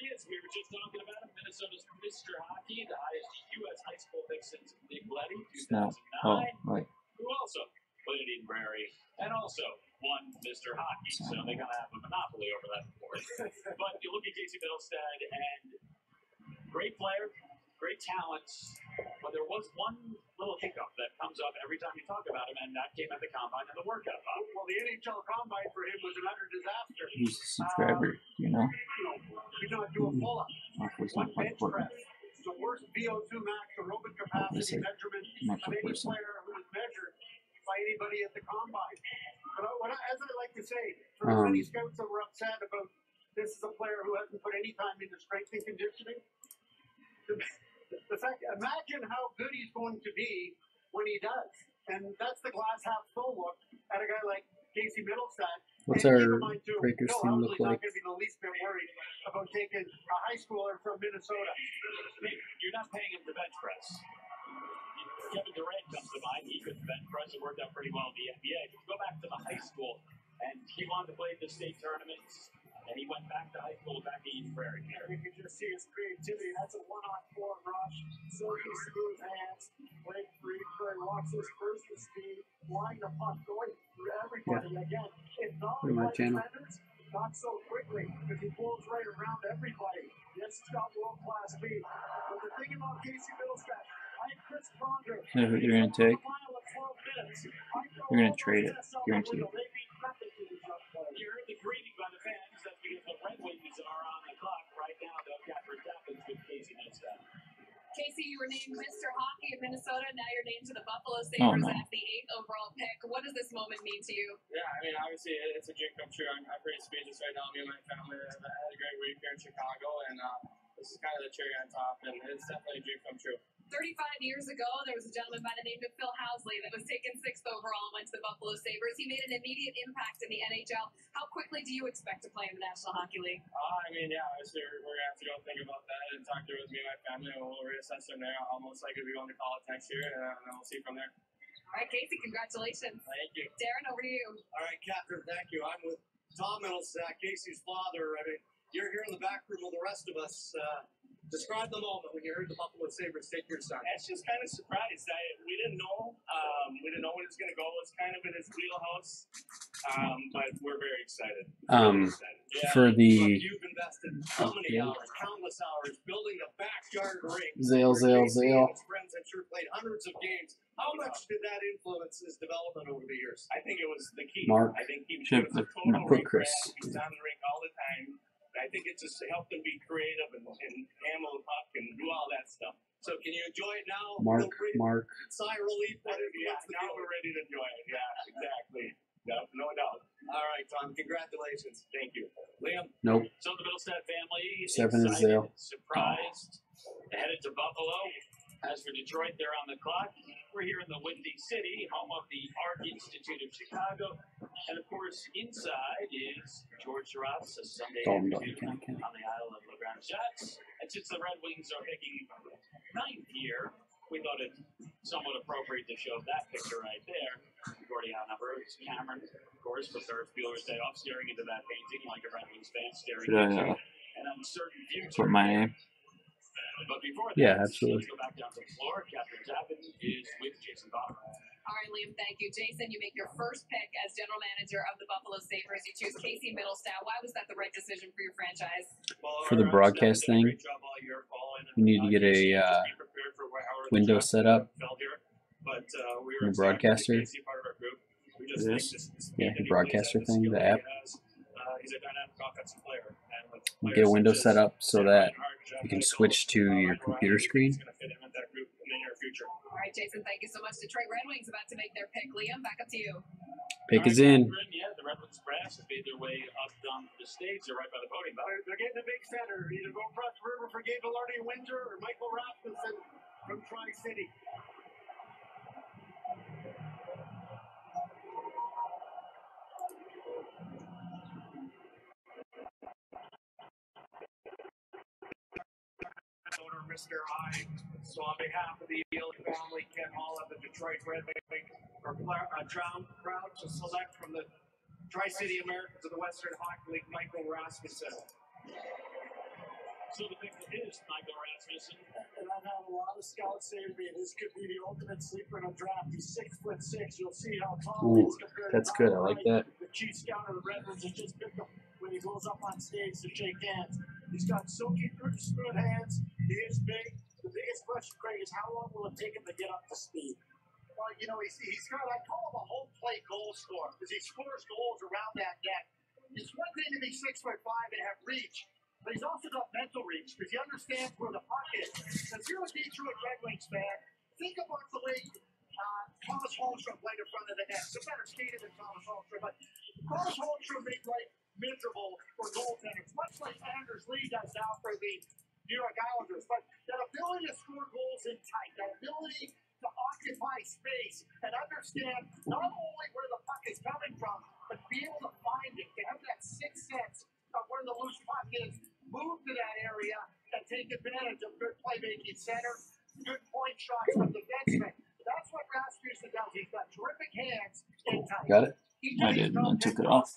he is. We were just talking about him. Minnesota's Mr. Hockey, the highest U.S. high school pick since Nick Leddy, 2009, who also played at Eden Prairie and also won Mr. Hockey. So they kind of have a monopoly over that award. But you look at Casey Middlestad, and great player, great talents, but there was one little hiccup that comes up every time you talk about him, and that came at the combine and the workout. Well, the NHL combine for him was an utter disaster. He's a subscriber, you know. He did not do a pull-up. One bench press. It's the worst VO2 max aerobic capacity measurement of any player who was measured by anybody at the combine. But as I like to say, for as many scouts that were upset about this is a player who hasn't put any time into strength and conditioning, the fact, imagine how good he's going to be when he does. And that's the glass half full look at a guy like Casey Middlestad. What's our Breakers team look like? Not going to be the least bit worried about taking a high schooler from Minnesota. You're not paying him to bench press. Kevin Durant comes to mind. He could bench press. It worked out pretty well in the NBA. Go back to the high school, and he wanted to play the state tournaments. And he went back to high school, back to Eden Prairie. You can just see his creativity. That's a one-on-four rush. Silky smooth hands. Leg free. Prairie walks his first to speed. Flying the puck, going through everybody again. It's not like defenders, not so quickly, because he pulls right around everybody. Yes, he's got world-class speed. But the thing about Casey Middlestad, Chris Pronger, know who they're going to take? They're going to trade it, guaranteed. You heard the greeting by the fans. That's because the Red Wings are on the clock right now. They'll capture Tapins with Casey Middlestad. Casey, you were named Mr. Hockey of Minnesota. Now you're named to the Buffalo Sabres as the 8th overall pick. What does this moment mean to you? Yeah, I mean, obviously, it's a dream come true. I'm pretty speechless right now. Me and my family have had a great week here in Chicago, and this is kind of the cherry on top, and it's definitely a dream come true. 35 years ago, there was a gentleman by the name of Phil Housley that was taken 6th overall and went to the Buffalo Sabres. He made an immediate impact in the NHL. How quickly do you expect to play in the National Hockey League? I mean, yeah, obviously we're going to have to go think about that and talk through with me and my family, and we'll reassess from there. I'll most likely be going to college next year, and then we'll see from there. All right, Casey, congratulations. Thank you. Darren, over to you. All right, Catherine, thank you. I'm with Tom Middlestad, Casey's father. I mean, you're here in the back room with the rest of us. Describe the moment when you heard the Buffalo Sabres take your son. It's just kind of surprised. We didn't know. We didn't know when it was going to go. It's kind of in his wheelhouse, but we're very excited. For the You've invested so many hours, countless hours, building a backyard rink. Zale. Friends, I'm sure, played hundreds of games. How much did that influence his development over the years? I think it was the key. Mark I think he should was a put total Chris. He was on the rink all the time. I think it just helped him be creative and handle the puck and do all that stuff. So can you enjoy it now? Mark. Sigh of relief. Now we're ready to enjoy it. Yeah, exactly. No doubt. All right, Tom. Congratulations. Thank you. Liam? Nope. So the Middlestad family 7 is Zale. Surprised, headed to Buffalo. As for Detroit, they're on the clock. We're here in the Windy City, home of the Art Institute of Chicago. And of course, inside is George Giroux, a Sunday afternoon on the Isle of La Grande Jatte. And since the Red Wings are picking 9th here, we thought it somewhat appropriate to show that picture right there. We've already outnumbered Cameron, of course, for Ferris Bueller's Day Off, staring into that painting like a Red Wings fan staring into an uncertain future. Put my name. But before that, absolutely. Let's go back down to the floor. Catherine Tapins is with Jason Bauer. All right, Liam, thank you. Jason, you make your first pick as general manager of the Buffalo Sabres. You choose Casey Middlestad. Why was that the right decision for your franchise? For the broadcast thing, we need to get a window set up in the broadcaster. The broadcaster thing, the app. He's a dynamic offensive player. And get a window set up so that you can switch to your computer screen. All right, Jason, thank you so much. Detroit Red Wings about to make their pick. Liam, back up to you. Pick is in. Yeah, the Red Wings brass have made their way up on the stage. They're right by the podium. They're getting a big center. Either go across the river for Gabe Velarde Winter or Michael Rasmussen from Tri-City. Owner Mr. I. So on behalf of the Ely family, Ken Hall of the Detroit Red Wings are proud to select from the Tri-City Americans of the Western Hockey League, Michael Rasmussen. So the pick is Michael Rasmussen. And I've had a lot of scouts say to me, this could be the ultimate sleeper in a draft. He's 6'6". You'll see how tall he is compared That's to good. I Tyler like Wright. that. The chief scout of the Redwoods has just picked him when he goes up on stage to shake hands. He's got silky smooth hands. He is big. The biggest question, Craig, is how long will it take him to get up to speed? Well, you know, he's got, I call him a home plate goal scorer because he scores goals around that net. It's one thing to be 6'5" and have reach, but he's also got mental reach because he understands where the puck is. So if you're a Detroit Red Wings fan, think about the way Thomas Holmstrom played in front of the net. So better skated than Thomas Holmstrom, but Thomas Holmstrom made life miserable for goaltenders, much like Anders Lee does now for the New York Islanders. But that ability to score goals in tight, that ability to occupy space and understand not only where the puck is coming from, but be able to find it, to have that sixth sense of where the loose puck is, move to that area and take advantage of good playmaking center, good point shots from defensemen. That's what Rasmussen does. He's got terrific hands in tight. Got it? I did. I took it off.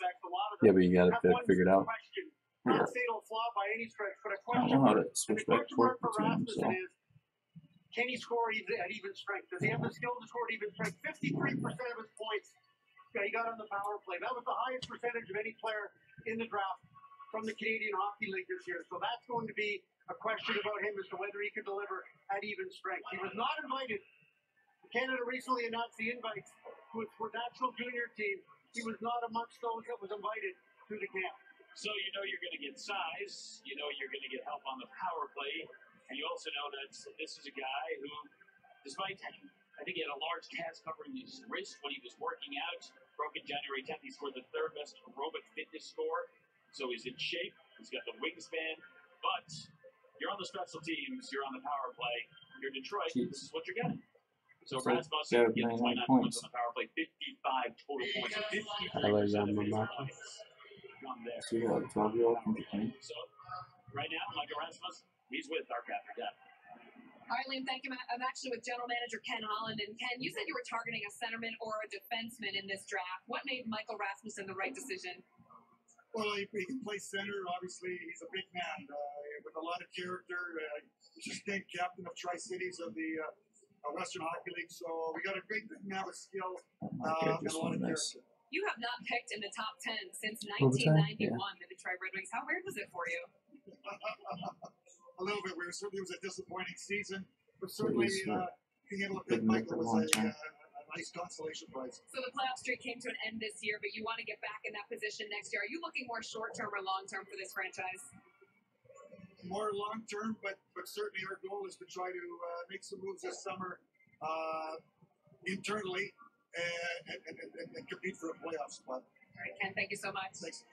Yeah, but you got it figured out. Not a fatal flaw by any stretch, but a I don't question know how mark. to switch The back and question forth mark for between them. So Rasmussen is, can he score at even strength? Does he have the skill to score at even strength? 53% of his points he got on the power play. That was the highest percentage of any player in the draft from the Canadian Hockey League this year. So that's going to be a question about him as to whether he can deliver at even strength. He was not invited. Canada recently announced the invites for national junior team. He was not amongst those that was invited to the camp. So you know you're going to get size. You know you're going to get help on the power play. And you also know that this is a guy who, despite, I think he had a large cast covering his wrist when he was working out. Broken January 10th. He scored the third best aerobic fitness score. So he's in shape. He's got the wingspan. But you're on the special teams. You're on the power play. You're Detroit. Jeez. This is what you're getting. So So Rasmussen yeah, getting 29 99 points points. on the power play, 55 total points, and 53% I like that, of his Mama. points come there. See how the 12-year-old can be playing. So right now, Michael Rasmussen, he's with our Catherine Depp. All right, Liam, thank you. I'm actually with General Manager Ken Holland. And Ken, you said you were targeting a centerman or a defenseman in this draft. What made Michael Rasmussen the right decision? Well, he can play center. Obviously, he's a big man with a lot of character. He's just named captain of Tri-Cities of the Western Hockey League. So we got a great big man with skill and a Just lot one of nice. character. You have not picked in the top 10 since Overtime? 1991, the Detroit Red Wings. How weird was it for you? A little bit weird. Certainly, it was a disappointing season, but certainly he's, being able to big pick man for Michael a was long time. a nice consolation prize. So the playoff streak came to an end this year, but you want to get back in that position next year. Are you looking more short-term or long-term for this franchise? More long term, but certainly our goal is to try to make some moves this summer internally and compete for a playoff spot. All right, Ken, thank you so much. Thanks.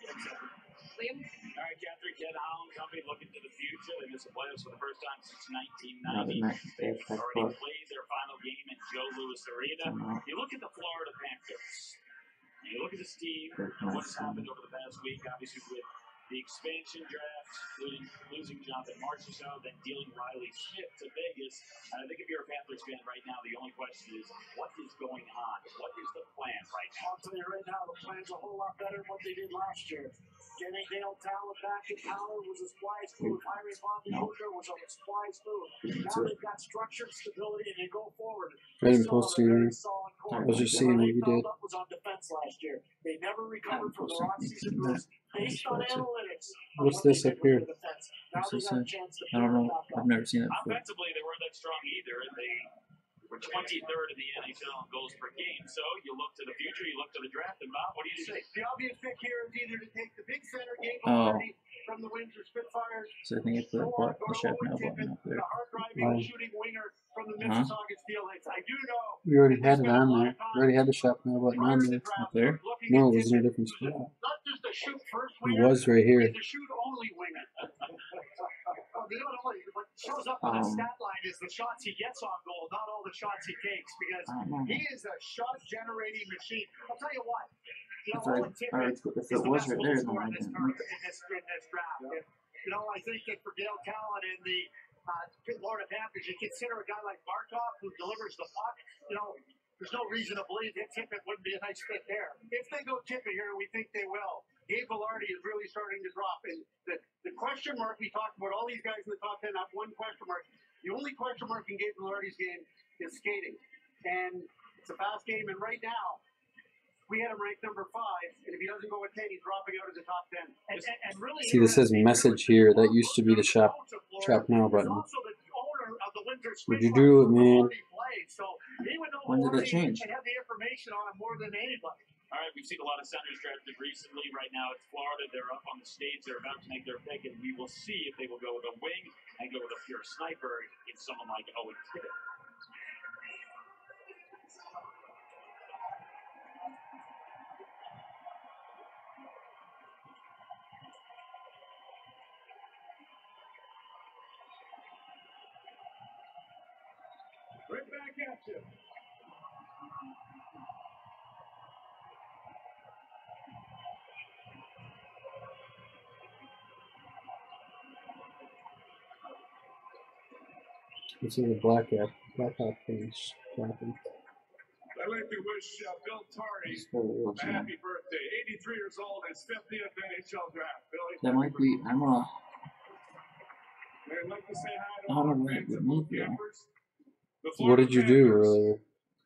Liam? All right, Catherine, Ken Holland Company looking to the future. They missed the playoffs for the first time since Now the 1990. next They day, already played their final game at Joe Louis Arena. somehow. You look at the Florida Panthers. You look at this team Good and what's nice, happened over the past week, obviously with the expansion draft, including losing Jonathan Marchessault, then dealing Riley Smith to Vegas. And I think if you're a Panthers fan right now, the only question is, what is going on? What is the plan right now? I'll tell you right now, the plan's a whole lot better than what they did last year. Getting Dale Talon back in power was a wise move. Hiring Bobby Boucher was a wise move. Now they've got structured stability and they go forward. I didn't Still post have a very any. solid I core. was just Where seeing what they you fouled did. up was on defense last year. They never recovered Yeah, from their posted off-season that. moves based on Posted. analytics. of What's what this they up did with here? their defense. Now What's they this got a in? chance to I don't know. build it back I've up. never seen it before. Offensively, they weren't that strong either. They were 23rd in the NHL in goals per game. So you look to the future, you look to the draft, and Bob, what do you say? The obvious pick here is either to take the big center game Oh. already from the Windsor Spitfires, So I think I put or what the chef now button up the there. hard-driving Oh. shooting winger from the Huh? Mississauga Steelheads. I do know We already had it on there. We already had the shop now button on there. Up there? No, it was in a different spot. not just a shoot first It winger, was right here. he's a shoot only winger. Well, the other one, what shows up on the stat line is the shots he gets on goal, not all the shots he takes, because I don't know. he is a shot-generating machine. I'll tell you what. You know, If, Owen Tippett if is it the was best right goal there, then scorer I in this didn't tournament, look. in this draft. And, you know, I think that for Dale Talon and the Florida Panthers, you consider a guy like Barkov who delivers the puck. You know, there's no reason to believe that Tippett wouldn't be a nice fit there. If they go Tippett here, we think they will. Gabe Velarde is really starting to drop. And the question mark, we talked about all these guys in the top 10, not one question mark. The only question mark in Gabe Velarde's game is skating. And it's a fast game. And right now, we had him ranked number 5. And if he doesn't go with 10, he's dropping out of the top 10. And really, See, this says message here. That used to be the shop now button. What'd you do, man? When did it change? And have the information on him more than anybody. All right, we've seen a lot of centers drafted recently. Right now, it's Florida. They're up on the stage. They're about to make their pick, and we will see if they will go with a wing and go with a pure sniper in someone like Owen Tippett. Right back at you. This is a Black Hawk finish. I'd like to wish Bill Tardy So, a happy birthday. 83 years old, his 50th NHL draft. Billy, that might be. I'd like to say hi to I all don't know our where fans it at moved Blue though. Campers. The What Florida did you do Panthers earlier?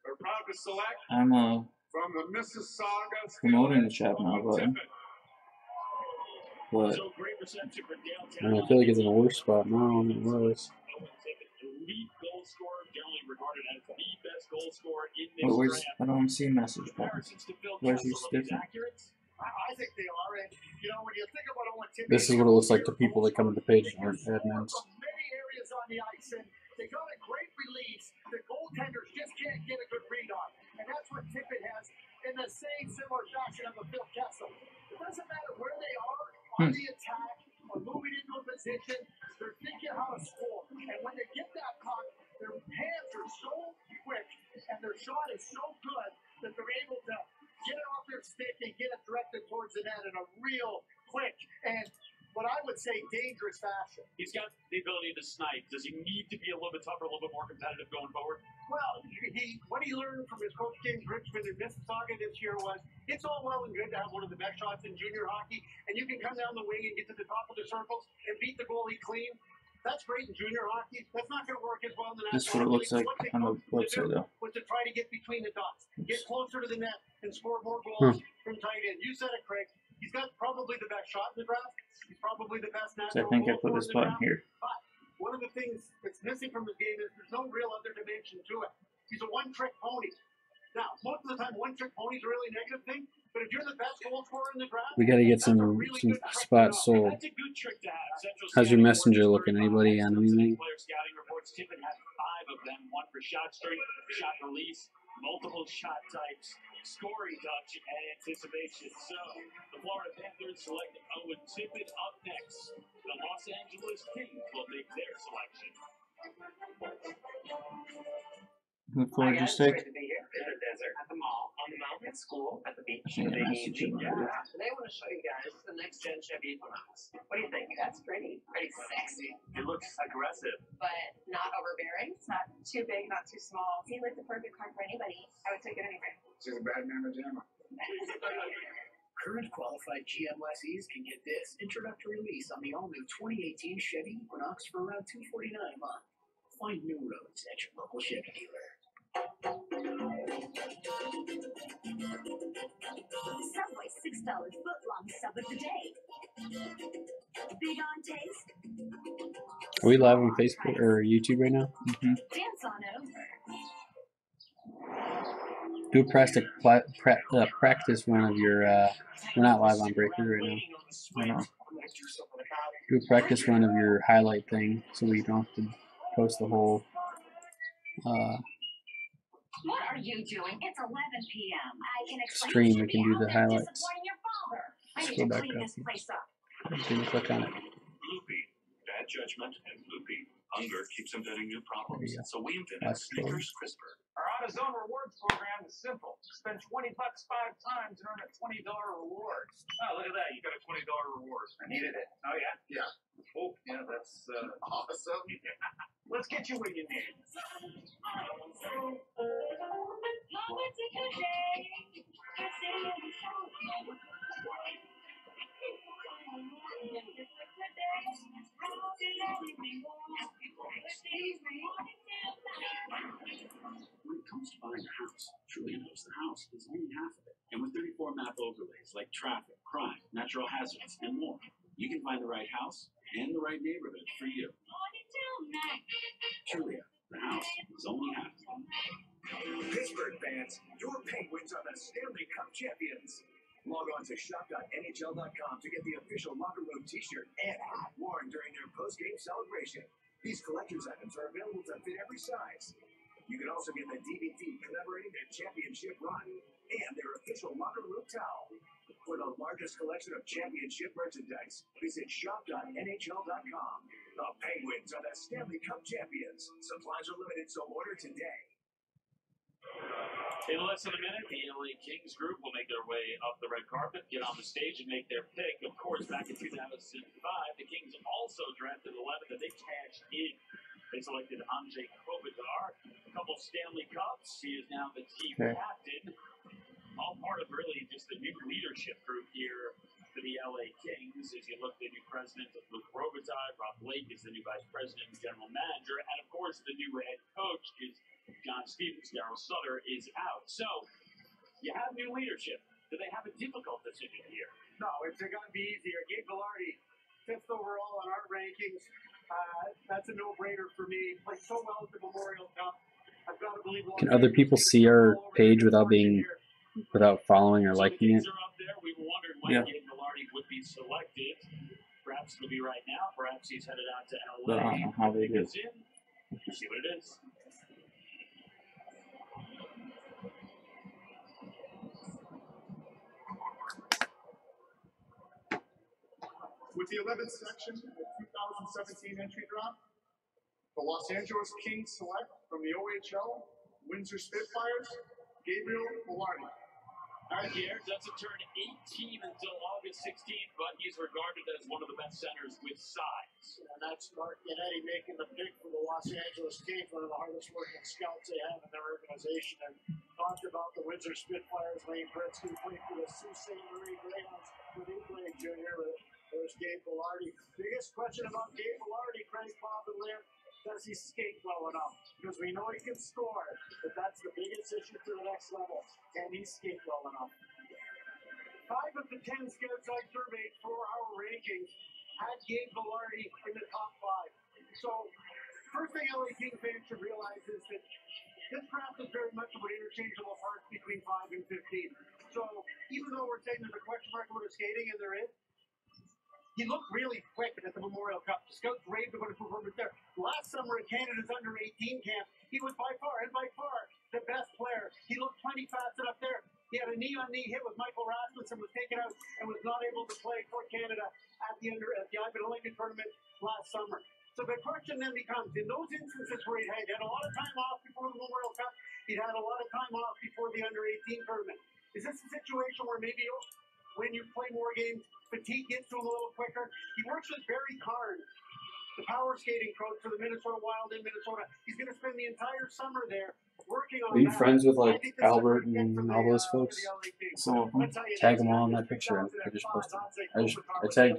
are proud to select I'm from the Mississauga promoting the Steelheads, chat now, Owen but Tippett. but So great reception for I downtown. feel like it's in a worse spot now than it was. Owen Tippett, elite goal scorer, generally regarded as the best goal scorer in wait, this where's draft. I don't see message button. Comparisons to Phil Where's Kessel, your are these sticker? accurate? I think they are. And, you know, when you think about Owen Tippett, This is what it looks like to people that come to the page and aren't admins. from many areas on the ice, and they got a great release. The goaltenders just can't get a good read on, and that's what Tippett has in the same similar fashion of a Phil Kessel. It doesn't matter where they are on the attack or moving into a position, they're thinking how to score. And when they get that puck, their hands are so quick and their shot is so good that they're able to get it off their stick and get it directed towards the net in a real quick and what I would say dangerous fashion. He's got the ability to snipe. Does he need to be a little bit tougher, a little bit more competitive going forward? Well, what he learned from his coach James Richmond in Mississauga this year was it's all well and good to have one of the best shots in junior hockey, and you can come down the wing and get to the top of the circles and beat the goalie clean. That's great in junior hockey. That's not going to work as well in the This is national what it looks hockey like league. on the website though. Was to try to get between the dots, get closer to the net, and score more goals from tight end. You said it, Craig. He's got probably the best shot in the draft. He's probably the best So I natural think I goal put scorer this in the button draft. here. But one of the things that's missing from his game is there's no real other dimension to it. He's a one-trick pony. Now, most of the time, one-trick pony's a really negative thing. But if you're the best goal scorer in the draft, We got to get that's some a really good trick to spots know. sold. That's a good trick to have. Central How's your scouting messenger reports, looking? 35 Anybody on excellence in anything? Player scouting reports. Tippett had 5 of them. 1 for shot strength, shot release, multiple shot types, scoring touch, and anticipation. So the Florida Panthers select Owen Tippett. Up next, the Los Angeles Kings will make their selection. Look forward to steak. Great to be here in the desert, at the mall, on the mountain, at school, at the beach. I think I messaged him already. Today I want to show you guys the next gen Chevy Equinox. What do you think? That's pretty sexy, It looks aggressive. But not overbearing. It's not too big, not too small. Seems like the perfect car for anybody. I would take it anywhere. She's a bad mamma jamma. Current qualified GM lessees can get this introductory lease on the all-new 2018 Chevy Equinox for around $249 a month. Find new roads at your local Chevy dealer. Subway $6 foot-long sub of the day. Big on taste. Are we live on Facebook or YouTube right now? Dance on over. Do a practice run of your. We're not live on Breaker right now. I know. Do a practice run of your highlight thing so we don't have to post the whole. What are you doing? It's 11 p.m. I can explain Stream, to we can you do how the they're highlights. disappointing your father. I Let's need go to back clean up. this place up. Then click on it. Loopy, bad judgment, and loopy. Hunger keeps inventing new problems. There you go. So we invented Last scroll. Snickers Crisper. Our AutoZone rewards program is simple. Spend $20 5 times and earn a $20 reward. Oh, look at that. You got a $20 reward. I needed it. Oh, yeah? Yeah. Oh, yeah, that's awesome. Let's get you what you need. When it comes to buying a house, Trulia knows the house is only half of it. And with 34 map overlays like traffic, crime, natural hazards, and more, you can find the right house and the right neighborhood for you. Trulia, the house is only half of it. Pittsburgh fans, your Penguins are the Stanley Cup champions. Log on to shop.nhl.com to get the official locker room t-shirt and hat worn during their post-game celebration. These collector's items are available to fit every size. You can also get the DVD commemorating their championship run and their official locker room towel. For the largest collection of championship merchandise, visit shop.nhl.com. The Penguins are the Stanley Cup champions. Supplies are limited, so order today. In less than a minute, the LA Kings group will make their way up the red carpet, get on the stage, and make their pick. Of course, back in 2005, the Kings also drafted 11th, and they cashed in. They selected Andrei Kopitar, a couple Stanley Cups. He is now the team captain. All part of really just the new leadership group here for the LA Kings. As you look at the new president, Luke Robitaille, Rob Blake is the new vice president and general manager, and of course the new head coach is John Stevens. Darryl Sutter is out. So you have new leadership. Do they have a difficult decision here? No, it's going to be easier. Gabe Vilardi, 5th overall on our rankings. That's a no-brainer for me. Played so well at the Memorial Cup. I've got to believe. Can other people see our page without following or liking it? We wondered when Gabe Vilardi would be selected. Perhaps it'll be right now. Perhaps he's headed out to LA. But I don't know how they do. See what it is. With the 11th section of the 2017 entry draft, the Los Angeles Kings select from the OHL Windsor Spitfires, Gabriel Vilardi. Arkier doesn't turn 18 until August 16th, but he's regarded as one of the best centers with size. And that's Mark Yannetti making the pick for the Los Angeles Kings, one of the hardest working scouts they have in their organization. And talked about the Windsor Spitfires, Lane Gretzky played for the Sault Ste. Marie Greyhounds with Ingray Jr. There's Gabe Vilardi. Biggest question about Gabe Vilardi, Craig Poppinlair, does he skate well enough? Because we know he can score, but that's the biggest issue to the next level. Can he skate well enough? 5 of the 10 scouts I surveyed for our rankings had Gabe Vilardi in the top 5. So, first thing LA Kings fans should realize is that this draft is very much about interchangeable parts between 5 and 15. So, even though we're saying there's a question mark about his skating, and there is, he looked really quick at the Memorial Cup. The scouts raved about his performance there. Last summer at Canada's under-18 camp, he was by far the best player. He looked plenty faster up there. He had a knee-on-knee hit with Michael Rasmussen, was taken out, and was not able to play for Canada at the Ivan Olympic tournament last summer. So the question then becomes, in those instances where he had a lot of time off before the Memorial Cup, he'd had a lot of time off before the under-18 tournament. Is this a situation where maybe when you play more games, fatigue gets to him a little quicker? He works with Barry Karn, the power skating coach for the Minnesota Wild in Minnesota. He's going to spend the entire summer there working on. Are you friends with like Albert and all those folks? Some of them. Tag them all in that picture. I just posted. I tagged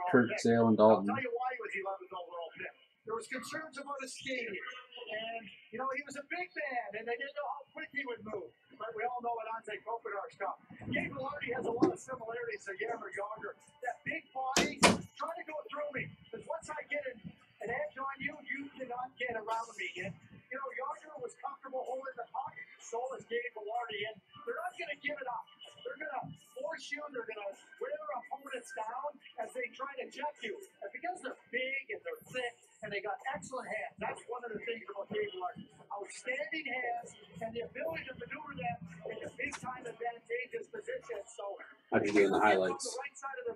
Kurt, Sale, and Dalton. I'll tell you why he was 11th overall pick. There was concerns about his skating, and he was a big man, and they didn't know how quick he would move. But we all know what Andrei Kopitar's got. Gabe Vilardi has a lot of similarities to Jaromir Jagr. That big body, trying to go through me. Because once I get an edge on you, you cannot get around me. And, Jagr was comfortable holding the puck, so is Gabe Vilardi. And they're not going to give it up. They're going to force you. They're going to wear opponents down as they try to check you. And because they're big and they're thick and they got excellent hands, that's one of the things about Gabe Vilardi. Outstanding hands and the ability to maneuver them in a big-time advantageous position. So, how'd you do in the highlights?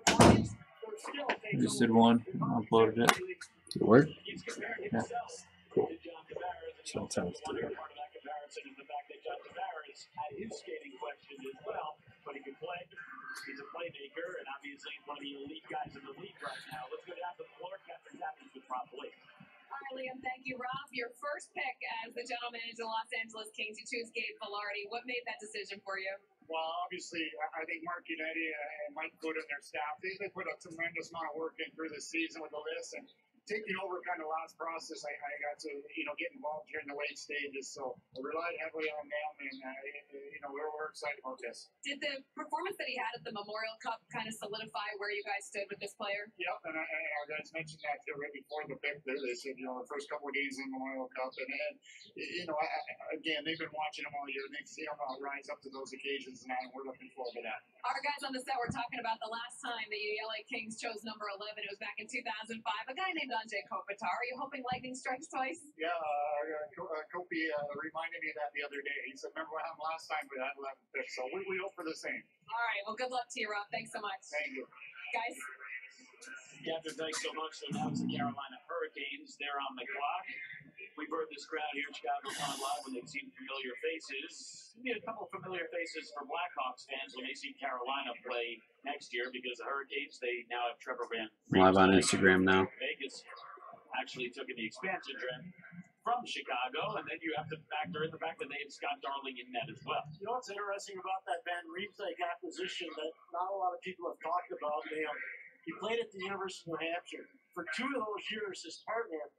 I just did one. Uploaded it. Did it work? Yeah. Cool. So it sounds One part of that comparison is the fact that John Tavares had his skating questioned as well, but he can play. He's a playmaker, and obviously he's one of the elite guys in the league right now. Let's go down to the floor. Captain happens with Rob Blake. All right, Liam, thank you. Rob, your first pick as the general manager of the Los Angeles Kings, you choose Gabe Vilardi. What made that decision for you? Well, obviously, I think Mark Unetti and Mike Good and their staff, they put a tremendous amount of work in through this season with the list, and taking over kind of last process, I got to, get involved here in the late stages, so I relied heavily on them, and, we're excited about this. Did the performance that he had at the Memorial Cup kind of solidify where you guys stood with this player? Yep, and our guys mentioned that right before the pick there. They said, the first couple of games in the Memorial Cup, and again, they've been watching him all year, and they see him rise up to those occasions, and we're looking forward to that. Our guys on the set were talking about the last time the LA Kings chose number 11. It was back in 2005. A guy named Anze Kopitar. Are you hoping lightning strikes twice? Yeah, Kopi reminded me of that the other day. He said, remember what happened last time with that 11th pick, so we hope for the same. All right, well, good luck to you, Rob. Thanks so much. Thank you. Guys. Captain, thanks so much. So now it's the Carolina Hurricanes. They're on the clock. We've heard this crowd here in Chicago on live when they've seen familiar faces. We need a couple of familiar faces for Blackhawks fans when they see Carolina play next year, because the Hurricanes, they now have Trevor Van Riemsdyk. Live on Instagram now. Vegas actually took in the expansion draft from Chicago, and then you have to factor in the fact that they have Scott Darling in net as well. You know what's interesting about that Van Riemsdyk acquisition that not a lot of people have talked about? He played at the University of New Hampshire. For 2 of those years, his partner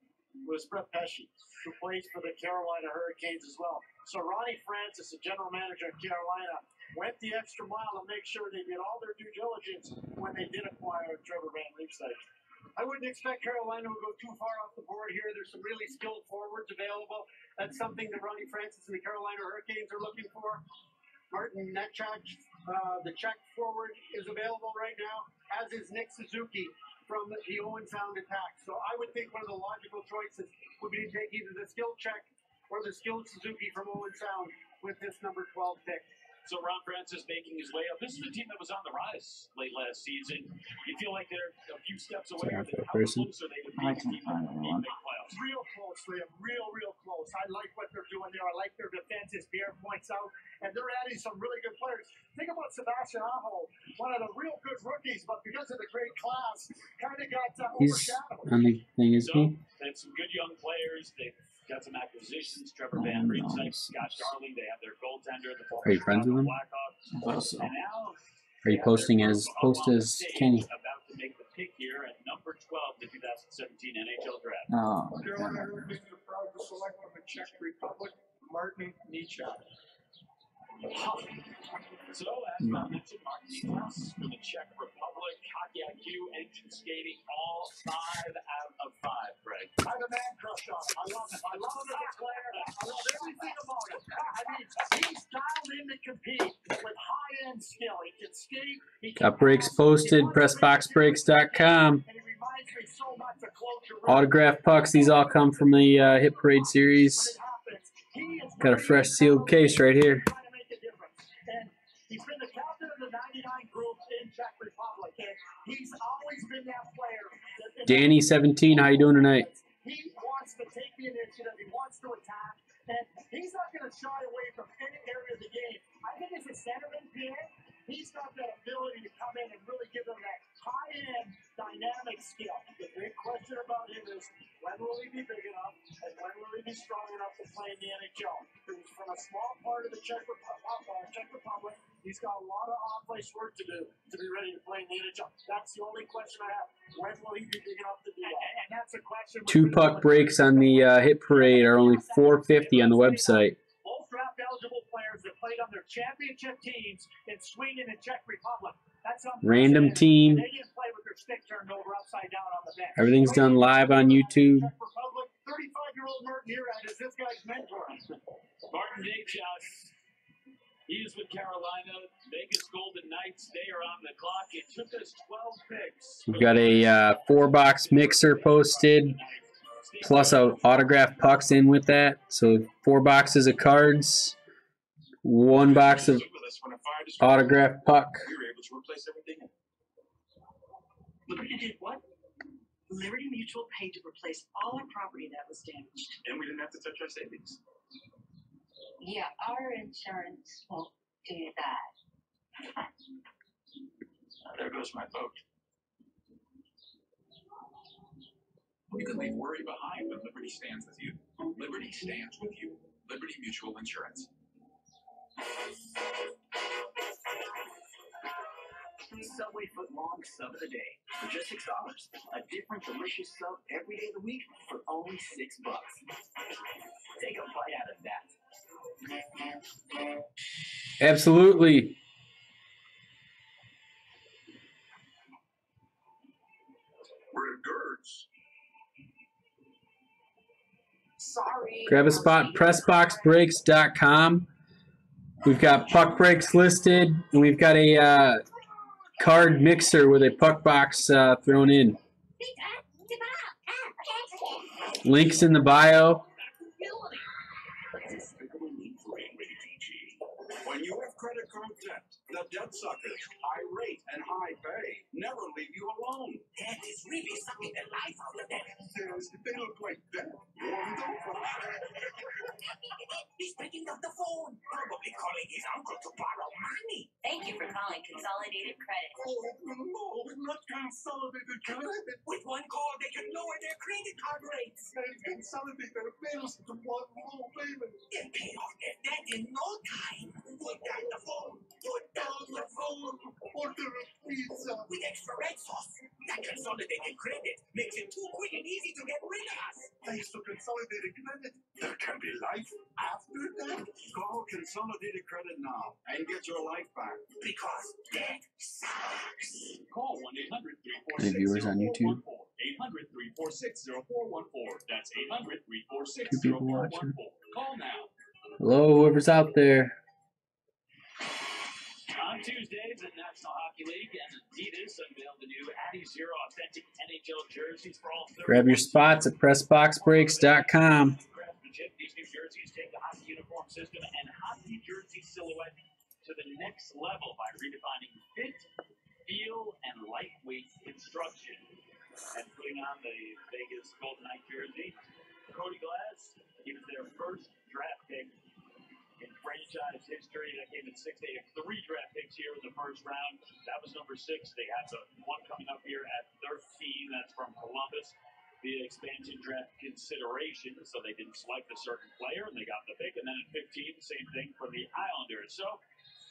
was Brett Pesce, who plays for the Carolina Hurricanes as well. So Ronnie Francis, the general manager of Carolina, went the extra mile to make sure they did all their due diligence when they did acquire Trevor Van Riemsdyk. I wouldn't expect Carolina to go too far off the board here. There's some really skilled forwards available. That's something that Ronnie Francis and the Carolina Hurricanes are looking for. Martin Necas, the Czech forward, is available right now, as is Nick Suzuki from the Owen Sound Attack. So I would think one of the logical choices would be to take either the skilled Czech or the skilled Suzuki from Owen Sound with this number 12 pick. So Ron Francis making his way up. This is a team that was on the rise late last season. You feel like they're a few steps away from how closer they would be to keep the playoffs. Real close, Liam. Real close. I like what they're doing there. I like their defense, as Pierre points out. And they're adding some really good players. Think about Sebastian Aho, one of the real good rookies, but because of the great class, kind of got He's overshadowed. on the thing, is he? They have some good young players. They've got some acquisitions. Trevor Van Riemsdyk, Scott Darling. They have their goaltender. Are you friends with him? Blackhawks. And now, Are you posting as Kenny? about to make the pick here at number 12, the 2017 NHL Draft. Oh, Carolina Hurricanes are proud to select from the Czech Republic, Martin Necas. So, as I mentioned, Martin Necas from the Czech Republic, Hockey IQ, engine skating, all 5 out of 5, Greg. I have a man crush on him. I love him. I love him as a player. I love everything about him. I mean, he's dialed in to compete with high-end skill. He can skate. He can Got breaks posted, PressBoxBreaks.com. and he reminds me so much of Claude Giroux. Autograph pucks, these all come from the Hit Parade series. Got a fresh sealed case right here. He's been the captain of the 99 group in Czech Republic, and he's always been that player. Danny17, how you doing tonight? He wants to take the initiative. He wants to attack, and he's not going to shy away from any area of the game. I think as a centerman, Pierre, he's got that ability to come in and really give them that high-end dynamic skill. The big question about him is, when will he be big enough, and when will he be strong enough to play in the NHL? He's from a small part of the Czech Republic. He's got a lot of on-place work to do to be ready to play in the NHL. That's the only question I have. When will he be big enough to do that? And that's a question. 2 puck breaks on the Hit Parade are only $4.50 on the website. Both draft-eligible players that played on their championship teams in Sweden and Czech Republic. That's Random team. They didn't play with their stick turned over upside down on the bench. Everything's done live on YouTube. 35-year-old Martin Necas is this guy's mentor. Martin Necas, he is with Carolina. Vegas Golden Knights, they are on the clock. It took us 12 picks. We've got a 4-box mixer posted, plus a autograph pucks in with that. So 4 boxes of cards, 1 box of autograph puck. We were able to replace everything. Liberty did what? Liberty Mutual paid to replace all our property that was damaged. And we didn't have to touch our savings. Yeah, our insurance won't do that. There goes my vote. You can leave worry behind when Liberty stands with you. Liberty stands with you. Liberty Mutual Insurance. Subway footlong sub of the day for just $6. A different delicious sub every day of the week for only $6. Take a bite out of that. Absolutely. Where it girds. Sorry. Grab a spot, pressboxbreaks.com. We've got puck breaks listed, and we've got a card mixer with a puck box thrown in. Links in the bio. When you have credit card debt, the debt suckers, irate and high pay, never leave you alone. That is really sucking the life out of them. Yes, they look like that. He's picking up the phone, probably calling his uncle to borrow money. Thank you for calling Consolidated Credit. Oh, no, not Consolidated Credit. With one call, they can lower their credit card rates. And consolidate their bills to one low payment. And pay off their debt in no time. Put down the phone. Put down the phone. Order a pizza. With extra red sauce. That Consolidated Credit makes it too quick and easy to get rid of us. Thanks to Consolidated Credit, there can be life after that. Call Consolidated Credit now and get your life back. Because debt sucks. Call 1-800-346-0414. Any viewers on YouTube? 800-346-0414. That's 800-346-0414. Two people watching. Call now. Hello, whoever's out there. On Tuesday, the National Hockey League and Adidas unveiled the new Addy Zero authentic NHL jerseys for all 30. Grab your spots at pressboxbreaks.com. These new jerseys take the hockey uniform system and hockey jersey silhouette to the next level by redefining fit, feel, and lightweight construction. And putting on the Vegas Golden Knight jersey, Cody Glass, he was their first draft pick in franchise history. That came in 6th. They have 3 draft picks here in the first round. That was number 6. They have the one coming up here at 13. That's from Columbus via expansion draft consideration. So they didn't select a certain player, and they got the pick. And then at 15, same thing for the Islanders. So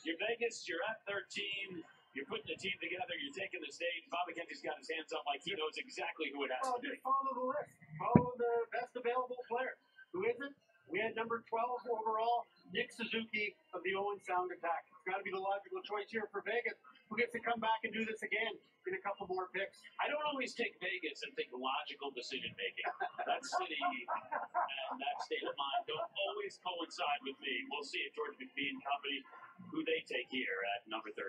you're Vegas, you're at 13. You're putting the team together. You're taking the stage. Bob McKenzie's got his hands up like he knows exactly who it has to be. Just follow the list. Follow the best available player. Who is it? We had number 12 overall, Nick Suzuki of the Owen Sound Attack. It's got to be the logical choice here for Vegas, who gets to come back and do this again in a couple more picks. I don't always take Vegas and think logical decision making. That city and that state of mind don't always coincide with me. We'll see if George McPhee and company, who they take here at number 13.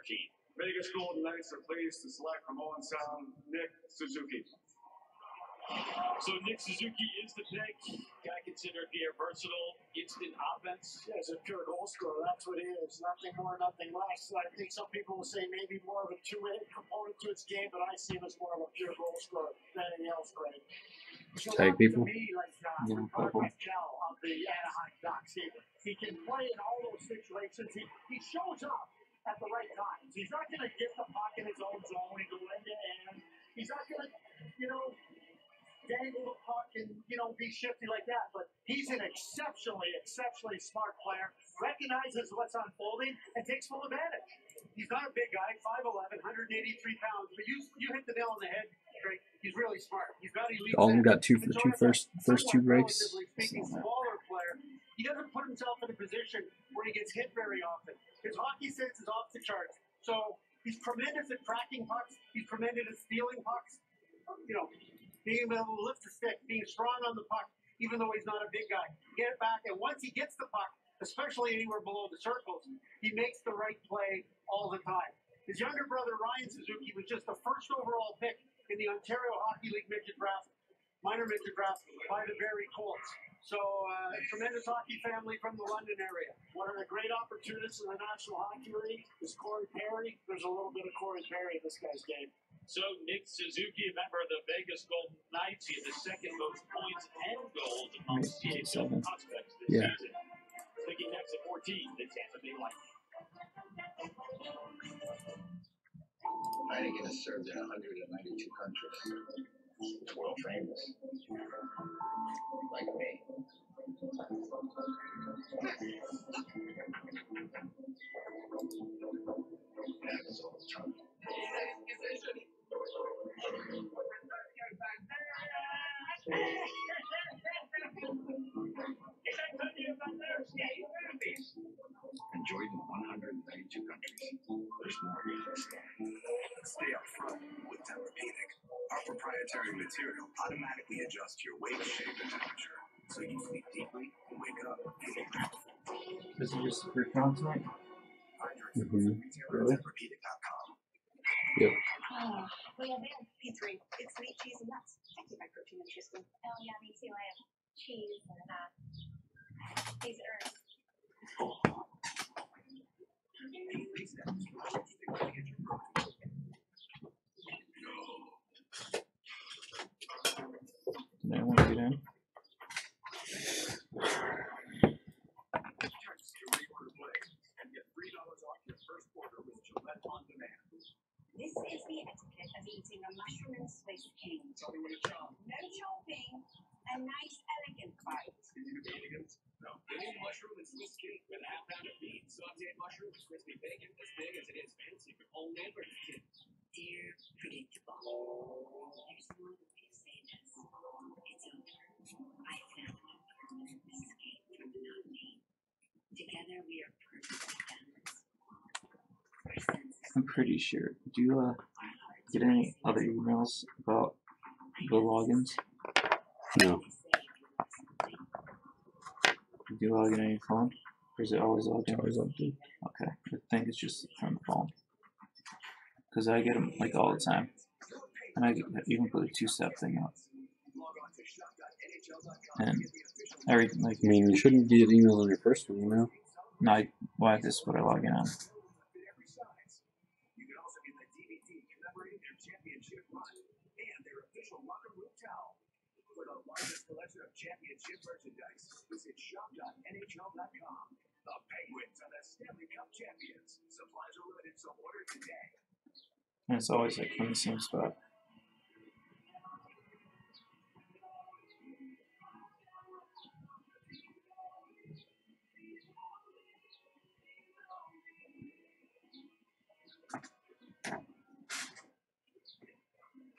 Vegas Golden Knights are pleased to select from Owen Sound Nick Suzuki. So Nick Suzuki is the pick. Guy considered here versatile, instant offense. Yeah, he's a pure goal scorer. That's what he is. Nothing more, nothing less. I think some people will say maybe more of a two-way component to his game, but I see him as more of a pure goal scorer than anything else, Greg. Tag people. To me, like Yeah, couple. Marcel of the Anaheim Ducks. He can play in all those situations. He shows up at the right times. He's not going to get the puck in his own zone and go end-to-end. He's not going to, dangle the puck and, be shifty like that. But he's an exceptionally smart player, recognizes what's unfolding, and takes full advantage. He's not a big guy, 5'11", 183 pounds, but you hit the nail on the head, Drake. He's really smart. He's got elite. Dalton got 2 for 2 first 2 breaks. Speaking, smaller player, he doesn't put himself in a position where he gets hit very often. His hockey sense is off the charts. So he's tremendous at tracking pucks. He's tremendous at stealing pucks. Being able to lift the stick, being strong on the puck, even though he's not a big guy. Get it back, and once he gets the puck, especially anywhere below the circles, he makes the right play all the time. His younger brother, Ryan Suzuki, was just the first overall pick in the Ontario Hockey League minor midget draft by the Barrie Colts. So, tremendous hockey family from the London area. One of the great opportunists in the National Hockey League is Corey Perry. There's a little bit of Corey Perry in this guy's game. So Nick Suzuki, a member of the Vegas Golden Knights, he had the second most points and goals among CHL prospects this season. Picking next at 14, the Tampa Bay Lightning. Heineken has served in 192 countries. It's world famous. Like me. Happens all the time. material automatically adjusts to your weight, shape, and temperature, so you sleep deeply and wake up feeling powerful. Is it just for fun tonight? Really? Yep. We have there. P3. It's meat, cheese, and nuts. I keep my protein and chicken. Oh, yeah, me too. I have cheese and these herbs. Did anyone get in? This is the etiquette of eating a mushroom and Swiss king. No chopping, a nice elegant bite. No, any mushroom and Swiss cake with a half pound of beans, sauteed mushrooms, crispy bacon, as big as it is fancy for old neighborhood kids. Dear predictable. There's one way to say this. It's over. I found a permanent escape from monotony. Together we are perfectly balanced. I'm pretty sure. Do you get any other emails about the logins? No. Do you log in on your phone? Or is it always logged in? Always logged in. Okay. I think it's just from the phone. Because I get them like all the time. And I even put a two-step thing up. And everything like. I mean, you shouldn't get emails on your personal email. No, why this is what I log in on. For the largest collection of championship merchandise, visit shop.nhl.com. The Penguins are the Stanley Cup champions. Supplies are limited, so order today. And it's always like from the same spot.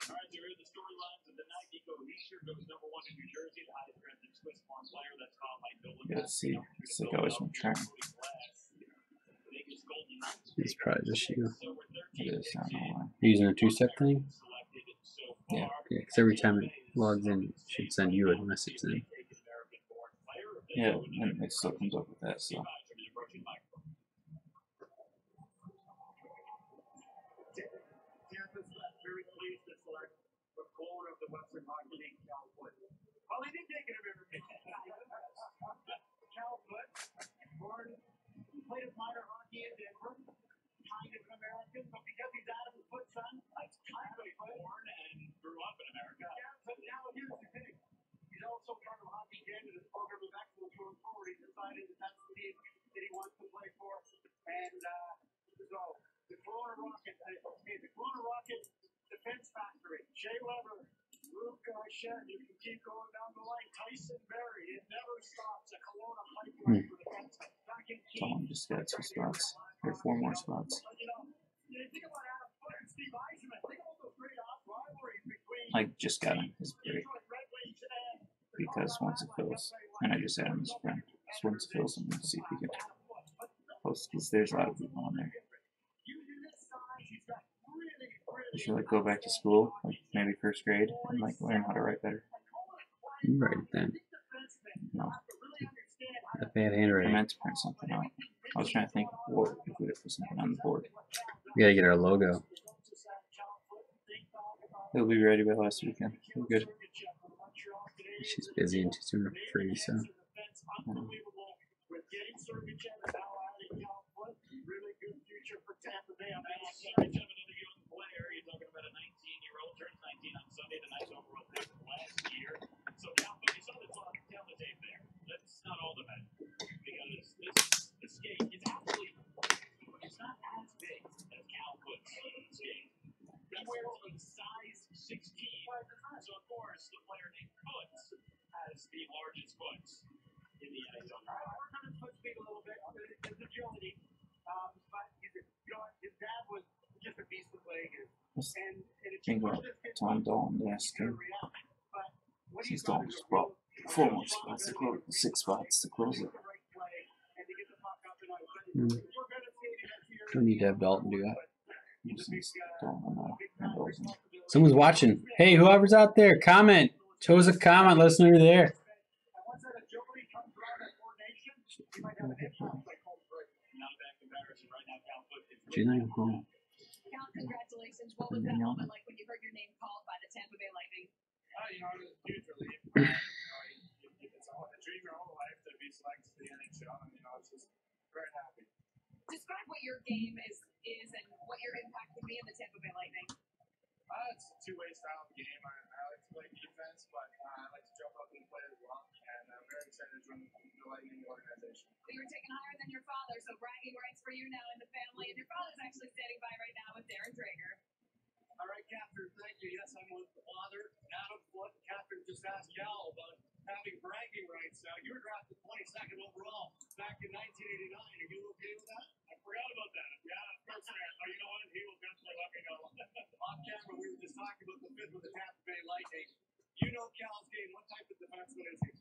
Alright, so here are the storylines of the night. Nico Hischier goes #1 in New Jersey, the highest rated Swiss farm player. That's called by Nolan. Yeah, let's see. It's like always from Trent. It's probably just you. It is, I don't know why. You're using a two-step thing? Yeah. Yeah, because every time it logs in, it should send you a message then. Yeah, and it still comes up with that, so. Tampa's very pleased to select the goalie of the Western Hockey League, Cal Foote. Well, he did take it a bit. Cal Foote, born, played his minor hockey in Denver, kind of an American, but because he's Adam Foote's son, that's kind of born and grew up in America. Yeah, but now here's the thing. He's also part of Hockey Canada's program of excellence going forward. He decided that that's the team that he wants to play for. And so the Kelowna Rockets, the Kelowna Rockets defense factory, Shea Weber, Luke Garchette, you can keep going down the line. Tyson Berry, it never stops. A Kelowna pipeline for defense. Back in Someone just got 2 spots. Or 4 more spots. think about Adam Foote and Steve Eisenman. Think about those great rivalries between I just got him his break. Because once it fills, and I just add him as a friend. So once it fills, I'm going to see if he can post, because there's a lot of people on there. You should like go back to school, like maybe 1st grade, and like learn how to write better. You write it then. No. A bad I handwriting. meant to print something out. I was trying to think what if we could put something on the board. We gotta get our logo. It'll be ready by last weekend. We're good. She's busy and she's doing it for free, so. really good future for Tampa Bay. Talking about a 19-year-old, turns 19 on Sunday, the nice overall pick from last year. So now, you saw the tape there. That's not all the men, because this skate is actually, it's not as big as Cal Foote's skate. He wears a size 16, so of course the player named Foots has the largest foot in the NHL. I worked on his foot speed a little bit, his agility, but his dad was just a beast to play against. Think about Tom Dalton last game. He's Dalton just brought 4 more spots to close, 6 spots to close it. Don't need to have Dalton do that. Since Dalton and Rosen. Someone's watching. Hey, whoever's out there, comment. Show us a comment. Let us know you're there. Cal, congratulations. What was that moment like when you heard your name called by the Tampa Bay Lightning? You know, it was a huge relief. It's a dream your whole life to be selected to the NHL, and I was just very happy. Describe what your game is and what your impact would be in the Tampa Bay Lightning. It's a two-way style game. I like to play defense, but I like to jump up and play as well. And I'm very excited to join the Lightning organization. So you were taken higher than your father, so bragging rights for you now in the family. And your father's actually standing by right now with Darren Drager. All right, Catherine, thank you. Yes, I'm with the father, Adam Foote. Catherine just asked Cal about having bragging rights. You were drafted 22nd overall back in 1989. Are you okay with that? I forgot about that. Yeah, of course I am. But you know what? He will definitely let me know. Off camera, we were just talking about the fit with the Tampa Bay Lightning. You know Cal's game. What type of defenseman is he?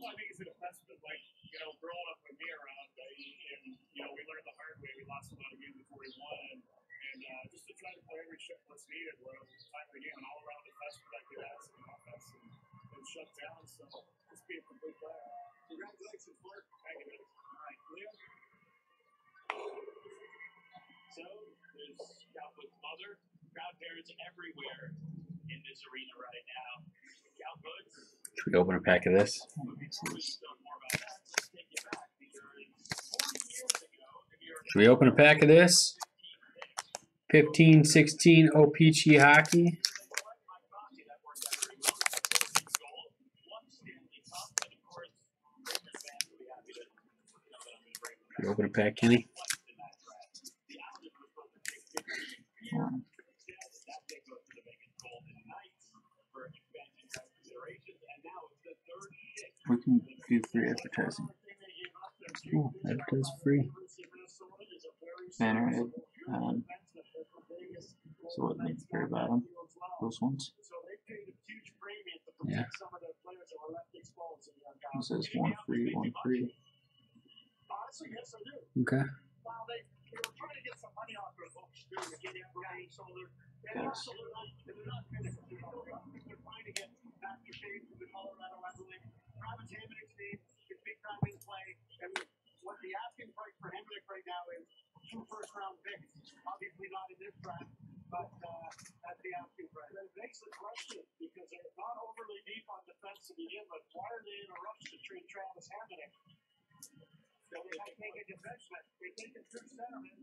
Well, I think he's a defenseman, like, you know, growing up with me around, and, you know, we learned the hard way. We lost a lot of games before we won, and just to try to play every shift what's needed, where it was time of the game, an all-around defenseman that could add some offense and shut down, so just be a complete player. Congratulations, Fort. Thank you, guys. All right, Leo. So, there's Calfoot's mother, proud parents everywhere in this arena right now. Calfoot. Should we open a pack of this? Should we open a pack of this? 15-16 OPC hockey. Should we open a pack, Kenny? We can do free advertising. Oh, advertise free. Banner ad. So what, at the very bottom? Those ones? Yeah. It says one free, one free. Honestly, yes, I do. Okay. Well, they were trying to get some money off their books too to get everybody, so they're Yes. not finished. They're trying to get back to shape with the Colorado Avalanche. Travis Hamonic team is big time in play, and what the asking price for Hamonic right now is 2 first-round picks. Obviously not in this draft, but that's the asking price. It begs the question because they're not overly deep on defense to begin, but why are they in a rush to trade Travis Hamonic? So they might take a defenseman. They take a true centerman.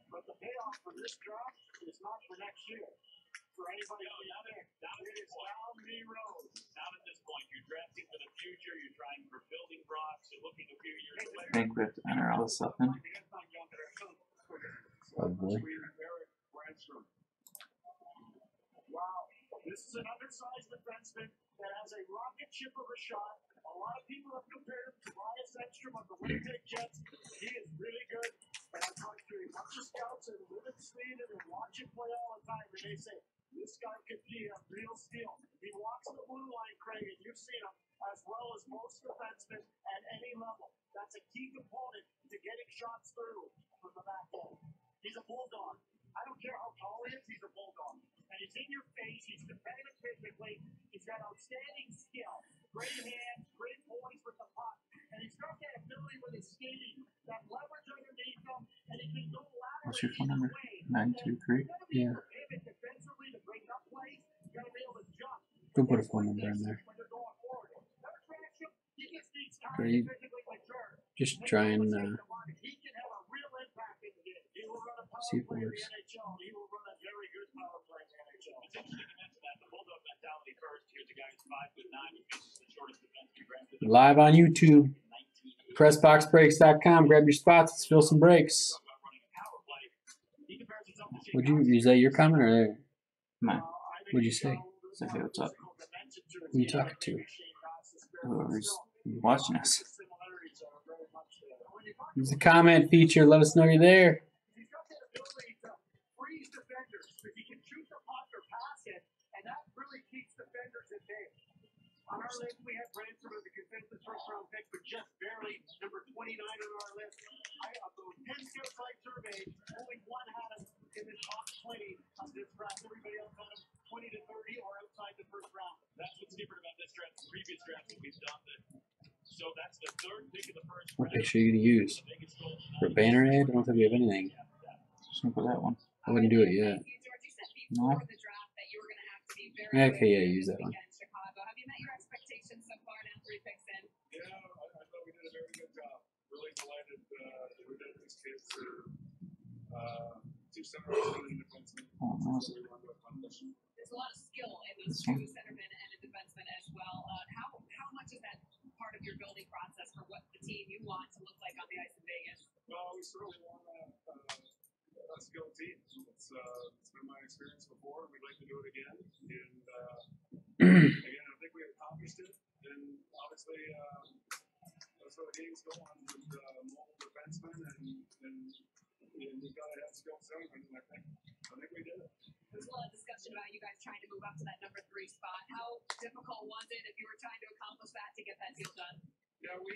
But the payoff for this draft is not for next year. For anybody who's out there, it is down the road. Not at this point. You're drafting for the future. You're trying for building blocks. You're looking a few years I later. think we have to enter all this stuff in. Probably. Wow. This is an undersized defenseman that has a rocket ship of a shot. A lot of people have compared him to Elias Ekstrom of the Winnipeg Jets. He is really good. And I've talked to a bunch of scouts and live in Sweden and watch him play all the time. And they say, this guy could be a real steal. He walks the blue line, Craig, and you've seen him, as well as most defensemen at any level. That's a key component to getting shots through from the back end. He's a bulldog. I don't care how tall he is, he's a bulldog. And he's in your face, he's competitive physically, he's got outstanding skill, great hands, great poise with the puck, and he's got that ability with his skating, that leverage underneath him, and he can go laterally. What's your phone number? 923? Yeah. Defensively to break up plays, you gotta be able to jump. Don't put a phone number in there. Great. Just try and see if it works. Live on YouTube. PressBoxBreaks.com. Grab your spots. Let's fill some breaks. Would you use that your comment or there? Mine. What'd you say? So hey, what's up? Who you talking to? Whoever's watching us. Use the comment feature. Let us know you're there. On our list, we have Ransom as a consensus first-round pick, but just barely number 29 on our list. Of those 10 skill site surveys, only one had him in the top 20 of this draft. Everybody else had them 20 to 30 or outside the first round. That's what's different about this draft than previous drafts that we've done. So that's the third pick of the first What round. picture are you gonna use? For banner ad? I don't think we have anything. Just gonna put that one. I wouldn't do it yet. No. Okay, yeah, use that one. Have you met your expectations so far now, 3 picks in? Yeah, I thought we did a very good job. Really delighted that we did these kids are two centers and a defenseman. Oh, So nice. we wanted to accomplish. There's a lot of skill in those two centermen and a defenseman as well. How much is that part of your building process for what the team you want to look like on the ice in Vegas? Well, we certainly want a skilled team. It's been my experience before. We'd like to do it again. And again, I think we accomplished it. And obviously, that's how the game's going with mobile defensemen and we've got to have skilled centermen. And I think we did it. There's a lot of discussion about you guys trying to move up to that number 3 spot. How difficult was it if you were trying to accomplish that to get that deal done? Yeah, we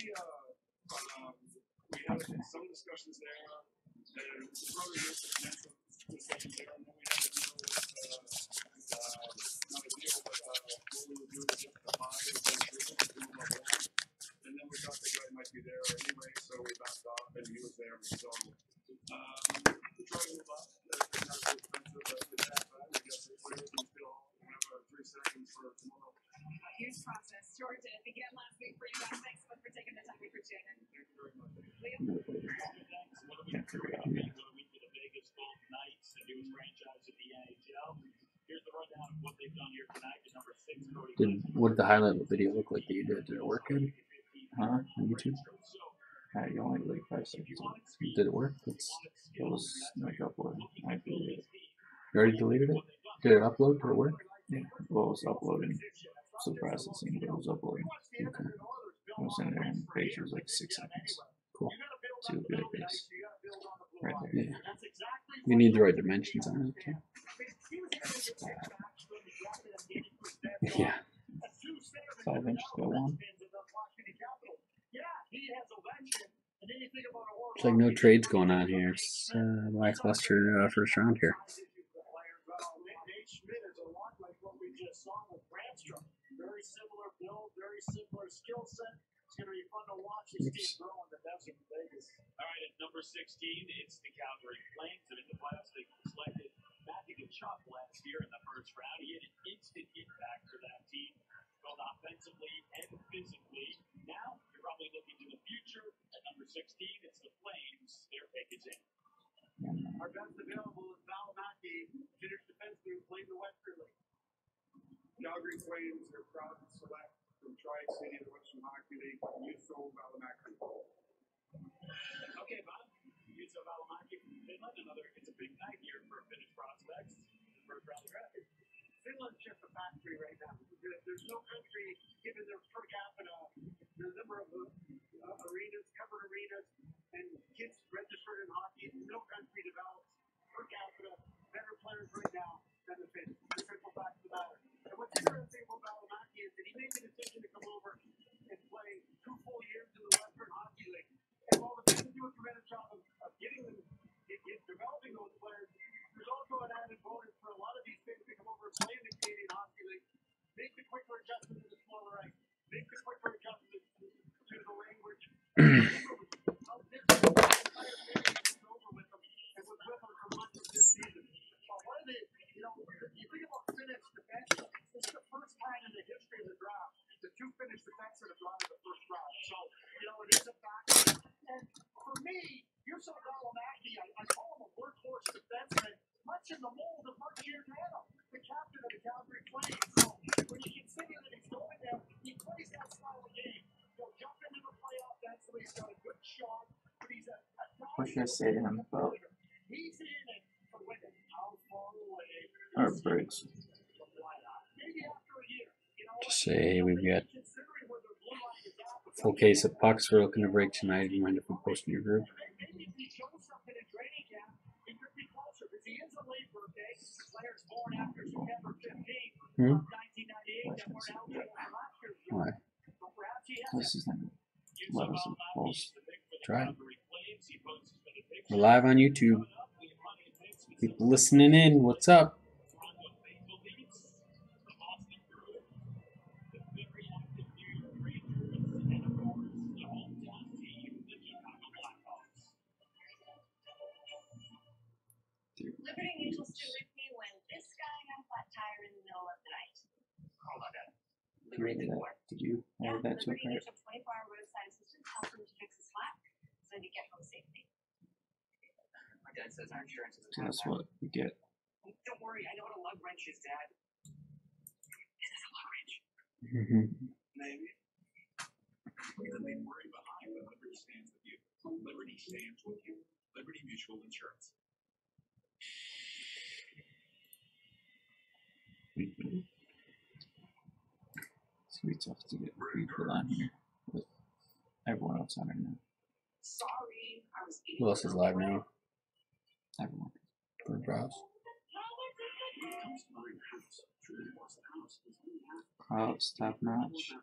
had some discussions there, and probably just discussions there, and then we had to deal with not a deal, but what we would do to get the buy and then we thought the guy might be there anyway, so we backed off, and he was there. So we tried to move up. It's not so expensive, but it's that bad. We got the players and still have our 3 seconds for tomorrow. A huge process. George, again last week for you guys. Thanks so much for taking the time. We appreciate it. Thank you very much. Liam? Can't figure it out yet. What a week for the Vegas Golden Knights, the newest franchise of the NHL. Here's the rundown of what they've done here tonight. The number 6, Cody. What did the highlight video look like that you did? Did it work good? Huh? On YouTube? You only like 5 seconds. Did it work? It was like upload. I deleted it. You already deleted it? Did it upload? Did it work? Yeah. Well, it was uploading. So processing, but it was uploading. Okay. I was in there and the page was like 6 seconds. Cool. See what good it is. Right there. Yeah. You need the right dimensions on it. Too. Yeah. 5 inches by 1. It's like no trades going on here. It's lackluster first round here. Very similar build, very similar skill set. It's going to be fun to watch as teams grow in the desert of Vegas. All right, at number 16, it's the Calgary Flames. And in the playoffs, they selected Matthew Tkachuk last year in the first round. He had an instant impact for that team, both offensively and physically. Now, you're probably looking to the future. At number 16, it's the Flames. Their pick is in. Our best available is Val Mackey, finished defenseman who played in the Western League. Calgary Flames are proud to select from Tri-City, the Western Hockey League, Juuso Valimaki. Okay, Bob. Juuso Valimaki from Finland. It's a big night here for Finnish prospects. First round draft. Finland's just a factory right now. There's no country, given their per capita, the number of arenas, covered arenas, and kids registered in hockey, no country develops per capita better players right now than the Finns. The simple fact of the matter. And what's interesting about Valimaki is that he made the decision to come over and play 2 full years in the Western Hockey League. And while the Finns do a tremendous job of getting them, developing those players, there's also an added bonus for a lot of these Finns to come over and play in the Canadian Hockey League, make the quicker adjustment to the smaller ice, make the quicker adjustment to the language. How different the entire Canadian is over with them and was with them for much of this season. One of the, you think about Finnish defense, this is the first time in the history of the draft that 2 Finnish defensemen have gone in the first round. So, it is a factor. And for me, Juuso Valimaki, I call him a workhorse defenseman, much in the mold of Mark Giordano, the captain of the Calgary Flames. So, when you consider that he's going there, he plays that style of game. He'll jump into the playoff defensively, he's got a good shot, but he's a What should I say to him about he's in it for winning. How far away? our Briggs? Maybe after a year, Just say we've got a full case of pucks we're looking to break tonight. Do you mind if we post in your group? maybe if he shows something in training camp, it could be closer because he is a late birthday. Players born after September 15th, 1998, that weren't eligible for last year's draft. Why? So perhaps he has This is not letters and balls. Try it. We're live on YouTube. Keep listening in. What's up? Liberty Mutual stood with me when this guy got a flat tire in the middle of the night. Hold on, Dad. Did you add that to a Liberty cart? Mutual 24-hour roadside assistance helped him to fix his flat so he could get home safely. My dad says our insurance is So that's what we get. Don't worry, I know what a lug wrench is, Dad. This is a lug wrench. Maybe. Look at the big worry behind when Liberty stands with you. Liberty stands with you. Liberty Mutual Insurance. It's gonna be tough to get people on here with everyone else on it now. Sorry, I was Who else is live now? Everyone. Bird Browse. Props, top notch.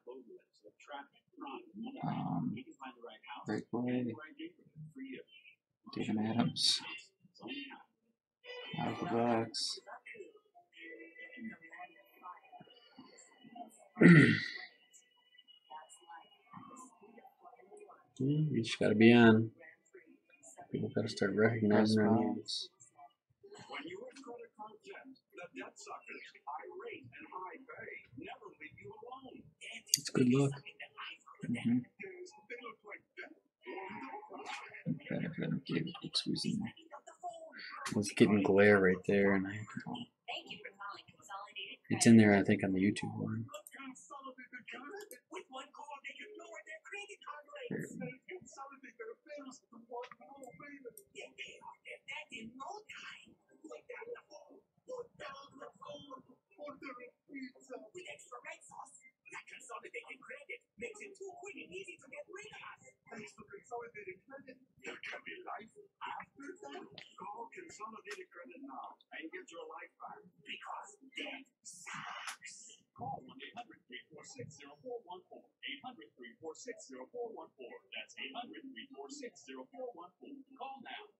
Breakaway. David Adams. Out of the box. You just gotta be on. People gotta start recognizing our names. When you have credit card debt, the debt suckers, irate and high pay, never leave you alone. It's good luck. Benefit of Gabe squeezing there. I was getting glare right there, and it's in there, I think, on the YouTube one. With extra red sauce, that consolidated credit makes it too quick and easy to get rid of us. Thanks to consolidated credit, there can be life after that. Call Consolidated Credit now and get your life back. Because debt sucks. Call 1-800-346-0414. 800-346-0414. That's 800-346-0414. Call now.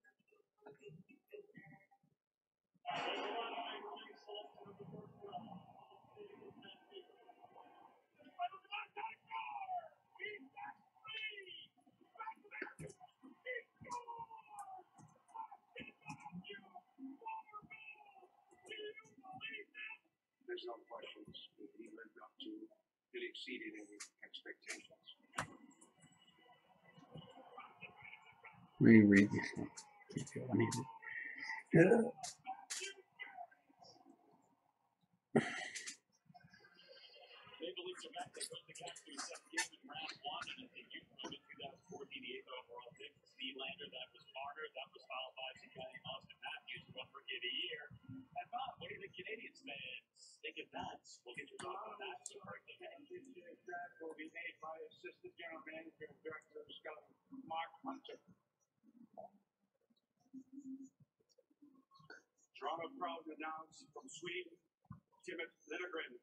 There's no questions. He lived up to, it exceeded any expectations. Reread this one. I need it. Yeah. Maple Leafs are back. They put the Caps to a 7th game in round 1, and it's a youth move in 2014, the 8th overall pick. Steve Lander, that was Marner, that was followed by Cincinnati Austin Matthews, who won Rookie of the Year. And Bob, what do you think Canadians fans think of that? We'll get your thoughts on that. That will be made by Assistant General Manager and Director of Scouting, Mark Hunter. Toronto proud to announce from Sweden, Timothy Liljegren.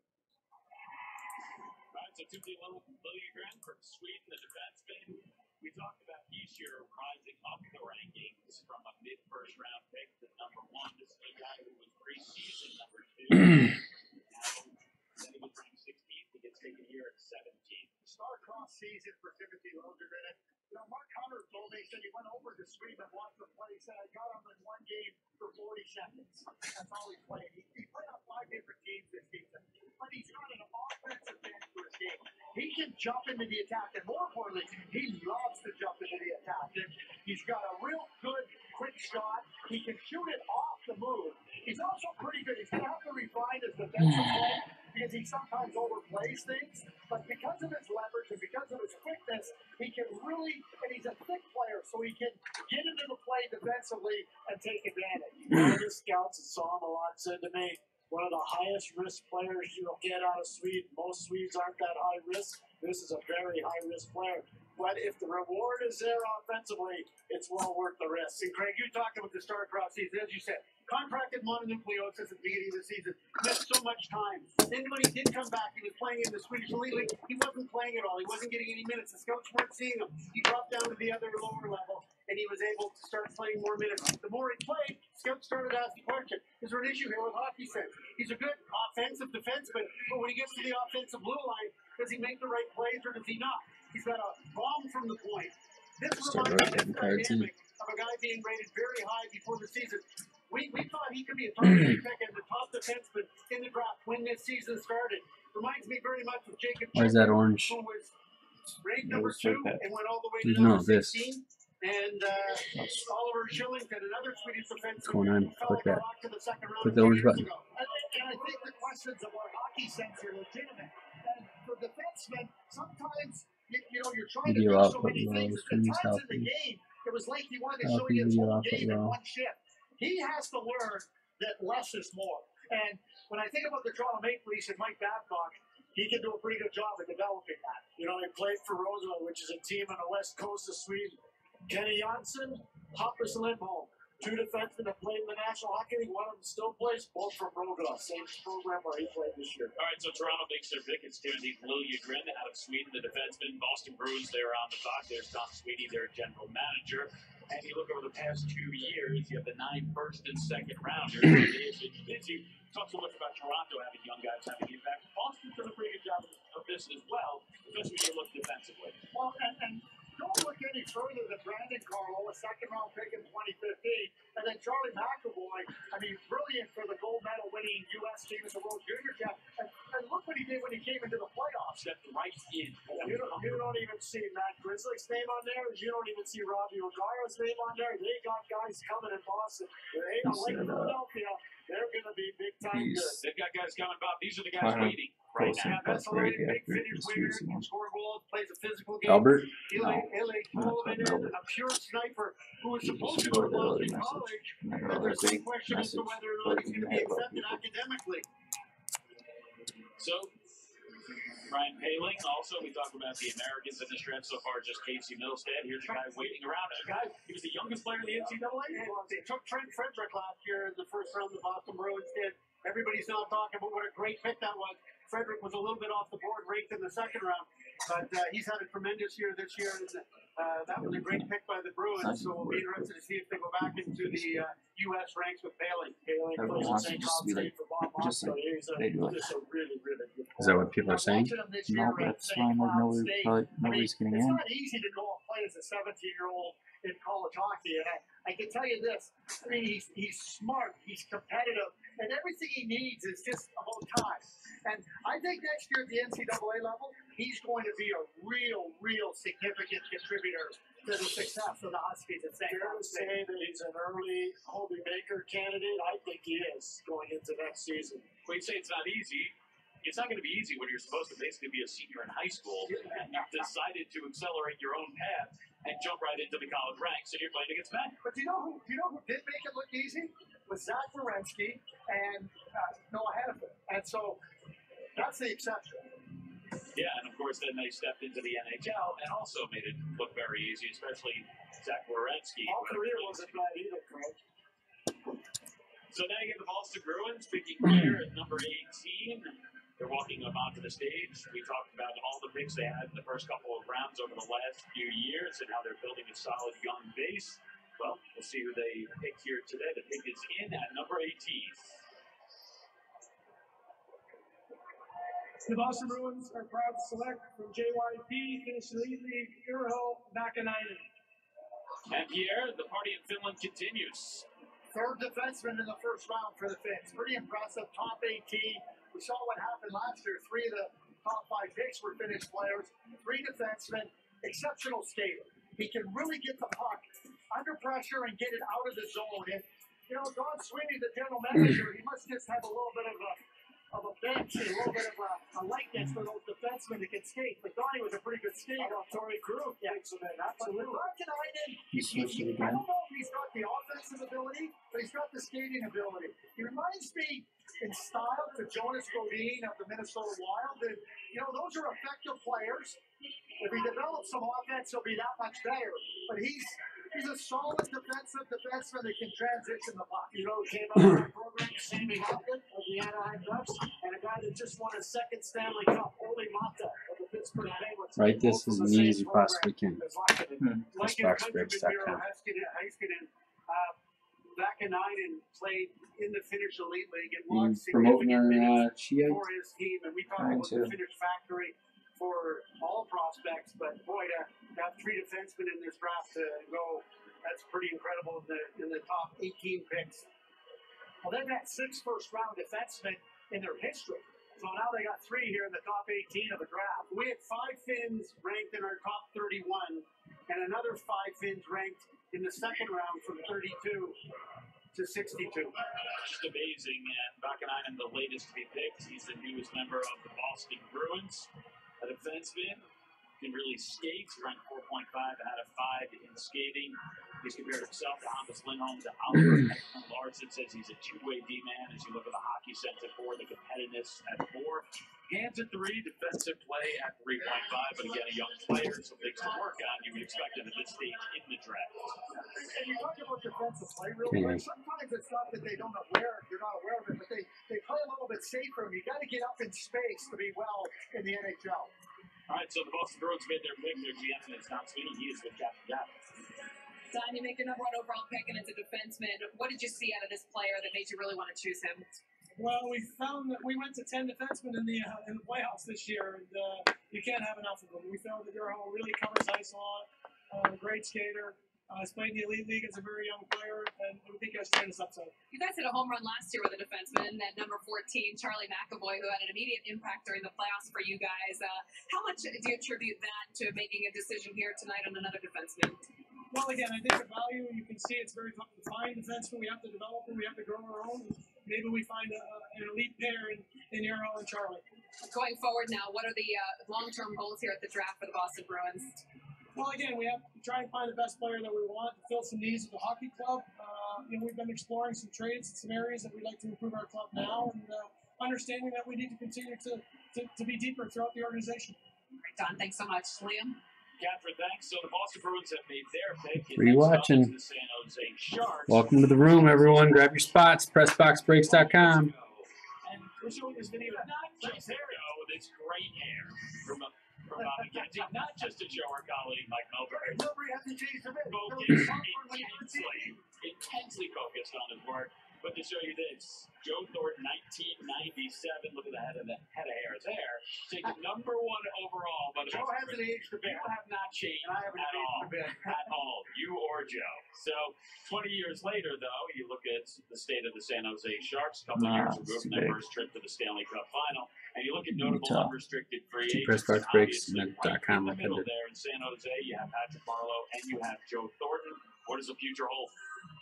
Right, so Timothy Liljegren from Sweden, the defenseman. We talked about Heischer rising up the rankings from a mid-first round pick to number 1. This is a guy who was preseason number 2. Then he was ranked 16th. He gets taken here at 17th. Star-crossed season for Timothy Liljegren. You know, Mark Hunter told me, he said he went over to Sweden and watched the play. He said, I got him in one game for 40 seconds. That's all he played. He played on 5 different teams this season. But he's got an offensive bent to his game. He can jump into the attack, and more importantly, he loves to jump into the attack. And he's got a real good, quick shot. He can shoot it off the move. He's also pretty good. He's going to have to refine his defensive play because he sometimes overplays things. But because of his leverage and because of his quickness, he can really, and he's a thick player, so he can get into the play defensively and take advantage. One of the scouts that saw him a lot said to me, one of the highest risk players you'll get out of Sweden. Most Swedes aren't that high risk. This is a very high risk player. But if the reward is there offensively, it's well worth the risk. And Craig, you talked about the star-crossed season. As you said, contracted mononucleosis at the beginning of the season. Missed so much time. Then when he did come back, he was playing in the Swedish Elite League. He wasn't playing at all. He wasn't getting any minutes. The scouts weren't seeing him. He dropped down to the other lower level. and he was able to start playing more minutes. The more he played, Skip started asking the question, is there an issue here with hockey sense? He's a good offensive defenseman, but when he gets to the offensive blue line, does he make the right plays or does he not? He's got a bomb from the point. This reminds me of the dynamic of a guy being rated very high before the season. We thought he could be a top 3 pick and the top defenseman in the draft when this season started. Reminds me very much of Jacob Why is that orange? who was ranked number 2 and went all the way to No, number this. 16. And Oliver Shillington, another Swedish defenseman, What's going on? fell Click like a that. rock to the second round Click the 2 orange years button. ago. And I think the questions about hockey sense are legitimate. And for defensemen, sometimes you know you're trying Video to do so output many low, things. At screen times in the stopping. game, it was like he wanted to show Stopping you his video whole output game in low. one shift. He has to learn that less is more. And when I think about the Toronto Maple Leafs and Mike Babcock, he can do a pretty good job of developing that. You know, he played for Roswell, which is a team on the west coast of Sweden. Kenny Jonsson, Hampus Lindholm, 2 defensemen that played in the National Hockey League. One of them still plays, both from Rogala, same program where he played this year. All right, so Toronto makes their pick. It's Timothy Liljegren out of Sweden, the defenseman. Boston Bruins, they're on the clock. There's Tom Sweeney, their general manager. And you look over the past 2 years, you have the 9 first and second rounders. They have been busy. Talk so much about Toronto having young guys having impact. Boston's done a pretty good job of this as well, especially when you look defensively. Well, and don't look any further than Brandon Carlo, a second-round pick in 2015, and then Charlie McAvoy. I mean, brilliant for the gold medal-winning U.S. team at the World Junior Cup. And look what he did when he came into the playoffs. Stepped right in. You don't even see Matt Grizzlick's name on there. You don't even see Robbie O'Gara's name on there. They got guys coming in Boston. They don't like Philadelphia. They're going to be big-time good. They've got guys coming, Bob. These are the guys waiting right now. That's a big finish winger, can score goals, plays a physical game. Albert? Ilya Kovalevich, a pure sniper who was supposed to go to Boston College, but there's some question as to whether or not he's going to be accepted academically. So, Brian Paling, also, we talked about the Americans in the stretch so far, just Casey Middlestead. Here's a guy waiting around. A guy, he was the youngest player in the NCAA. They took Trent Frederick last year in the first round. The Boston Bruins did. Everybody's now talking about what a great pick that was. Frederick was a little bit off the board, ranked in the second round, but he's had a tremendous year this year. And, that was a great pick by the Bruins, so we'll be interested to see if they go back into the U.S. ranks with Paling. Paling Everyone plays wants the to same just be like, for Bob just like Moxley. they do it. He's a really, really good Is that what people are saying? No, that's fine. Like nobody's getting It's in. not easy to go and play as a 17-year-old in college hockey, and I can tell you this. I mean, he's smart, he's competitive, and everything he needs is just about time. And I think next year at the NCAA level, he's going to be a real significant contributor to the success of the Huskies at St. Fair to Cloud say State. that he's an early Hobie Baker candidate. I think he is going into next season. When you say it's not easy, it's not going to be easy when you're supposed to basically be a senior in high school and you've decided to accelerate your own path and jump right into the college ranks and you're playing against men. But do you know who did make it look easy? Was Zach Werenski and Noah Hannafin. And so that's the exception. Yeah, and of course, then they stepped into the NHL and also made it look very easy, especially Zach Werenski. All career wasn't bad either, Craig. So now you get the Boston Bruins picking here at number 18. They're walking up onto the stage. We talked about all the picks they had in the first couple of rounds over the last few years and how they're building a solid young base. Well, we'll see who they pick here today. The pick is in at number 18. The Boston Bruins are proud to select from JYP, Finnish League, Urho Nakanainen. And Pierre, the party in Finland continues. Third defenseman in the first round for the Finns. Pretty impressive. Top 18. We saw what happened last year. 3 of the top 5 picks were Finnish players. 3 defensemen. Exceptional skater. He can really get the puck under pressure and get it out of the zone. And, you know, Don Sweeney, the general manager, he must just have a little bit of a bench and a little bit of a likeness for those defensemen that can skate. But Donnie was a pretty good skater. Torrey Krug takes him in. Absolutely. He switched it I again. don't know if he's got the offensive ability, but he's got the skating ability. He reminds me in style to Jonas Godin of the Minnesota Wild. And, you know, those are effective players. If he develops some offense, he'll be that much better. But he's a solid defenseman that can transition the puck. You know, came out of our program, Sammy Hoffman of the Anaheim Ducks, and a guy that just won a second Stanley Cup, Ole Mata of the Pittsburgh Pittsburgh Penguins. Write this as neat as you possibly can. Like PressBoxBreaks.com. Heiskanen, back in Iden, played in the Finnish Elite League and You lost promoting significant our minutes Chia? for his team. And we talked about the Finnish factory for all prospects, but boy, to have 3 defensemen in this draft to go, that's pretty incredible in the top 18 picks. Well, they've got 6 first-round defensemen in their history. So now they got 3 here in the top 18 of the draft. We had 5 Finns ranked in our top 31 and another 5 Finns ranked in the second round from 32 to 62. Just amazing. And Vakanainen, the latest to be picked, he's the newest member of the Boston Bruins. A defenseman, can really skate, ranked 4.5 out of 5 in skating. He's compared himself to Hampus Lindholm, to Oliver Ekman Larsson, says he's a two-way D-man. As you look at the hockey sense at 4, the competitiveness at 4. Hands at 3, defensive play at 3.5, but again, a young player, so things to work on. You would expect him at this stage in the draft. And you talk about defensive play real quick. Sometimes it's not that you're not aware of it, but they play a little bit safer. You got to get up in space to be well in the NHL. All right, so the Boston Bruins made their pick. Their GM, and it's Don Sweeney. He is with Captain Gap. Don, you make the number 1 overall pick, and it's a defenseman. What did you see out of this player that made you really want to choose him? Well, we found that we went to 10 defensemen in the playoffs this year, and you can't have enough of them. We found that Gerho really covers ice a lot, great skater. He's played in the Elite League as a very young player, and we think he has tremendous upside. You guys hit a home run last year with a defenseman, that number 14, Charlie McAvoy, who had an immediate impact during the playoffs for you guys. How much do you attribute that to making a decision here tonight on another defenseman? Well, again, I think the value, you can see it's very tough to find defensemen. We have to develop them. We have to grow our own. Maybe we find an elite pair in Gerho and Charlie. Going forward now, what are the long-term goals here at the draft for the Boston Bruins? Well, again, we have to try and find the best player that we want to fill some needs of the hockey club. We've been exploring some trades in some areas that we'd like to improve our club now, and understanding that we need to continue to be deeper throughout the organization. Great, Don. Thanks so much. Liam? Catherine, thanks. So the Boston Bruins have made their pick. What are you watching? The San Jose Sharks. Welcome to the room, everyone. Grab your spots. PressBoxBreaks.com. And we're showing this video not just there with his great hair from Bobby Kenzie, not just to show our colleague Mike Milbury. Focused intensely focused on his work. But to show you this, Joe Thornton, 1997. Look at the head of hair there. Taken number 1 overall. But Joe hasn't aged a bit. You have not changed I haven't aged a bit. at all. You or Joe. So 20 years later, though, you look at the state of the San Jose Sharks. A couple of years removed from their first trip to the Stanley Cup Final, and you look at notable unrestricted free agents. PressBoxBreaks.com. Right in the middle there in San Jose, you have Patrick Marleau and you have Joe Thornton. What does the future hold?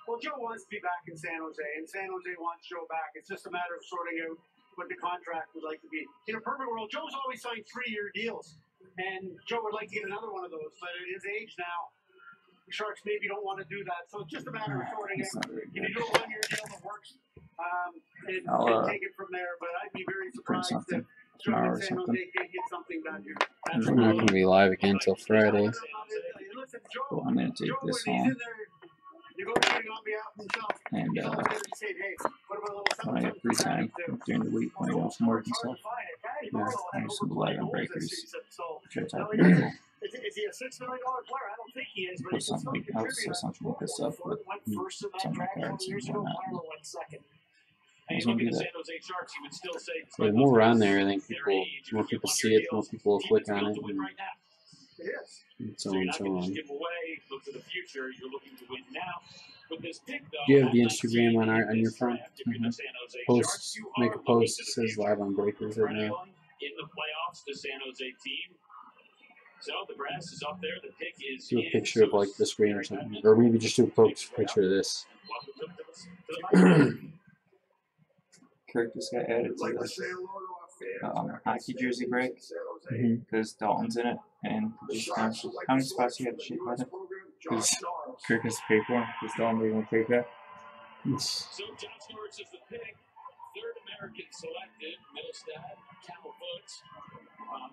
Well, Joe wants to be back in San Jose, and San Jose wants Joe back. It's just a matter of sorting out what the contract would like to be. In a perfect world, Joe's always signed 3-year deals, and Joe would like to get another one of those, but at his age now, the Sharks maybe don't want to do that. So it's just a matter of sorting out. If you do a 1-year deal that works, and take it from there, but I'd be very surprised if Joe and San Jose can't get something done here. I'm not going to be live again until Friday. Well, I'm going to take this home. And when I have free time during the week, when I go from work and stuff, I do some live on breakers. Try to talk to people. Is he a $6 million player? I don't think he is, but Put something, I was supposed to look this up, but some of the cards and whatnot. I was going to do that. The more around there, I think the more people see it, the more people will click on it. And so on and so on. Do you have the Instagram on your phone? Post, make a post that says live on breakers right now. In the playoffs, the San Jose team. So the brass is up there. The pick is do a picture of like the screen or something, or maybe just do a picture of this. Kirk just got added to the hockey jersey break because Dalton's in it, and just how many spots do you have to shoot by them? Because Kirk has to pay for them. Because Dalton doesn't want to pay for that. So Josh Norris is the pick. 3rd American selected. Middlestad, Calfoot.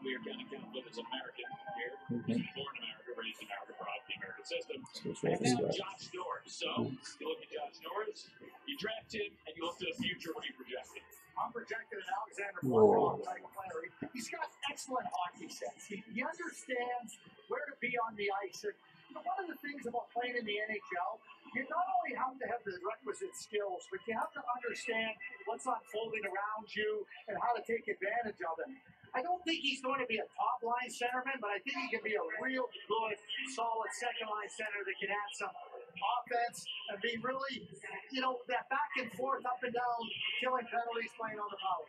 We are counting Calfoot as American here. He's born in America, raised in America, brought the American system. And now Josh Norris. So you look at Josh Norris, you draft him, and you look to the future. What are you projecting? I'm projecting an Alexander Fedorov type player. He's got excellent hockey sense. He understands where to be on the ice. And one of the things about playing in the NHL, you not only have to have the requisite skills, but you have to understand what's unfolding around you and how to take advantage of it. I don't think he's going to be a top-line centerman, but I think he can be a real good, solid second-line center that can add some offense and be really, that back and forth, up and down, killing penalties, playing on the power.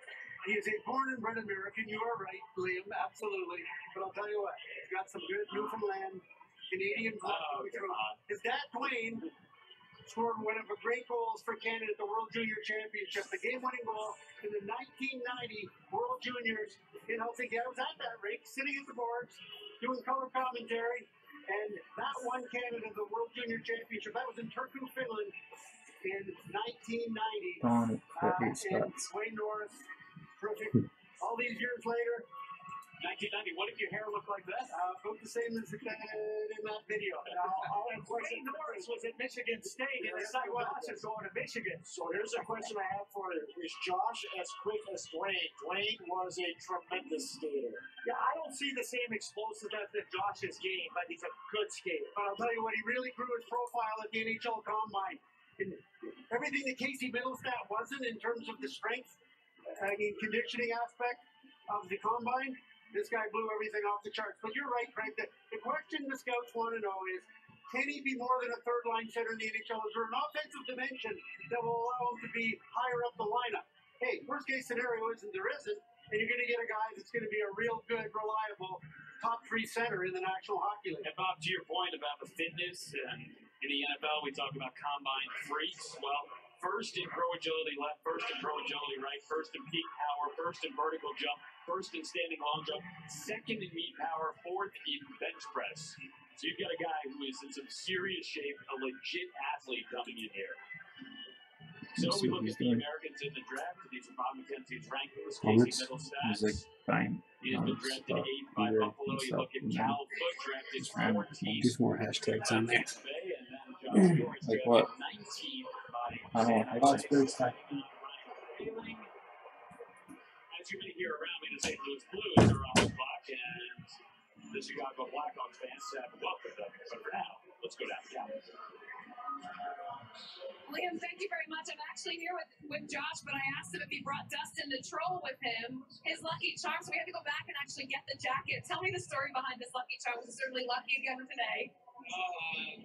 He is a born and bred American. You are right, Liam, absolutely. But I'll tell you what, he's got some good Newfoundland, Canadian blood. His dad, Dwayne, scored one of the great goals for Canada at the World Junior Championship, the game-winning goal in the 1990 World Juniors in Helsinki. I was at that rink, sitting at the boards, doing color commentary, and that won Canada the World Junior Championship. That was in Turku, Finland, in 1990. And Wayne Norris, terrific. All these years later, 1990, what did your hair look like then? About the same as the kid in that video. Wayne Norris was at Michigan State, and everyone else is going to Michigan. So here's a question I have for you. Is Josh as quick as Dwayne? Dwayne was a tremendous skater. Yeah, I don't see the same explosiveness that Josh's game, but he's a good skater. But I'll tell you what, he really grew his profile at the NHL Combine. And everything that Casey Middlestat wasn't in terms of the strength and conditioning aspect of the Combine, this guy blew everything off the charts. But you're right, Frank. The question the scouts want to know is, can he be more than a third-line center in the NHL? Is there an offensive dimension that will allow him to be higher up the lineup? Hey, worst-case scenario isn't there isn't, and you're going to get a guy that's going to be a real good, reliable top-3 center in the National Hockey League. And Bob, to your point about the fitness, and in the NFL we talk about combine freaks. Well, first in pro agility left, first in pro agility right, first in peak power, first in vertical jump, first in standing long jump, second in meat power, fourth in bench press. So you've got a guy who is in some serious shape, a legit athlete coming in here. So we look at the Americans in the draft, and these are Bob McKenzie's rankings, Casey Middlestat. He has been drafted 8th by Buffalo. You look at Cal Foot, drafted 14th. There's more hashtags on there. Like what? I don't know. As you may hear around me, the St. Louis Blues are on the clock, and the Chicago Blackhawks fans have welcomed them. But for now, let's go down to Dallas. Liam, thank you very much. I'm actually here with Josh, but I asked him if he brought Dustin to troll with him. His Lucky Charms, we had to go back and actually get the jacket. Tell me the story behind this Lucky Charms. It's certainly lucky again today.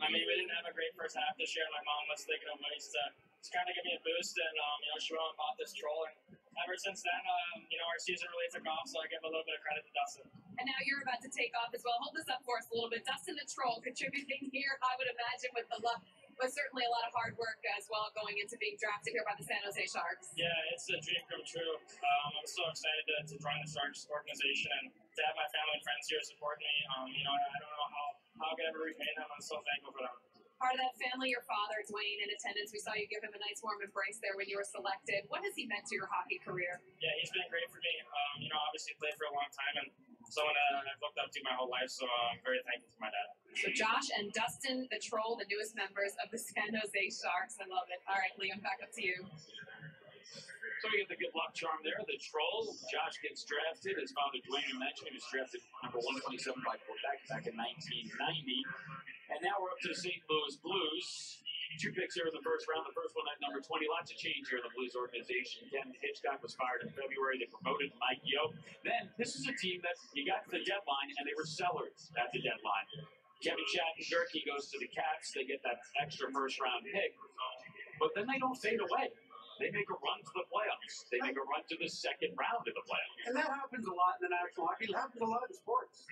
I mean, we didn't have a great first half this year. My mom was thinking of ways to kind of give me a boost, and she went and bought this troll. And ever since then, our season really took off, so I give a little bit of credit to Dustin. And now you're about to take off as well. Hold this up for us a little bit. Dustin the Troll contributing here, I would imagine, with the luck, but certainly a lot of hard work as well going into being drafted here by the San Jose Sharks. Yeah, it's a dream come true. I'm so excited to join the Sharks organization and to have my family and friends here supporting me. I don't know how I could ever repay them. I'm so thankful for them. Part of that family, your father, Dwayne, in attendance. We saw you give him a nice warm embrace there when you were selected. What has he meant to your hockey career? Yeah, he's been great for me. Obviously played for a long time and someone I've looked up to my whole life, so I'm very thankful for my dad. So Josh and Dustin the Troll, the newest members of the San Jose Sharks. I love it. All right, Liam, back up to you. So we get the good luck charm there. The Troll. Josh gets drafted. His father, Dwayne, you mentioned, he was drafted number 127 by Quebec back in 1990. And now we're up to the St. Louis Blues. 2 picks here in the first round. The first one at number 20. Lots of change here in the Blues organization. Ken Hitchcock was fired in February. They promoted Mike Yeo. Then this is a team that you got to the deadline, and they were sellers at the deadline. Kevin Shattenkirk, he goes to the Caps. They get that extra first-round pick. But then they don't fade away. They make a run to the playoffs. They make a run to the second round of the playoffs. And that happens a lot in the National Hockey. It happens a lot in sports,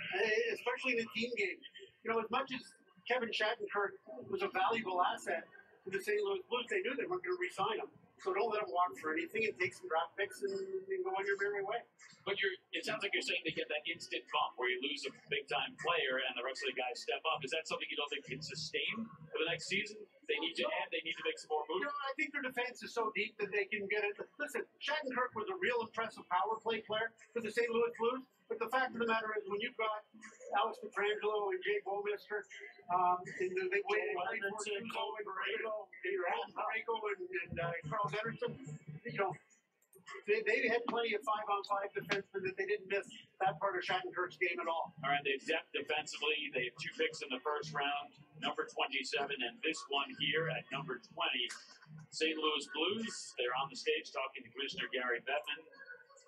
especially in the team game. As much as Kevin Shattenkirk was a valuable asset to the St. Louis Blues, they knew they weren't going to re-sign him. So don't let him walk for anything and take some draft picks and go on your merry way. But it sounds like you're saying they get that instant bump where you lose a big-time player and the rest of the guys step up. Is that something you don't think can sustain for the next season? They need to add. They need to make some more moves. I think their defense is so deep that they can get it. Listen, Shattenkirk was a real impressive power play player for the St. Louis Blues. But the fact of the matter is, when you've got Alex Petrangelo and Jay Bouwmeester, in the big way, and Carl Anderson, They had plenty of 5-on-5 defensemen that they didn't miss that part of Shattenkirk's game at all. All right, they've depth defensively. They have 2 picks in the first round, number 27, and this one here at number 20. St. Louis Blues, they're on the stage talking to Commissioner Gary Bettman.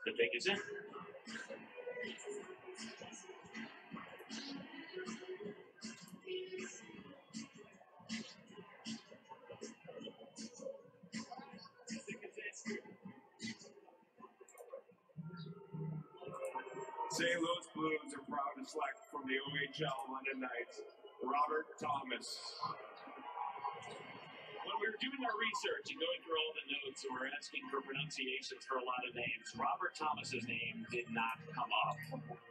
The pick is in. St. Louis Blues are proud to select from the OHL London Knights, Robert Thomas. When we were doing our research and going through all the notes, and we're asking for pronunciations for a lot of names, Robert Thomas's name did not come up.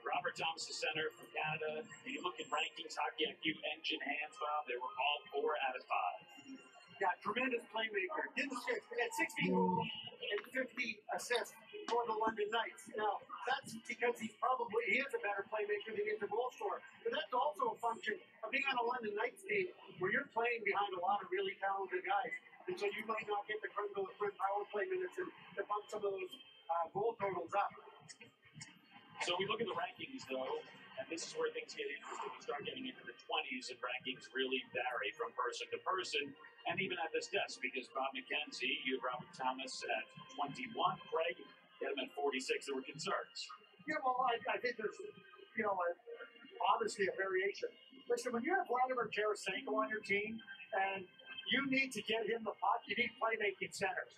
Robert Thomas is center from Canada. When you look at rankings, Hockey IQ, Engine, Hands Bob, they were all 4 out of 5. Yeah, tremendous playmaker. Didn't skip. He had 60 goals and 50 assists for the London Knights. Now, that's because he is a better playmaker than he is a goal scorer. But that's also a function of being on a London Knights team where you're playing behind a lot of really talented guys. And so you might not get the critical power play minutes and to bump some of those goal totals up. So we look at the rankings, though, and this is where things get interesting. We start getting into the 20s, and rankings really vary from person to person, and even at this desk, because Bob McKenzie, you have Robert Thomas at 21, Craig, you had him at 46. There were concerns. Yeah, well, I think there's, obviously a variation. Listen, when you have Vladimir Tarasenko on your team, and you need to get him the puck, you need playmaking centers.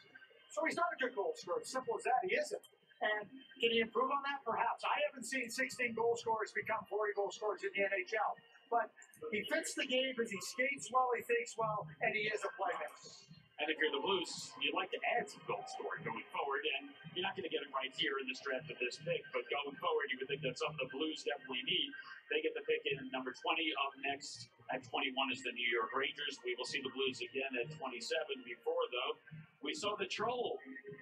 So he's not a good goal scorer. Simple as that. He isn't. And can he improve on that? Perhaps. I haven't seen 16 goal scorers become 40 goal scorers in the NHL. But he fits the game because he skates well, he thinks well, and he is a playmaker. And if you're the Blues, you'd like to add some goal scoring going forward, and you're not going to get it right here in this draft of this pick, but going forward, you would think that's something the Blues definitely need. They get the pick in number 20. Up next at 21 is the New York Rangers. We will see the Blues again at 27. Before, though, we saw the troll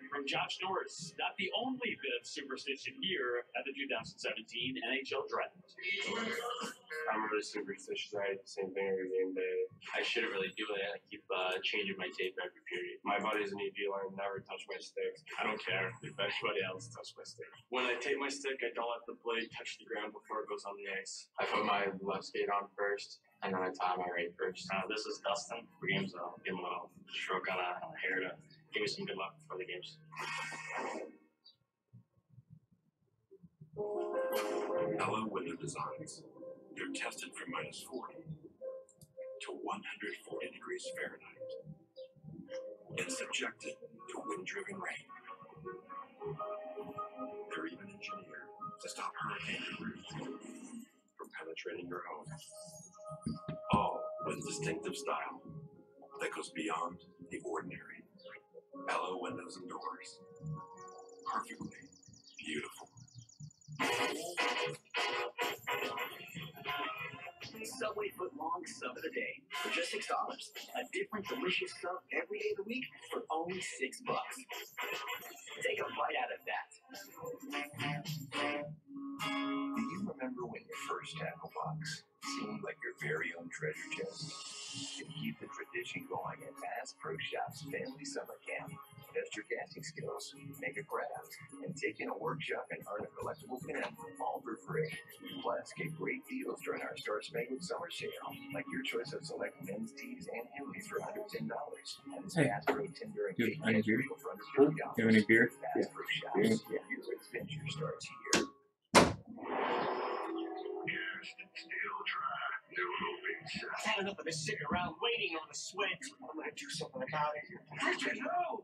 from Josh Norris. Not the only bit of superstition here at the 2017 NHL Draft. I'm really superstitious. I had the same thing every game day. I shouldn't really do it. I keep changing my tape every period. My buddy's an EV line, never touch my stick. I don't care if anybody else touches my stick. When I tape my stick, I don't let the blade touch the ground before it goes on the ice. I put my left skate on first, and then I tie my right first. This is Dustin. For games, I'll give him a little stroke on a hair to give me some good luck for the games. Hello Window Designs. They're tested from -40 to 140 degrees Fahrenheit and subjected to wind-driven rain. They're even engineered to stop hurricane debris from penetrating your home. All with distinctive style that goes beyond the ordinary. Hello Windows and Doors. Perfectly beautiful. Subway foot-long sub of the day for just $6. A different delicious sub every day of the week for only $6. Take a bite out of that. Do you remember when your first tackle box seemed like your very own treasure chest? To keep the tradition going at Bass Pro Shop's Family Summer Camp, test your casting skills, make a craft, and take in a workshop and earn a collectible pin, all for free. Plus, get great deals during our Star Spangled Summer Sale, like your choice of select men's tees and heelys for under $10. And Hey. Bass Pro Tinder and You Cake have any beer? for under $50. You have any beer? Bass Pro Shops, Beer? your adventure starts here. Still try. No hoping. I've had enough of this sitting around waiting on the switch. I'm going to do something about it. Richard, no!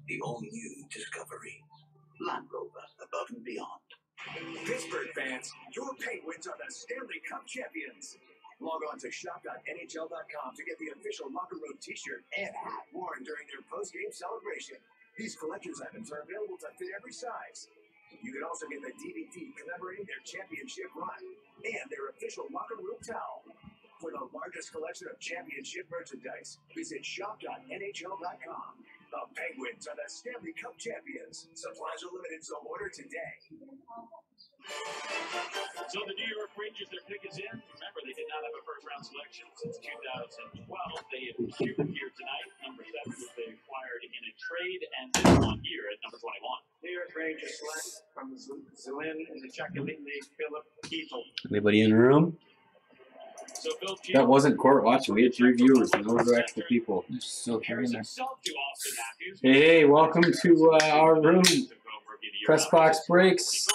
The all-new Discovery. Land Rover, above and beyond. Pittsburgh fans, your Penguins are the Stanley Cup champions. Log on to shop.nhl.com to get the official locker room t-shirt and hat worn during their post-game celebration. These collector's items are available to fit every size. You can also get the DVD commemorating their championship run and their official locker room towel. For the largest collection of championship merchandise, visit shop.nhl.com. The Penguins are the Stanley Cup champions. Supplies are limited, so order today. So the New York Rangers, their pick is in. Remember, they did not have a first-round selection since 2012. They have queued here tonight. Number 7 was they acquired in a trade, and this one here at number 21. New York Rangers select from Zlin in the Czech Elite League, Philip Kietel. Anybody in the room? So Phil That wasn't court watching. We had 3 viewers, and those were extra people. Still compares himself to Austin Matthews. Hey, welcome to our room. Press Box Breaks.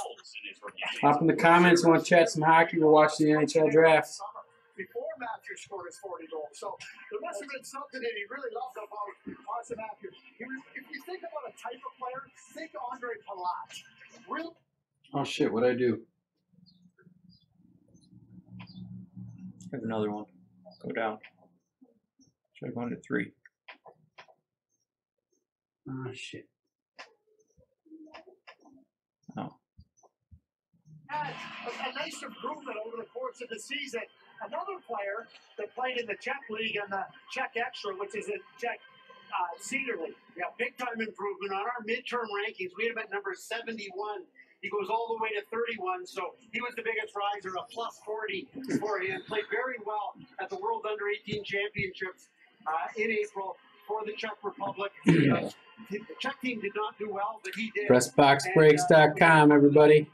Hop in the comments. Want to chat some hockey? We're watching the NHL draft. Before Matthews scored his 40 goals. So there must have been something that he really loved about Austin Matthews. If you think about a type of player, think Andre Palat. Real. Oh shit! What'd I do? Have another one. Go down. Try going to 3. Oh shit. Oh. Had a nice improvement over the course of the season. Another player that played in the Czech League and the Czech Extra, which is a Czech Cedar League. Yeah, big time improvement on our midterm rankings. We had him at number 71. He goes all the way to 31, so he was the biggest riser, a plus 40 for him. Played very well at the World Under-18 Championships in April for the Czech Republic. The Czech team did not do well, but he did. PressBoxBreaks.com, everybody.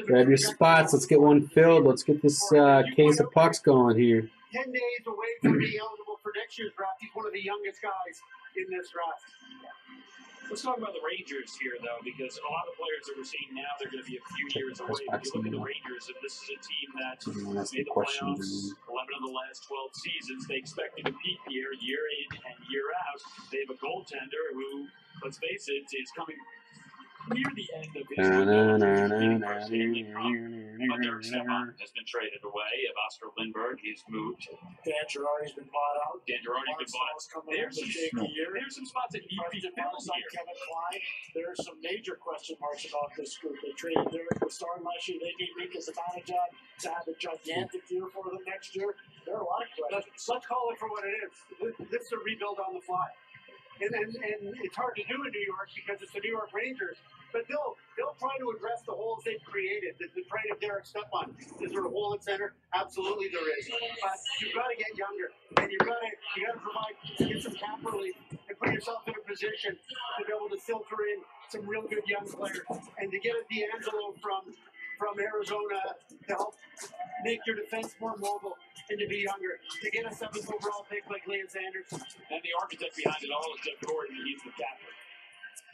Grab your spots. Let's get one filled. Let's get this case of pucks going here. 10 days away from being eligible for next year's draft. He's one of the youngest guys in this draft. Let's talk about the Rangers here, though, because a lot of the players that we're seeing now, they're going to be a few years away. If you look at the Rangers, if this is a team that made the playoffs 11 of the last 12 seasons, they expect to compete here year in and year out. They have a goaltender who, let's face it, is coming near the end of his Derek Stepan has been traded away. Oscar Lindbergh, he's moved. Dan Girardi's been bought out. Dan Girardi's been bought out. There's some spots that need to be filled here. Kevin Klein. There's some major question marks about this group. They traded Derek Broussard last year. They gave Mika Zibanejad to have a gigantic year for them next year. There are a lot of questions. Let's call it for what it is. This is a rebuild on the fly. And it's hard to do in New York because it's the New York Rangers. But they'll try to address the holes they've created. The trade of Derek Stepan. Is there a hole in center? Absolutely there is. But you've got to get younger. And you've got to get some cap relief and put yourself in a position to be able to filter in some real good young players. And to get a D'Angelo from Arizona to help make your defense more mobile and to be younger. To get a 7th overall pick like Liam Sanders. And the architect behind it all is Jeff Gordon. He's the captain.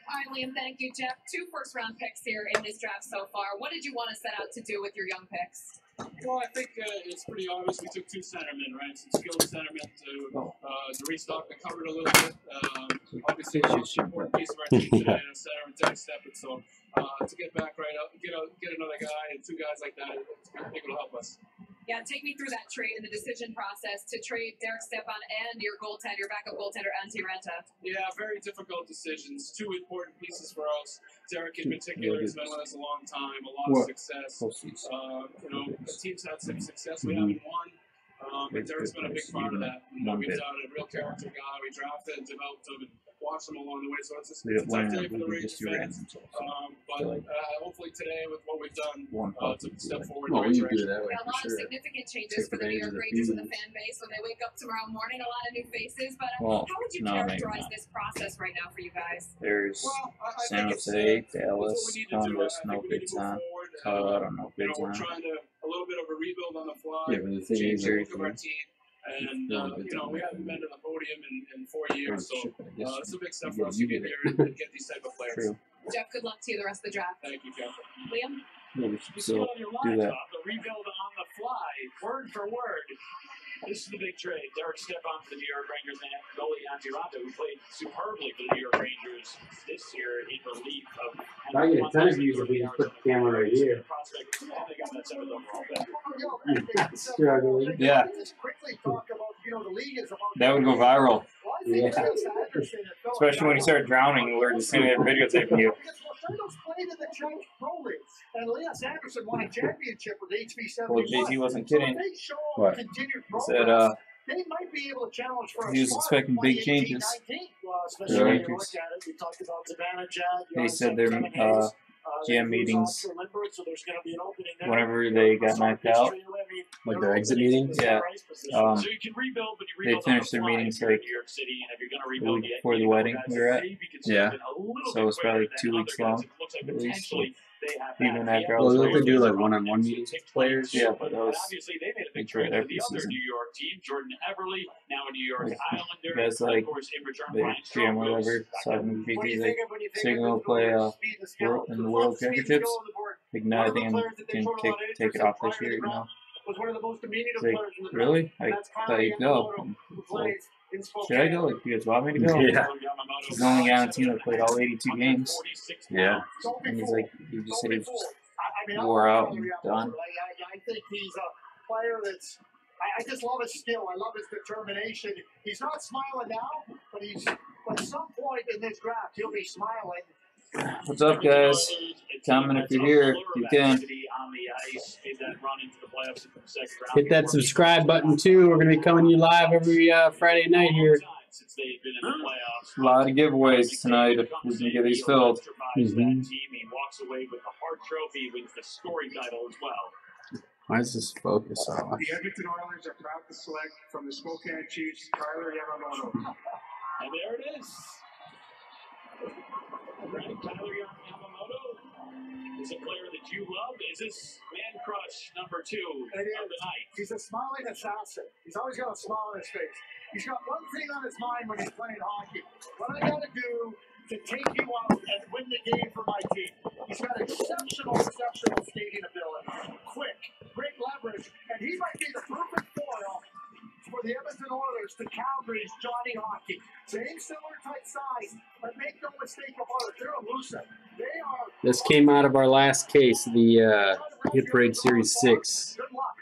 All right, Liam, thank you, Jeff. 2 first-round picks here in this draft so far. What did you want to set out to do with your young picks? Well, I think it's pretty obvious. We took 2 centermen, right? Some skilled centermen to restock the cupboard a little bit. Obviously, the most important piece of our team today is center and Derek Stepan. So to get back right up, get another guy and 2 guys like that, I think it'll help us. Yeah, take me through that trade and the decision process to trade Derek Stepan and your backup goaltender, Antti Raanta. Yeah, very difficult decisions. 2 important pieces for us. Derek in particular has been with us a long time, a lot of success. The team's had some success. We haven't won. But Derek's been a big part of that. We've got a real character guy. We drafted and developed him and watched him along the way. So it's a tough day for the Rangers fans. But hopefully today, with what we've done, took a step forward in the right direction. A lot of significant changes for the New York Rangers and the fan base when they wake up tomorrow morning. A lot of new faces. But how would you characterize this process right now for you guys? There's San Jose, Dallas, Columbus, no bids on. Colorado, no bids on. We're trying to a little bit of a rebuild on the fly. Yeah, but the thing is, look of our team. And, we haven't been to the podium in 4 years, so it's a big step for us to get here and get these type of players. True. Jeff, good luck to you the rest of the draft. Thank you, Jeff. Liam? Yeah, we should You still see on your do that. laptop, the rebuild on the fly, word for word. This is the big trade. Derek Stepan for the New York Rangers and goalie Antti Raanta, who played superbly for the New York Rangers this year in relief of. I get a ton of views if we just put the camera right here. Prospect, and they got that 7th overall pick. Struggling. Yeah. Quickly talk about, the league is about. That would go viral. Well, I think Anderson at Especially when you start drowning, we're just sitting there videotaping you. Los played in the Czech Pro Leagues, and Elias Anderson won a championship with HV71. Well, JT wasn't kidding. So if they show What? continued He said, progress, they might be able to challenge for a he was spot expecting in big 2018, changes. 19. Well, especially Yeah. when you look at it, we talked about Savannah Jad. They said their GM meetings, whenever they got knocked out, Like their exit meeting? yeah, So you can rebuild, but you they rebuild finished on their the fly meetings here in like New York City, and if you're going to the rebuild week yet, before the you wedding guys we were at. maybe could Yeah. have been a little So bit it's probably quicker 2 than weeks other guys. long, It looks like at least. potentially they have Even that. after I Well, was don't they like, do like one-on-one meetings with players? yeah, but that And was obviously they made a they big tried trade for every the other season. New York team, Jordan Everly, now a New York Like, Islander. you guys And like of course, in return, the Brian GM or Stroh whatever, goes back talking to What do VP, you like, think of when you so think you're of gonna play speed and skill? in the So World lots of speed and Championships? skill on the board. Like, One now I of the think I'm players that they gonna showed a lot of take interest it in off prior this to year, the you know? draft was one of the most diminutive It's like, players in the draft. really? And I that's thought Kyler you'd go. Yamamoto, And who it's like, plays in should I go? Like, you guys want me to go? Yeah. He's the only guy on the team that played all 82 games. Yeah. And he's like, he just said he was just I mean, I wore love out Kyler and Yamamoto. done. I think he's a player that's. I just love his skill. I love his determination. He's not smiling now, but at some point in this draft, he'll be smiling. What's up, guys? Comment if you're here. You can. Hit that subscribe button too. We're gonna be coming to you live every Friday night here. A lot of giveaways tonight if we can get these filled. He walks away with the Hart Trophy, wins the scoring title as well. Why is this focus off? The Edmonton Oilers are proud to select from the Spokane Chiefs, Kyler Yamamoto. And there it is. Kyler Yamamoto is a player that you love. Is this man crush number 2 of the night? He's a smiling assassin. He's always got a smile on his face. He's got one thing on his mind when he's playing hockey. What I got to do to take you out and win the game for my team. He's got exceptional skating ability. Quick, great leverage, and he might be the perfect foil for the Edmonton Oilers to Calgary's Johnny Hockey. Same similar type size, but make no mistake about it, they're elusive. They are. This came out of our last case, the Hit Parade Series 6. Good luck.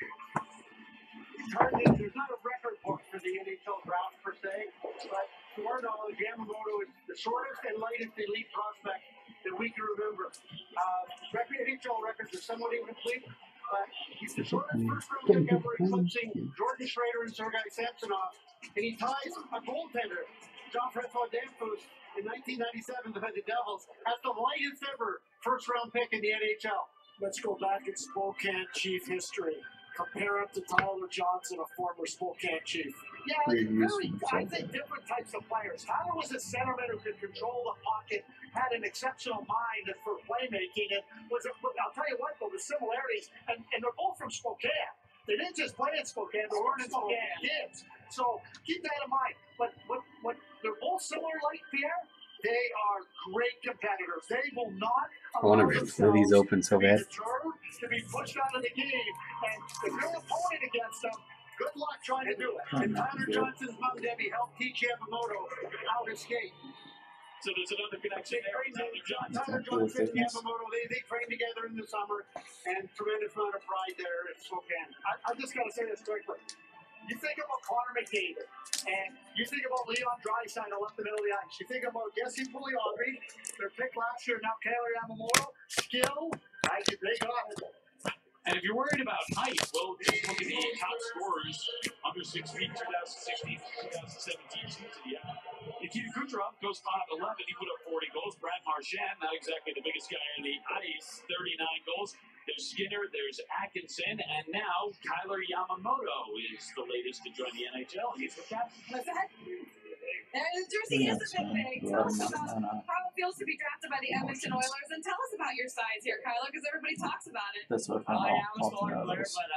There's not a record book for the NHL draft per se, but to our knowledge, Yamamoto is the shortest and lightest elite prospect that we can remember. NHL records are somewhat incomplete, but he's the shortest first-round pick ever, eclipsing Jordan Schrader and Sergei Samsonov, and he ties a goaltender, Jean-Francois Danfus, in 1997 to the Devils, as the lightest ever first-round pick in the NHL. Let's go back in Spokane Chief history. Compare him to Tyler Johnson, a former Spokane Chief. Yeah, very, I think different types of players. Tyler was a centerman who could control the pocket, had an exceptional mind for playmaking, and I'll tell you what, though, the similarities, and they're both from Spokane. They didn't just play in Spokane, they learned in Spokane kids. So keep that in mind. But what they're both similar like Pierre. They are great competitors. They will not I want to throw these open so bad. to be pushed out of the game. And if you're an opponent against them, good luck trying to do it. And Tyler Johnson's mom, Debbie, helped teach Yamamoto how to skate. So there's another connection there. Tyler Johnson and Yamamoto, they trained together in the summer, and tremendous amount of pride there in Spokane. I just got to say this quickly. You think about Connor McDavid, and you think about Leon Draisaitl up the middle of the ice. You think about Jesse Pugliarvi, their pick last year, now Kyler Yamamoto. Skill, they got it. And if you're worried about height, well, just look at the top scorers under 6 feet, 2016, 2017 season. Nikita Kucherov goes 5'11". He put up 40 goals. Brad Marchand, not exactly the biggest guy on the ice, 39 goals. There's Skinner, there's Atkinson, and now Kyler Yamamoto is the latest to join the NHL. He's the captain. What's that? The jersey is a bit big. Tell us about how it feels to be drafted by the Edmonton Oilers, and tell us about your size here, Kyler, because everybody talks about it. That's what I'm Yeah, I'm a smaller player, but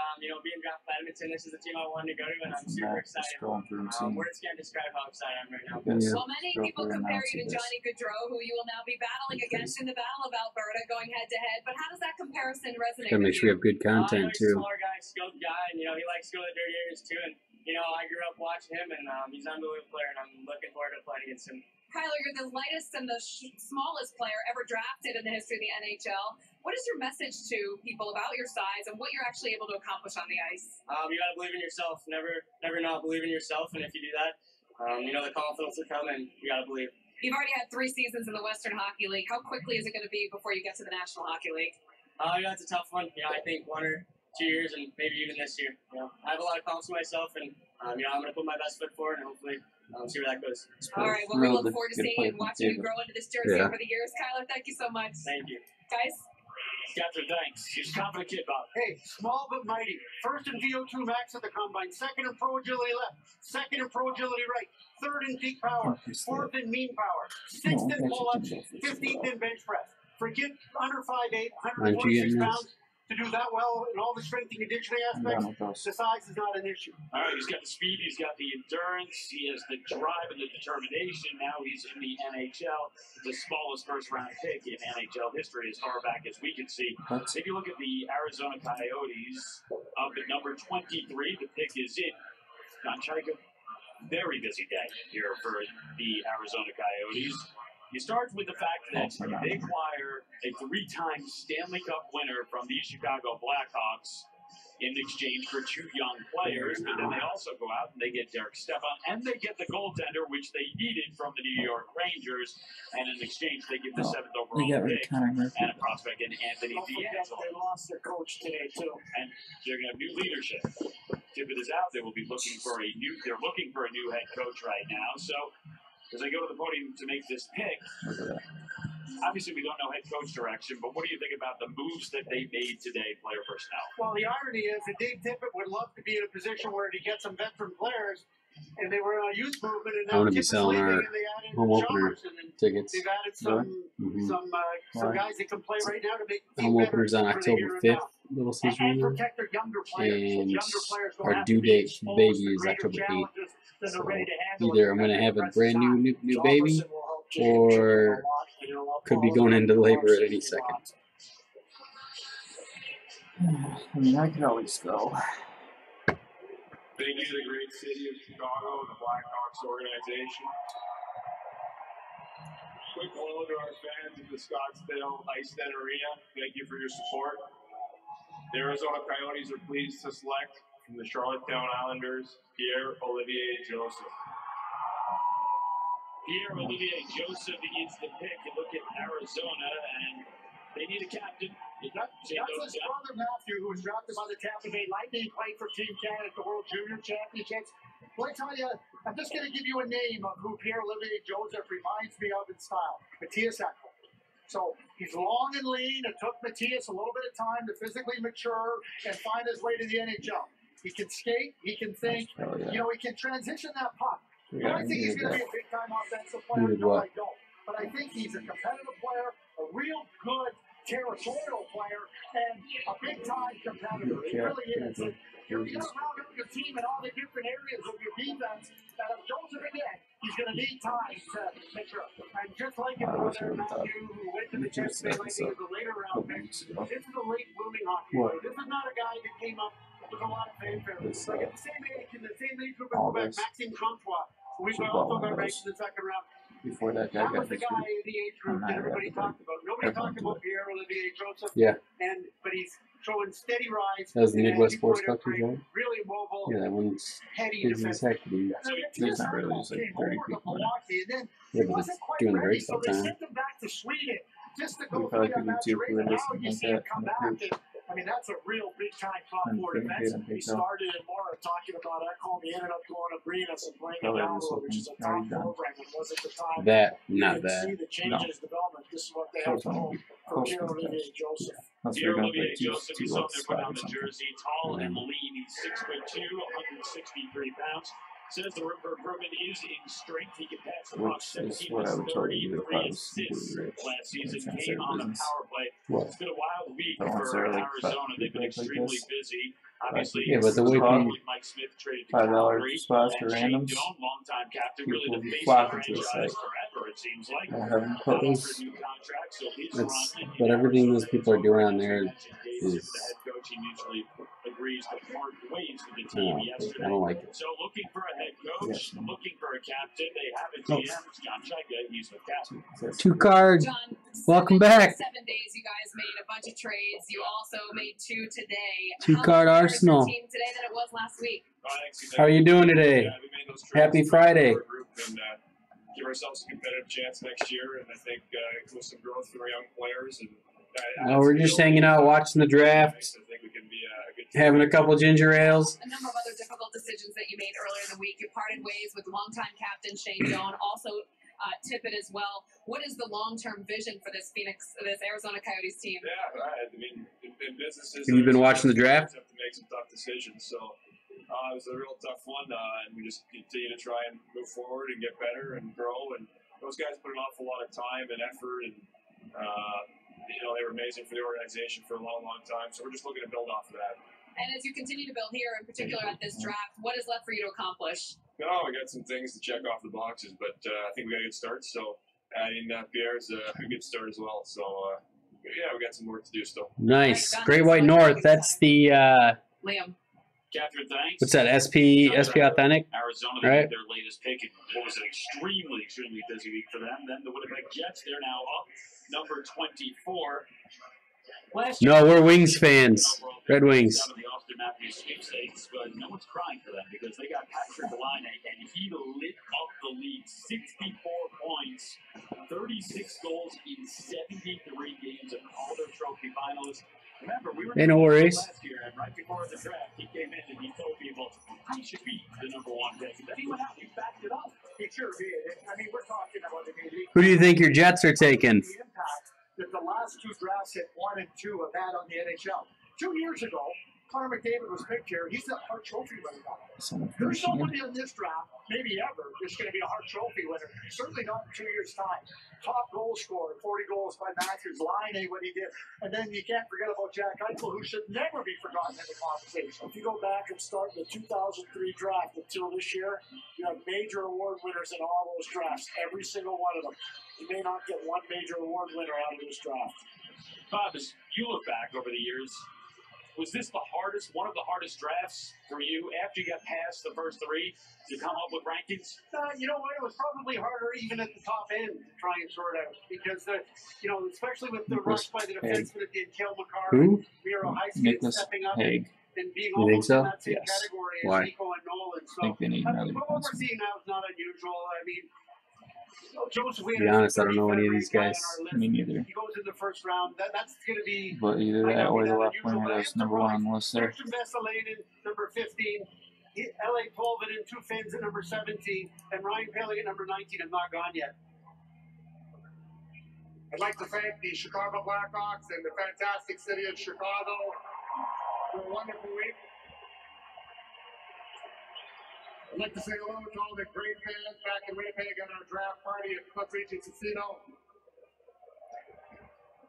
being drafted by Edmonton, this is the team I wanted to go to, and I'm super excited. Scrolling through and seeing. Words can't describe how excited I'm right now. Well, many people compare you to Johnny Gaudreau, who you will now be battling against in the Battle of Alberta, going head-to-head. But how does that comparison resonate Gotta with make sure we have good content He's a too. smaller guy, skilled guy, and he likes to go to the dirty areas too. And I grew up watching him, and he's an unbelievable player, and I'm looking forward to playing against him. Kyler, you're the lightest and the smallest player ever drafted in the history of the NHL. What is your message to people about your size and what you're actually able to accomplish on the ice? You gotta believe in yourself. Never not believe in yourself, and if you do that, the confidence will come, and you gotta believe. You've already had 3 seasons in the Western Hockey League. How quickly is it going to be before you get to the National Hockey League? Yeah, it's a tough one. You know, I think 1 or 2 years, and maybe even this year. You know, I have a lot of confidence in myself, and you know, I'm going to put my best foot forward, and hopefully see where that goes. All right. Well, we look forward to seeing and watching you grow into this jersey over the years. Kyler, thank you so much. Thank you. Guys? Captain, thanks. He's a confident kid, Bob. Hey, small but mighty. First in VO2 max at the combine. Second in pro agility left. Second in pro agility right. Third in peak power. Fourth in mean power. Sixth in pull-ups. 15th in bench press. Forget under 5'8", 146 pounds. To do that well in all the strength and conditioning aspects, the size is not an issue. All right, he's got the speed, he's got the endurance, he has the drive and the determination. Now he's in the NHL, the smallest first-round pick in NHL history as far back as we can see. If you look at the Arizona Coyotes, of the number 23, the pick is in. John Chyka, very busy day here for the Arizona Coyotes. He starts with the fact that they acquire a 3-time Stanley Cup winner from the Chicago Blackhawks in exchange for 2 young players, but then they also go out and they get Derek Stepan, and they get the goaltender, which they needed from the New York Rangers, and in exchange they give the 7th overall pick and a prospect in Anthony D'Angelo. They lost their coach today too, and they're going to have new leadership. Tippett is out. They will be looking for a new. They're looking for a new head coach right now. So as they go to the podium to make this pick, obviously we don't know head coach direction, but what do you think about the moves that they made today, player personnel? Well, the irony is that Dave Tippett would love to be in a position where he gets some veteran players, and they were on a youth movement, and I now want to be Tippett's selling leaving, our and they added home opener Chalmers, and tickets. they've added some guys that can play right now to make the team Home openers on better for the October here and 5th, Little now. Caesar, And protect their younger players. and Younger players don't our have due to be date for the baby exposed to is greater October 8th. challenges than they're ready to handle Either at I'm going to have a the brand present new time. baby, or could be going into labor at any second. I mean, I could always go. Thank you to the great city of Chicago and the Blackhawks organization. Quick hello to our fans at the Scottsdale Ice Den Arena. Thank you for your support. The Arizona Coyotes are pleased to select from the Charlottetown Islanders, Pierre-Olivier Joseph. Pierre-Olivier Joseph is the pick. You look at Arizona, and they need a captain. That's his brother Matthew, who was drafted by the Tampa Bay Lightning, played for Team Canada at the World Junior Championships. Well, I tell you, I'm just going to give you a name of who Pierre-Olivier Joseph reminds me of in style. Matthias Ekholm. So he's long and lean. It took Matthias a little bit of time to physically mature and find his way to the NHL. He can skate. He can think. You know, he can transition that puck. Do I think he's going to be a big-time offensive player? No, I don't. But I think he's a competitive player, a real good territorial player, and a big-time competitor. He really is. You're going to round up your team in all the different areas of your defense. And if Joseph again, he's going to need time to make sure. And just like his brother Matthew, who went to the Tampa Bay Lightning as a later round pick, this is a late blooming hockey player. This is not a guy that came up with a lot of fanfare. Like at the same age, in the same age group as Maxime Comtois, who we also got ranked in the second round. Before that guy got was the guy in the age group that everybody talked about. Nobody talked about Pierre-Olivier Joseph. Yeah. But he's showing steady rise. That was the Midwest Sports Collectors, right? Really mobile. Yeah, that one's heady busy as heck, dude. There's not really just like 30 people in it. Yeah, but it's doing the race all the time. Sent him back to Sweden just to We go probably through that could do 2 maturation. for Now you see him come back. I mean, that's a real big-time top four defense. He started in more talking about Ekholm. He ended up going to Brenas and playing in Dallas, which is a top program. It was at the time. That, not you that. see the changes development. This is what they have to hold for Pierre-Olivier Joseph. Pierre-Olivier Joseph, he's on there, put on the jersey. Tall and lean. He's 6'2", 163 pounds. Says the room for improvement is in strength. He can pass the puck 17 assists last season. Came on the power play. It's been a wild week for Arizona. They've been extremely busy. Obviously, yeah, but the way Mike Smith traded to Calgary, spots for and randoms. Shane Doan, longtime captain, really the face of the Flocking to the franchise site. forever, it seems like. Those, but everything those people are doing on there is, agrees to part ways with the team yesterday. I don't like it. So looking for a head coach, looking for a captain. They have a GM, John Chyka. He's the captain. 2 cards. John, Welcome back. 7 days, you guys made a bunch of trades. You also made 2 today. 2-card Arsenal. Team today than it was last week. How are you doing today? Happy Friday. give ourselves a competitive chance next year, and I think with some growth for our young players. And No, we're just hanging out, watching the draft, I think we can be a good having a couple ginger ales. A number of other difficult decisions that you made earlier in the week. You parted ways with longtime captain Shane Doan, also Tippett as well. What is the long-term vision for this Arizona Coyotes team? Yeah, I mean, in businesses, Have you been watching the draft? Have to make some tough decisions. So it was a real tough one, and we just continue to try and move forward and get better and grow. And those guys put an awful lot of time and effort, and they were amazing for the organization for a long, long time. So we're just looking to build off of that. And as you continue to build here, in particular at this draft, what is left for you to accomplish? No, we got some things to check off the boxes, but I think we got a good start. So adding Pierre's a good start as well. So yeah, we got some work to do still. Nice. Great White North. That's the Liam. Catherine, thanks. what's that? SP Authentic. Arizona, they Right. made their latest pick. And what was an extremely, extremely busy week for them. Then the Winnipeg Jets, they're now up, number 24. Last year, No, we're Wings fans. Red Wings. out of the Austin Matthews sweepstakes, but no one's crying for them because they got Patrick Laine, and he lit up the league. 64 points, 36 goals in 73 games, a Calder Trophy finalist. Remember, we were Hey, no worries. last year, and right before the draft, he came in and he told people he should be the number one pick. And then he went out and he backed it up. He sure did. I mean, we're talking about the Who do you think your Jets are taking? the impact that the last two drafts at 1 and 2 have had on the NHL. 2 years ago, Connor McDavid was picked here. He's a Hart Trophy winner. There's nobody in this draft, maybe ever, that's going to be a Hart Trophy winner. Certainly not in 2 years' time. Top goal scorer, 40 goals by Matthews, Laine, what he did. And then you can't forget about Jack Eichel, who should never be forgotten in the conversation. If you go back and start the 2003 draft until this year, you have major award winners in all those drafts, every single one of them. You may not get one major award winner out of this draft. Bob, as you look back over the years, was this one of the hardest drafts for you after you got past the first three to come up with rankings? You know what? It was probably harder even at the top end to try and sort out because, especially with the rush by the defenseman that did Kel McCarr, Who? Miro Heiskanen Nicholas stepping up Haig. and being You think almost so? in that same Yes. category as Why? Nico and Nolan. So, I think they need another but what we're defenseman. seeing now is not unusual. I mean, Joseph To be honest, I don't know any of these guys. Me neither. He goes in the first round. That's going to be. But either might that not or be the that left unusual, winger but that's it's number the one on the list there. Christian Vesalainen, number 15. LA Polvin, 2 Finns at number 17. And Ryan Pelly at number 19 have not gone yet. I'd like to thank the Chicago Blackhawks and the fantastic city of Chicago for a wonderful week. I'd like to say hello to all the great fans back in Winnipeg at our draft party at Club Regis Casino.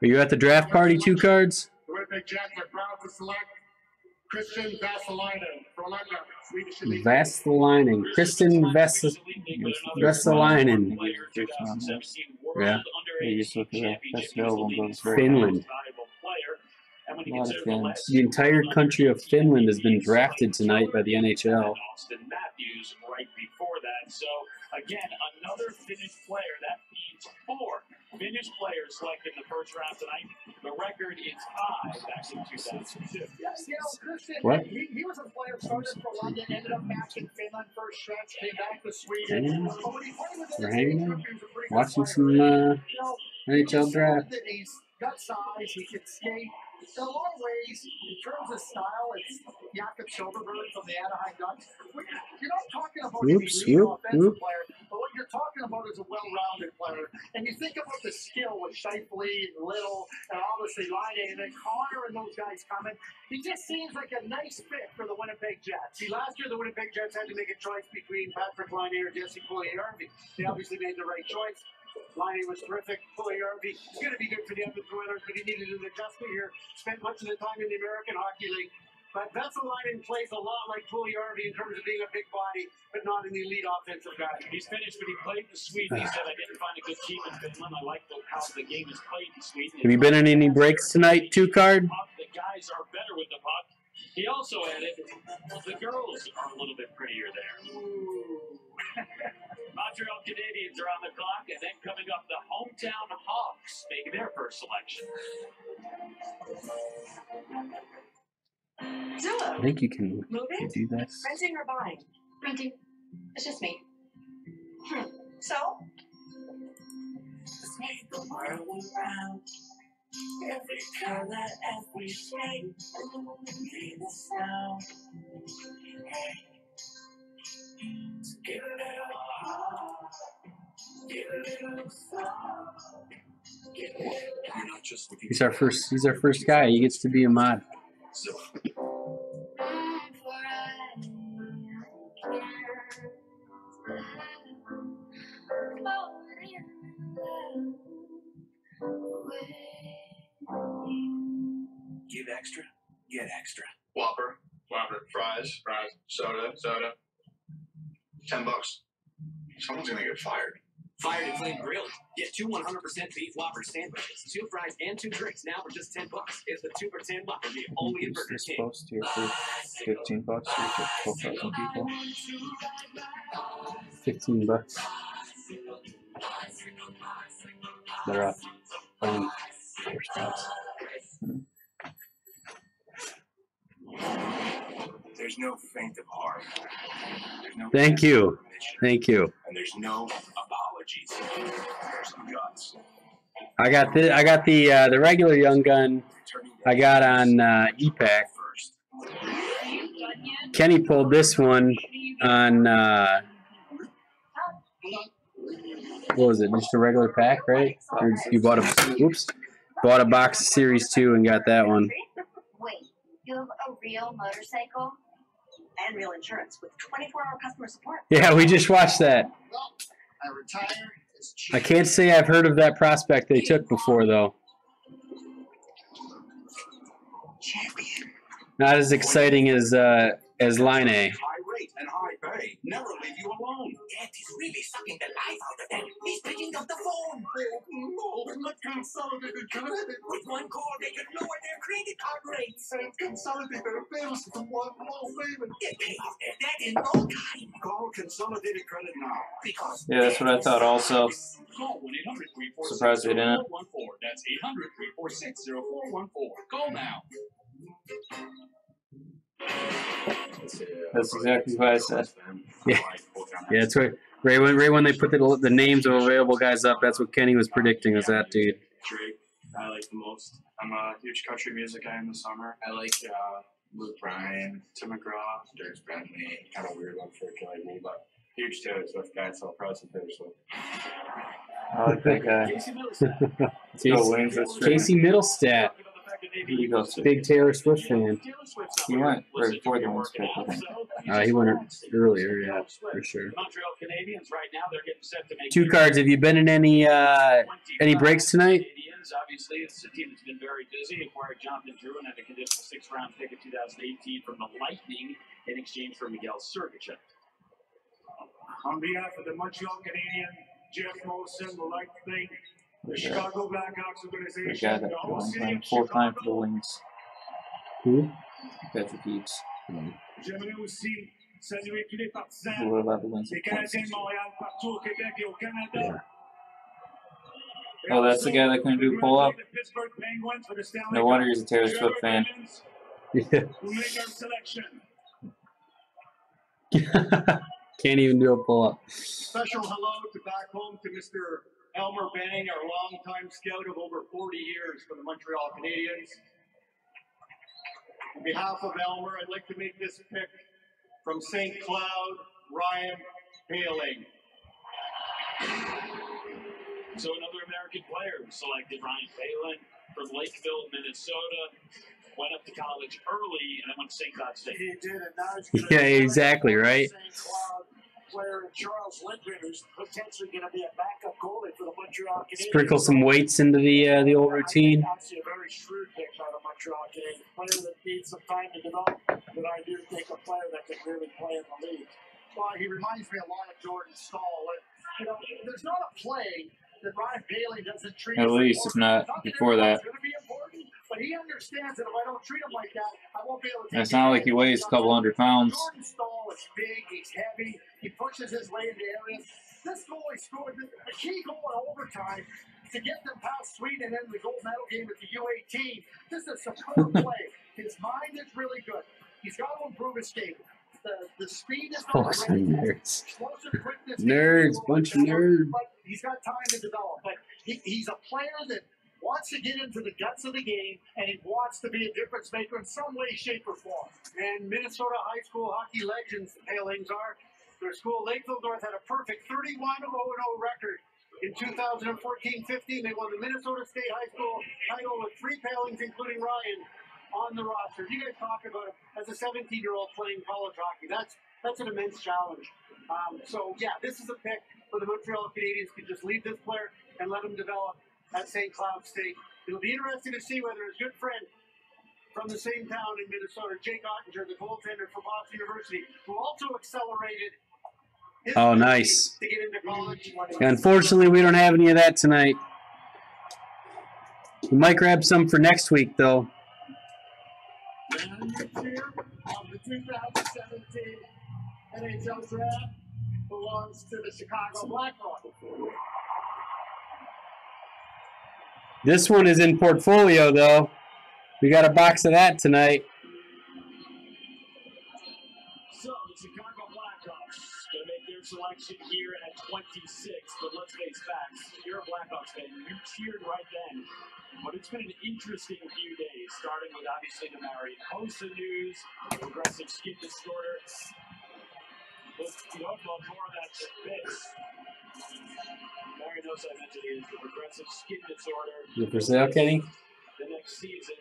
Are you at the draft party, 2 cards? The Winnipeg Jets are proud to select Christian Vesalainen for London, Swedish Elite. Vesalainen. Kristen Vesalainen. Yeah. You just look at that. That's available in those very Finland. And when A you lot of consider the Finns. last The entire country of Finland has been drafted tonight by the NHL. Austin Matthews right before that. So again, another Finnish player. That means 4 Finnish players selected in the first round tonight. The record is high back in 2002. Christian, What? he was a player started for London, ended up back in Finland first stretch, came back to Sweden. Hanging? But when he played with We're the hanging Sweden out, group, he was a pretty good watching player. some NHL draft. That he's got size, he can skate. In a lot of ways, in terms of style, it's Jakob Silfverberg from the Anaheim Ducks. You're not talking about an Oops, elite whoop, offensive whoop. player, but what you're talking about is a well-rounded player. And you think about the skill with Shifley and Little, and obviously Laine, and then Connor and those guys coming. He just seems like a nice fit for the Winnipeg Jets. See, last year the Winnipeg Jets had to make a choice between Patrick Laine or Jesse Puljujärvi. They obviously made the right choice. Laine was terrific. Puljujärvi is going to be good for the Edmonton Oilers, but he needed an adjustment here. Spent much of the time in the American Hockey League. But Vesalainen plays a lot like Puljujärvi in terms of being a big body, but not an elite offensive guy. He's finished, but he played in Sweden. He said, I didn't find a good team in Finland. I like how the game is played in Sweden. Have you been in any breaks tonight, 2 card? The guys are better with the puck. He also added, the girls are a little bit prettier there. Montreal Canadiens are on the clock, and then coming up, the hometown Hawks make their first selection. I think you can Moving? do that. Renting or buying? Renting. It's just me. So? Make the world around. Every color, every shape, be the sound. Hey, so give a little heart, give a little soul, give a little. You're not just looking He's our first guy. He gets to be a mod. So, Give extra, get extra. Whopper, fries, soda. $10. Someone's gonna get fired. Fired and Flame Grill. Get 2 100% beef Whopper sandwiches, 2 fries, and 2 drinks now for just $10. It's the 2 for $10 Whopper deal only at Burger King. Supposed to for $15 for 12,000 people. $15. They're up. There's no faint of heart. There's no Thank you. Thank you. and there's no apologies. There's guts. I got the regular Young Gun. I got on EPAC. Kenny pulled this one on what was it? Just a regular pack, right? Or you bought a box of Series 2 and got that one. Wait, you have a real motorcycle? And real insurance with 24-hour customer support. Yeah, we just watched that. I retired. I can't say I've heard of that prospect they took before though. Not as exciting as Line A. High rate and high pay never leave you alone. Dad is really sucking the life out of them. He's picking up the phone. Oh, no, not consolidated credit. With one call, they can lower their credit card rates. And consolidate their bills to one low payment. Get paid off their debt in no time. Call Consolidated Credit now. Because Yeah, that's what I thought also. Call 1-800-346-0414. Surprised they didn't. That's 800-346-0414. Call now. That's exactly what I said. Yeah, that's right. Right when they put the names of available guys up, that's what Kenny was predicting. Was that dude? Drake, I like the most. I'm a huge country music guy in the summer. I like Luke Bryan, Tim McGraw, Dirk Bentley. Kind of weird one for a kid like me, but huge Taylor Swift guy, so I'll probably some Taylor Swift. I like that guy. Casey Middlestat. He goes to. Big Taylor Swift fan. He went right before the ones pick, I think. He went earlier, yeah, for sure. Montreal Canadiens right now, they're getting set to make 2 cards. Have you been in any breaks tonight? Canadiens, obviously, it's a team that's been very busy. Acquired Jonathan Drouin and a conditional 6th-round pick in 2018 from the Lightning in exchange for Miguel Sergachev. On behalf of the Montreal Canadiens, Jeff Molson would like to thank the Chicago Blackhawks The organization, guy that the whole city won of 4 times for the Chicago. Wings. Who? Patrick Eaves. J'aimerais aussi saluer tous les partisans Who would have the Wings des at Canadiens 26. de Montréal partout au Québec et au Canada. Oh, that's the guy that couldn't do pull up. The Pittsburgh Penguins for the Stanley No Cup. wonder he's a Taylor Swift fan. Yeah. Who make our selection. Can't even do a pull up. Special hello to back home to Mr. Elmer Benning, our longtime scout of over 40 years for the Montreal Canadiens. On behalf of Elmer, I'd like to make this pick from St. Cloud, Ryan Paling. So another American player was selected, Ryan Phelan, from Lakeville, Minnesota. Went up to college early and then went to St. Cloud State. He did, and now he's going to Yeah, exactly, right? St. Cloud player Charles Lindgren, who's potentially going to be a backup goalie for the Montreal Canadiens. Sprinkle some weights into the old routine. Obviously, a very shrewd pick by the Montreal Canadiens. Player that needs some time to develop, but I do think a player that can really play in the league. Well, he reminds me a lot of Jordan Staal. You know, there's not a play that Ryan Paling doesn't treat At as least, if important. not before that. It's going to be important, but he understands that if I don't treat him like that, I won't be able to. And it's not like he weighs a couple hundred pounds. Jordan Staal is big, he's heavy, he pushes his way into areas. This goalie scored a key goal in overtime to get them past Sweden and then the gold medal game at the U18. This is a superb play. His mind is really good. He's got to improve his skate. The speed is not Folks, great. nerds. Explosive quickness. Nerds, bunch of nerds. But he's got time to develop. But he's a player that wants to get into the guts of the game, and he wants to be a difference maker in some way, shape, or form. And Minnesota high school hockey legends, the Palings are. Their school, Lakefield North, had a perfect 31-0-0 record. In 2014-15, they won the Minnesota State High School title with 3 Palings, including Ryan, on the roster. You guys talk about it as a 17-year-old playing college hockey. That's an immense challenge. So, yeah, this is a pick for the Montreal Canadiens to just leave this player and let him develop at St. Cloud State. It'll be interesting to see whether his good friend from the same town in Minnesota, Jake Ottinger, the goaltender for Boston University, who also accelerated his Oh, ability nice. to get into college. Unfortunately, we don't have any of that tonight. We might grab some for next week, though. And your cheer of the 2017 NHL Draft belongs to the Chicago Blackhawks. This one is in portfolio, though. We got a box of that tonight. So the Chicago Blackhawks going to make their selection here at 26. But let's face facts. If you're a Blackhawks fan, you cheered right then. But it's been an interesting few days, starting with obviously the Marian Hossa news, progressive skin disorder. But you don't know more of that fix. Marian Hossa, I mentioned, is the progressive skin disorder. You for sale, Kenny? The next season,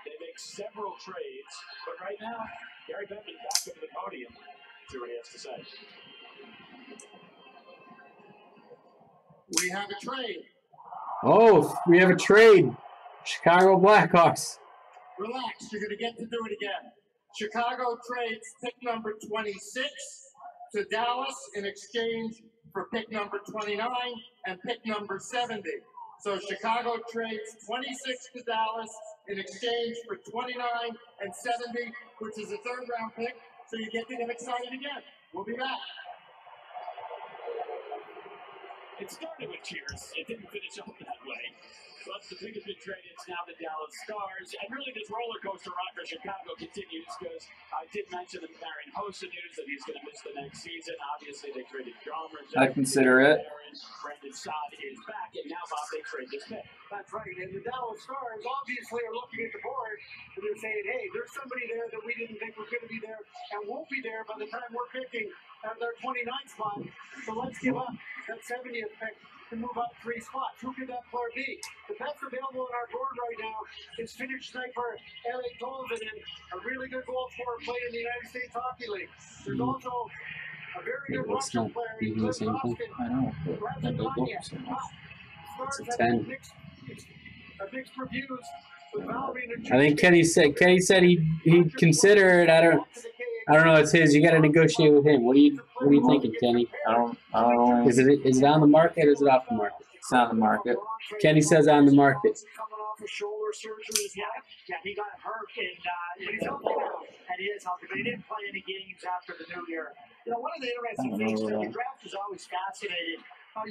they make several trades, but right now, Gary Bettman back up to the podium. See what he has to say. We have a trade. Oh, we have a trade. Chicago Blackhawks. Relax, you're going to get to do it again. Chicago trades pick number 26 to Dallas in exchange for pick number 29 and pick number 70. So Chicago trades 26 to Dallas in exchange for 29 and 70, which is a third-round pick. So you get to get excited again. We'll be back. It started with cheers. It didn't finish up that way. But the pick has been traded. It's now the Dallas Stars. And really, this roller coaster ride for Chicago continues because I did mention the Marian Hossa news that he's going to miss the next season. Obviously, they traded John Rizzo. I consider it. Brendan Saad is back, and now Bob, they trade this pick. That's right. And the Dallas Stars obviously are looking at the board and they're saying, hey, there's somebody there that we didn't think was going to be there and won't be there by the time we're picking at their 29th spot. So let's give up that 70th pick to move up 3 spots. Who could that player be? The best available on our board right now is Finnish sniper Eeli Tolvanen, a really good goal scorer playing in the United States Hockey League. There's also a very good It's Russian not player in even the Cliff same thing. Kostin. I know, but Brandon they go Gagne. up so much. Stars It's a have 10. mixed reviews with Valving and I think Kenny said he'd consider it. I don't know. It's his. You got to negotiate with him. What are you thinking, Kenny? I don't know. Is it on the market or is it off the market? It's on the market. Kenny says on the market. coming off a shoulder surgery as well. Yeah, he got hurt and he's healthy now. And he is healthy, but he didn't play any games after the new year. You know, one of the interesting things that the draft is always fascinating.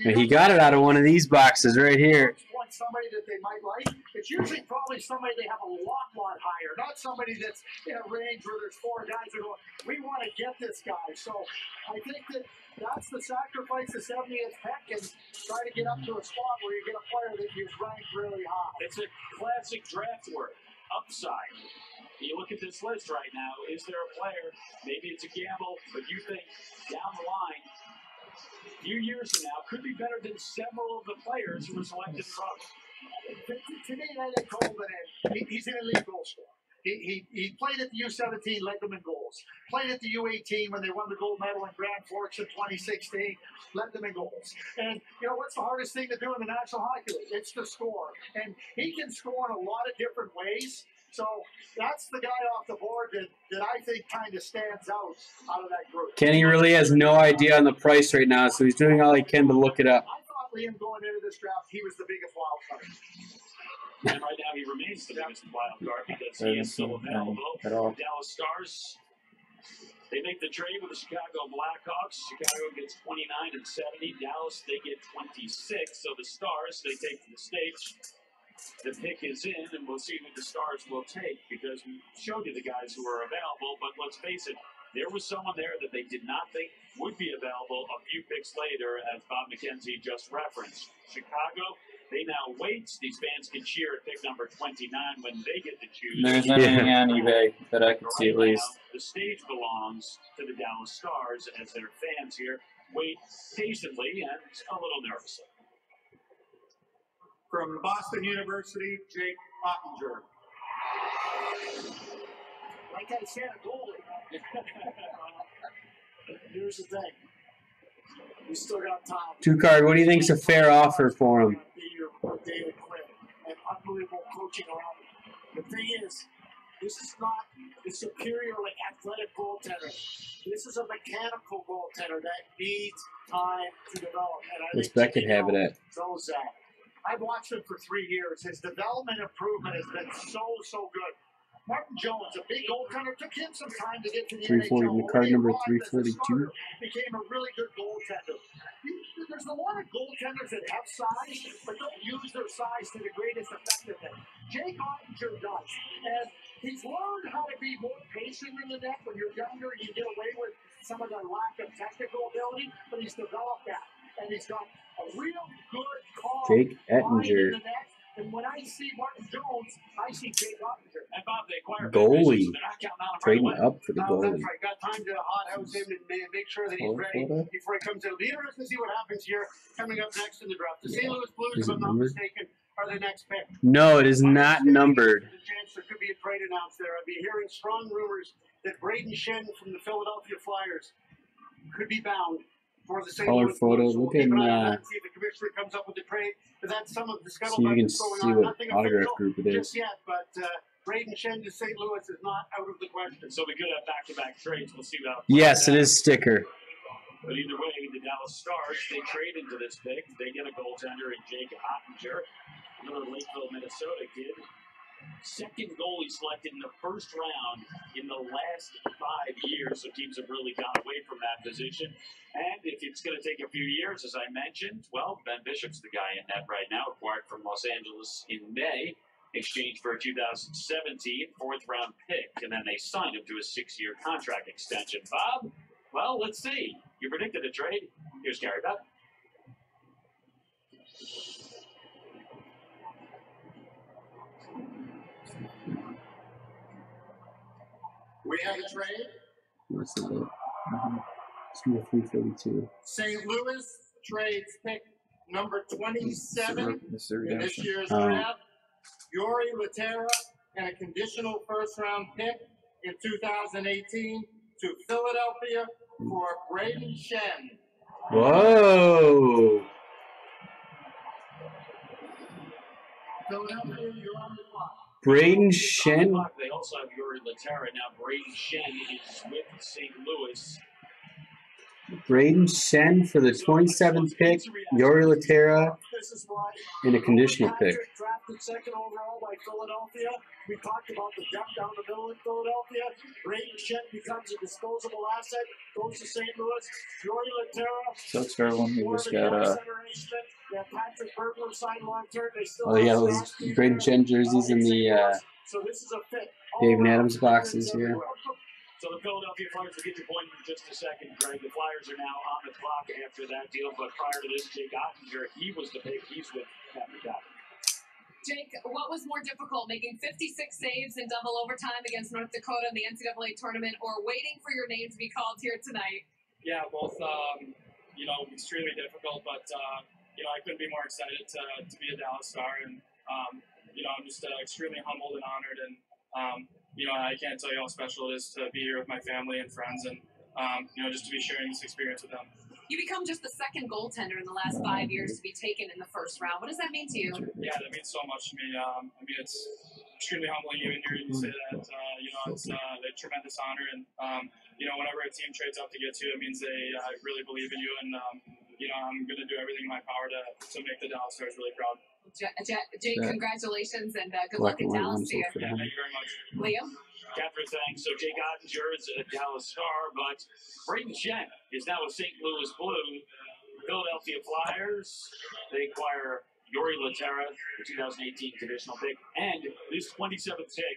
He got it out of one of these boxes right here. Want somebody that they might like. It's usually probably somebody they have a lot higher, not somebody that's in a range where there's 4 guys that go, we want to get this guy. So I think that's the sacrifice of 70th pick and try to get up to a spot where you get a player that you've ranked really high. It's a classic draft word, upside. You look at this list right now, is there a player, maybe it's a gamble, but you think down the line, a few years from now, could be better than several of the players who were selected from. To me, I think Tolvanen, he's an elite goal scorer. He played at the U17, led them in goals. Played at the U18 when they won the gold medal in Grand Forks in 2016, led them in goals. And, you know, what's the hardest thing to do in the National Hockey League? It's to score. And he can score in a lot of different ways. So that's the guy off the board that I think kind of stands out of that group. Kenny really has no idea on the price right now, so he's doing all he can to look it up. I thought Liam going into this draft, he was the biggest wild card. And right now he remains the biggest wild card because he is still available. At all. Dallas Stars, they make the trade with the Chicago Blackhawks. Chicago gets 29 and 70. Dallas, they get 26. So the Stars, they take to the States. The pick is in, and we'll see who the Stars will take because we showed you the guys who are available. But let's face it, there was someone there that they did not think would be available a few picks later, as Bob McKenzie just referenced. Chicago, they now wait. These fans can cheer at pick number 29 when they get to choose. There's nothing on eBay that I can see at Right least. now, the stage belongs to the Dallas Stars as their fans here wait patiently and a little nervously. From Boston University, Jake Ottinger. Like I said, a goalie. Here's the thing. We still got time. 2-card, what do you think's a fair offer for him? For David Quinn and unbelievable coaching around him. The thing is, this is not a superiorly athletic goaltender. This is a mechanical goaltender that needs time to develop. And I This think Beckett have it at knows that. I've watched him for 3 years. His development improvement has been so good. Martin Jones, a big goaltender, took him some time to get to the 340, NHL. McCart number When he arrived as a 342. starter, became a really good goaltender. There's a lot of goaltenders that have size, but don't use their size to the greatest effectiveness. Jake Ottinger does. And he's learned how to be more patient in the net. When you're younger, you get away with some of the lack of technical ability, but he's developed that. And he's got a real good call. Jake line Ettinger. in the net. And when I see Martin Jones, I see Jake Ottinger. And Bob, they acquired Goalie. so they're not counting on him right Trading away. up for the That's goalie. right. Got time to hothouse him and make sure that he's Color ready photo? before he comes in. It'll be interesting to see what happens here coming up next in the draft. The St. Louis Blues, Is if it I'm not numbered? mistaken, are the next pick. No, it is not numbered. There's a chance there could be a trade announced there. I've been hearing strong rumors that Braden Shen from the Philadelphia Flyers could be bound for the St. Color Louis photo. Blues. So Look we'll keep at an eye on him, that, see if the commissioner comes up with the trade. But that's some of the see if scuttlebutt you can that's going see on. what Nothing autograph official group it just is. yet, but Braden Shen to St. Louis is not out of the question. So we could have back-to-back trades. We'll see how. Yes, it is sticker. But either way, the Dallas Stars, they trade into this pick. They get a goaltender in Jake Ottinger. Another Lakeville, Minnesota kid. Second goalie selected in the first round in the last 5 years. So teams have really gone away from that position. And if it's going to take a few years, as I mentioned, well, Ben Bishop's the guy in net right now, acquired from Los Angeles in May, exchanged for a 2017 fourth-round pick. And then they signed him to a 6-year contract extension. Bob? Well, let's see. You predicted a trade. Here's Gary Beck. We have a trade. What's the date? It's number 342. St. Louis trades pick number 27 It's the in this redemption. year's Oh. draft. Yuri Laterra and a conditional first-round pick in 2018 to Philadelphia for Braden Shen. Whoa! Philadelphia, you're on the clock. Braden Shen. They also have Yuri Laterra. Now Braden Shen is with St. Louis. Braden Shen for the 27th pick. Yuri Laterra This is why and a conditional pick. Patrick drafted second overall by Philadelphia. We talked about the depth down the middle in Philadelphia. Braden Shen becomes a disposable asset, goes to St. Louis. Yuri Laterra. Sucks for everyone who just got Yeah, Patrick Berglund signed long term. They still Oh, yeah, have those Braden Shen jerseys in the So this is a fit. Dave Adams boxes here. So the Philadelphia Flyers will get your point in just a second, Greg. The Flyers are now on the clock after that deal, but prior to this, Jake Ottinger, he was the pick. He's with Patrick Ottinger. Jake, what was more difficult, making 56 saves in double overtime against North Dakota in the NCAA tournament, or waiting for your name to be called here tonight? Yeah, both, extremely difficult, but, I couldn't be more excited to be a Dallas Star, and, I'm just extremely humbled and honored, and, I can't tell you how special it is to be here with my family and friends, and, just to be sharing this experience with them. You become just the second goaltender in the last 5 years to be taken in the first round. What does that mean to you? Yeah, that means so much to me. It's extremely humbling even hearing you say that. It's a tremendous honor, and whenever a team trades up to get you, it means they really believe in you, and I'm going to do everything in my power to make the Dallas Stars really proud. Jake, congratulations, and good luck in Dallas to you. Thank you very much. Liam? Catherine, thanks. So Jake Ottinger is a Dallas Star, but Braden Shen is now a St. Louis Blue. Philadelphia Flyers, they acquire Yuri Laterra, the 2018 conditional pick, and this 27th pick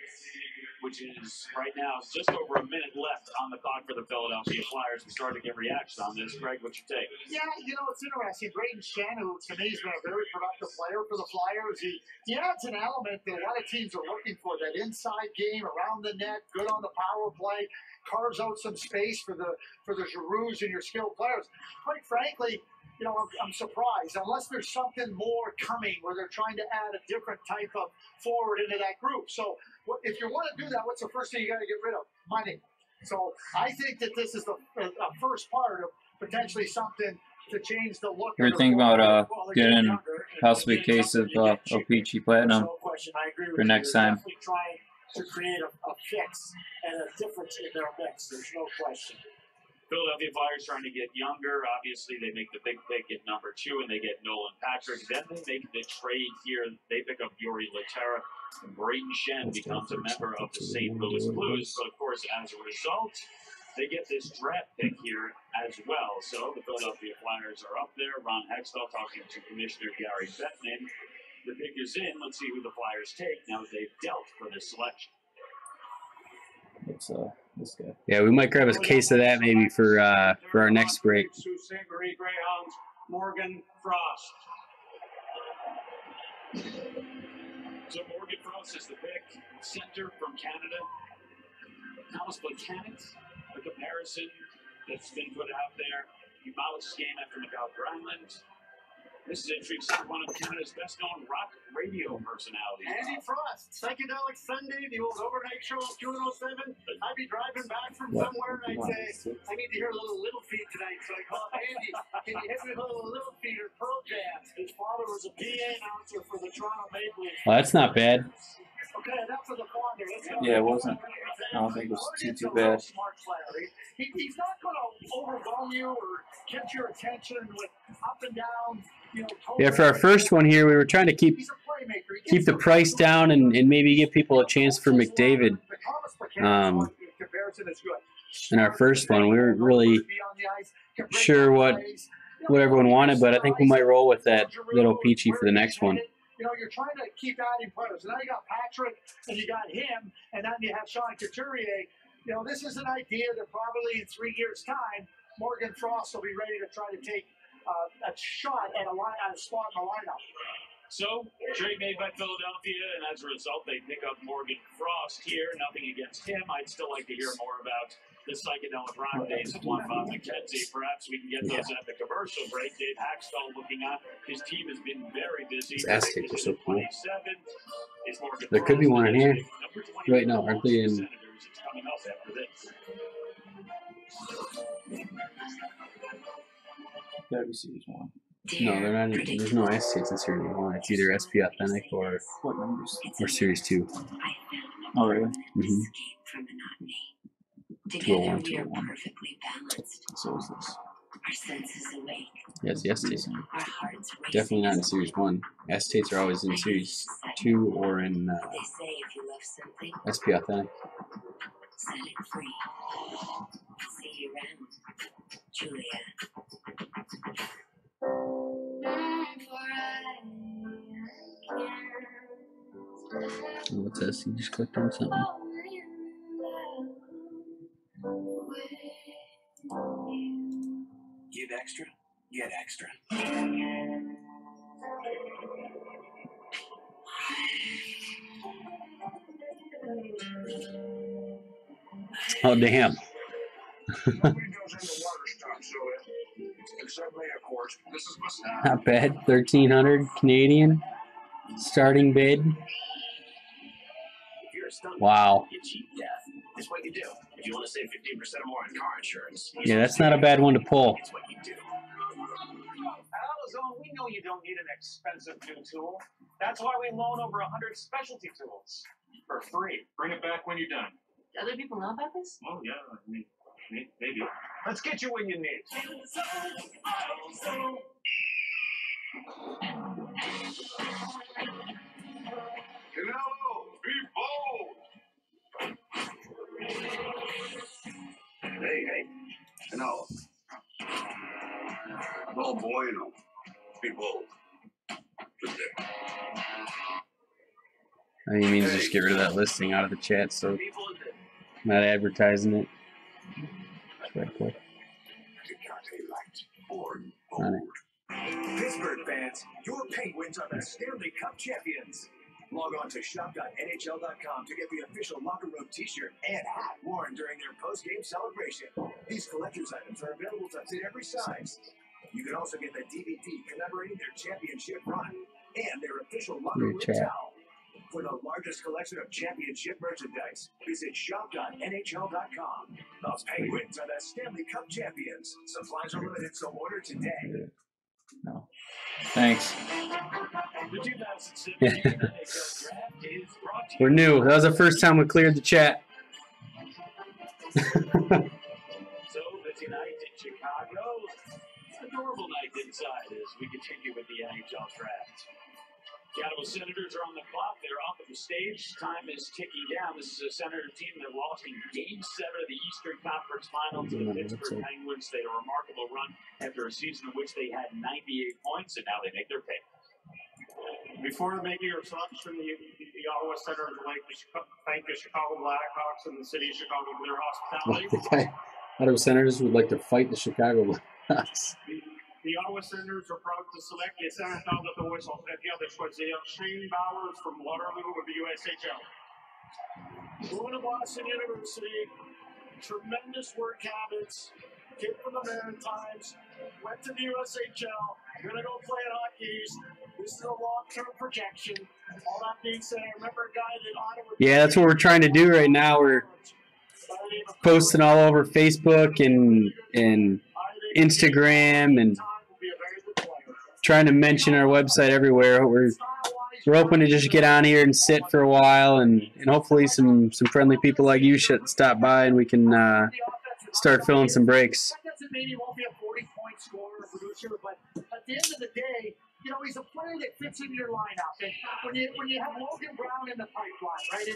which is right now just over a minute left on the clock for the Philadelphia Flyers. We started to get reaction on this. Greg, what's your take? Yeah, it's interesting. Braden Shen, who to me has been a very productive player for the Flyers, he adds an element that a lot of teams are looking for, that inside game, around the net, good on the power play, carves out some space for the Giroux and your skilled players. Quite frankly, I'm surprised, unless there's something more coming where they're trying to add a different type of forward into that group. So if you want to do that, what's the first thing you got to get rid of? Money. So I think that this is the first part of potentially something to change the look. You ever think about getting possibly a case of O-Pee-Chee Platinum for next time? Trying to create a fix and a difference in their mix. There's no question. Philadelphia Flyers trying to get younger. Obviously, they make the big pick at number 2, and they get Nolan Patrick. Then they make the trade here. They pick up Yuri Laterra, and Braden Shen becomes a member of the St. Louis Blues. But, of course, as a result, they get this draft pick here as well. So the Philadelphia Flyers are up there. Ron Hextall talking to Commissioner Gary Bettman. The pick is in. Let's see who the Flyers take now that they've dealt for this selection. It's this guy. Yeah, we might grab a case of that maybe for our next break. Sault Ste. Marie Greyhounds, Morgan Frost. So Morgan Frost is the pick. Center from Canada. Thomas Plekanec, the comparison that's been put out there. He bounced his game after McAllister Island. This is intriguing. One of Canada's best-known rock radio personalities. Andy Frost, Psychedelic Sunday, the old overnight show of 207. I'd be driving back from somewhere and I'd say, I need to hear a little feet tonight. So I call Andy, can you hit me with a little feet or Pearl Jam? His father was a PA announcer for the Toronto Maple Leafs. Well, that's not bad. Okay, enough of the fonder. Yeah, it wasn't. I don't think it was too bad. He's not going to overwhelm you or catch your attention with up and down. Yeah, for our first one here, we were trying to keep the price down and maybe give people a chance for McDavid. In our first one, we weren't really sure what everyone wanted, but I think we might roll with that little Peachy for the next one. You're trying to keep adding players. Now you got Patrick, and you got him, and then you have Sean Couturier. This is an idea that probably in 3 years' time, Morgan Frost will be ready to try to take a shot at a spot in the lineup. So, trade made by Philadelphia, and as a result, they pick up Morgan Frost here. Nothing against him. I'd still like to hear more about the psychedelic rock days of Juan Bob McKenzie. Perhaps we can get those at the commercial break. Dave Haxtell looking on. His team has been very busy. These Aztecs are so cool. There could be one in here. Right now, aren't they in? It's coming up after this. Gotta be Series 1. No, they're not. There's no ice states in Series 1. It's either SP Authentic or Series 2. Oh, really? Mm-hmm. Together we are perfectly balanced. So is this. Our senses awake. Yes, the S states. Our hearts race. Definitely not in Series 1. S states are always in Series 2 or in They say if you love something, SP Authentic. set it free. See you around, Julia. What's this? You just clicked on something. Give extra, get extra. Oh, damn. Not bad. 1,300 Canadian starting bid. If you're a stunt, Wow. you cheat death. It's what you do. If you want to save 15% or more on car insurance, Yeah, that's not a bad one to pull. it's what you do. At AutoZone, we know you don't need an expensive new tool. That's why we loan over 100 specialty tools for free. Bring it back when you're done. Do other people know about this? Oh, yeah, maybe. Let's get you what you need. Canelo, be bold! Hey, Canelo. No bueno. Be bold. Good day. I think it means just get rid of that listing out of the chat, so not advertising it. Just right quick. On it. Pittsburgh fans, your Penguins are the Stanley Cup champions. Log on to shop.nhl.com to get the official locker room t-shirt and hat worn during their post-game celebration. These collector's items are available to fit every size. You can also get the DVD commemorating their championship run and their official locker room towel. For the largest collection of championship merchandise, visit shop.nhl.com. The Penguins are the Stanley Cup champions. Supplies are limited, so order today. No. Thanks. We're new. That was the first time we cleared the chat. So busy night in Chicago. A normal night inside as we continue with the NHL draft. The Ottawa Senators are on the clock. They're off of the stage. Time is ticking down. This is a Senator team that lost in Game 7 of the Eastern Conference Final to the Pittsburgh Penguins. They had a remarkable run after a season in which they had 98 points, and now they make their pick. Before making your selection, the Ottawa Senators would like to thank the Chicago Blackhawks and the city of Chicago for their hospitality. Ottawa Senators would like to fight the Chicago Blackhawks. The Ottawa Senators are proud to select les sénateurs d'Ottawa sont très fiers de choisir Shane Bowers from Waterloo of the USHL. Going to Boston University, tremendous work habits, kid from the Maritimes, went to the USHL, gonna go play at Hockey East. This is a long-term projection. All that being said, I remember a guy that Ottawa... Yeah, that's what we're trying to do right now. We're posting all over Facebook and Instagram and trying to mention our website everywhere. We're hoping to just get on here and sit for a while, and hopefully some friendly people like you should stop by and we can start filling some breaks. That doesn't mean he won't be a 40-point scorer or producer, but at the end of the day, you know, he's a player that fits in your lineup. And when you have Logan Brown in the pipeline, right,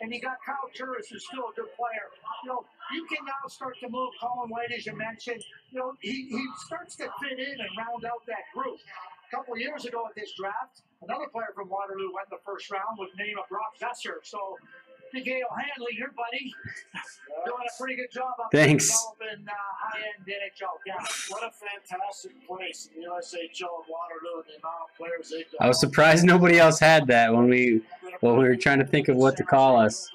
and you got Kyle Turris, who's still a good player, you know, you can now start to move Colin White, as you mentioned. You know, he starts to fit in and round out that group. A couple of years ago at this draft, another player from Waterloo went in the first round with the name of Brock Besser. So, Miguel Hanley, your buddy, doing a pretty good job up there developing high-end NHL guys. What a fantastic place in the USHL and Waterloo and the amount of players they've got. I was surprised nobody else had that when we were trying to think of what to call us.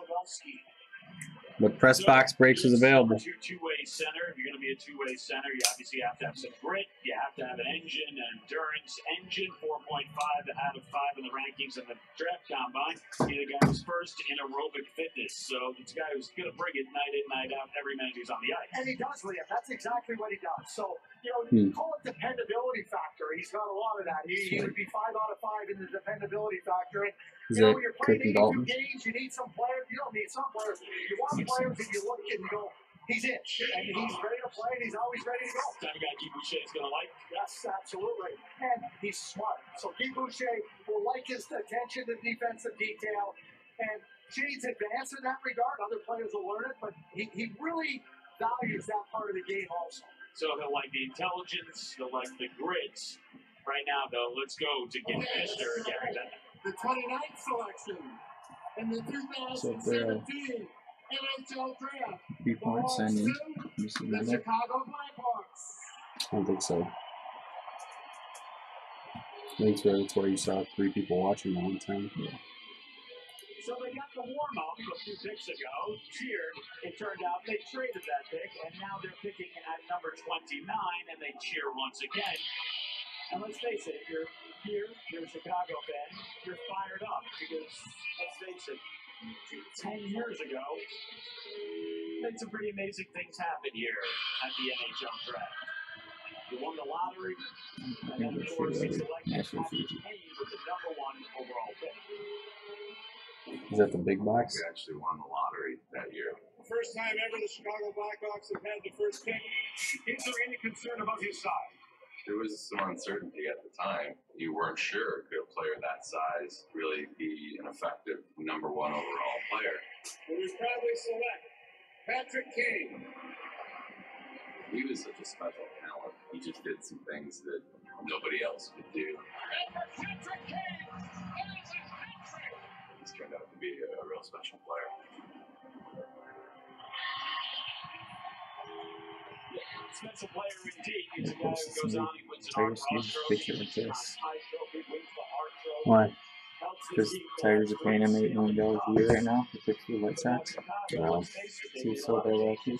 But press box breaks was available. Two-way center. If you're going to be a two-way center, you obviously have to have some grit. You have to have an engine, an endurance engine. 4.5 out of 5 in the rankings in the draft combine. He's the guy who's first in aerobic fitness. So it's a guy who's going to bring it night in, night out, every minute he's on the ice. And he does, Liam. That's exactly what he does. So, you know, call it dependability factor. He's got a lot of that. He would be 5 out of 5 in the dependability factor. And, you know, when you're playing 82 games, you need some players. You don't need some players. You want players that you look and you go, he's in. And he's ready to play, and he's always ready to go. That guy Guy Boucher's going to like. Yes, absolutely. And he's smart. So Guy Boucher will like his attention to defensive detail. And Shane's advanced in that regard. Other players will learn it, but he really values that part of the game also. So he'll like the intelligence, he'll like the grit. Right now, though, let's go to get Mr. Gary Bettman. The 29th selection in the 2017 NHL Draft. 3 points sending. The Chicago Blackhawks. I don't think so. I think that's why you saw 3 people watching at one time. Yeah. So they got the warm-up a few picks ago, cheered. It turned out they traded that pick, and now they're picking at number 29, and they cheer once again. And let's face it, if you're here, you're a Chicago fan, you're fired up because, let's face it, 10 years ago, made some pretty amazing things happen here at the NHL Draft. You won the lottery, and then, of course, you selected Patrick Kane with the #1 overall pick. Is that the big box? We actually won the lottery that year. First time ever the Chicago Blackhawks have had the first pick. Is there any concern about his size? There was some uncertainty at the time. You weren't sure could a player that size really be an effective #1 overall player. We would probably select Patrick Kane. He was such a special talent. He just did some things that nobody else could do. His turned out to be a real special player. Special player indeed. He's a guy who goes on, he wins an Tigers Art Ross need to trophy, fix it with this. Heisman Trophy, wins the Hart Trophy. Why? Because Tigers are paying him $8 million a year right now to fix the White Sox. Wow. So he's sold their last year.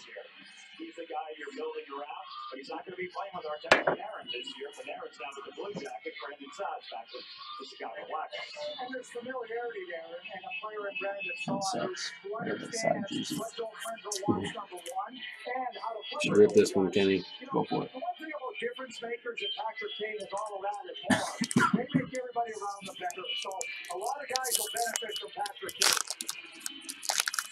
He's the guy you're building around, but he's not going to be playing with Artemi Panarin this year. Panarin's down with the Blue Jacket. Brandon Saad's back with the Chicago Blackhawks. And there's familiarity there, and a player in Brandon Saad Sucks. who I have the side understands jerseys. what Joe Pringle wants, number one, and how to play. Should rip this one, Kenny. Go for it. The one thing about difference makers and Patrick Kane is all of that and more. They make everybody around them better. So a lot of guys will benefit from Patrick Kane.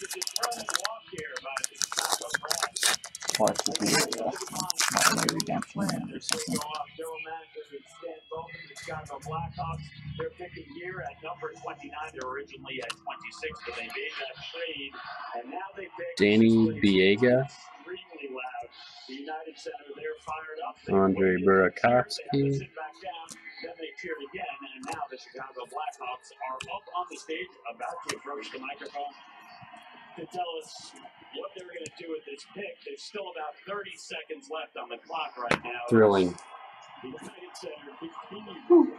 It's a determined walk here by the Chicago Blackhawks. Watch the video. Not my redemption man or something. General manager with Stan Bowman, the Chicago Blackhawks. They're picking here at number 29. They're originally at 26, but they made that trade, and now they pick Danny Biega, extremely loud. The United Center, they're fired up. Andre Burakovsky. Sit back down, then they cheered again, and now the Chicago Blackhawks are up on the stage, about to approach the microphone to tell us what they're going to do with this pick. There's still about 30 seconds left on the clock right now. Thrilling. The United Center continues to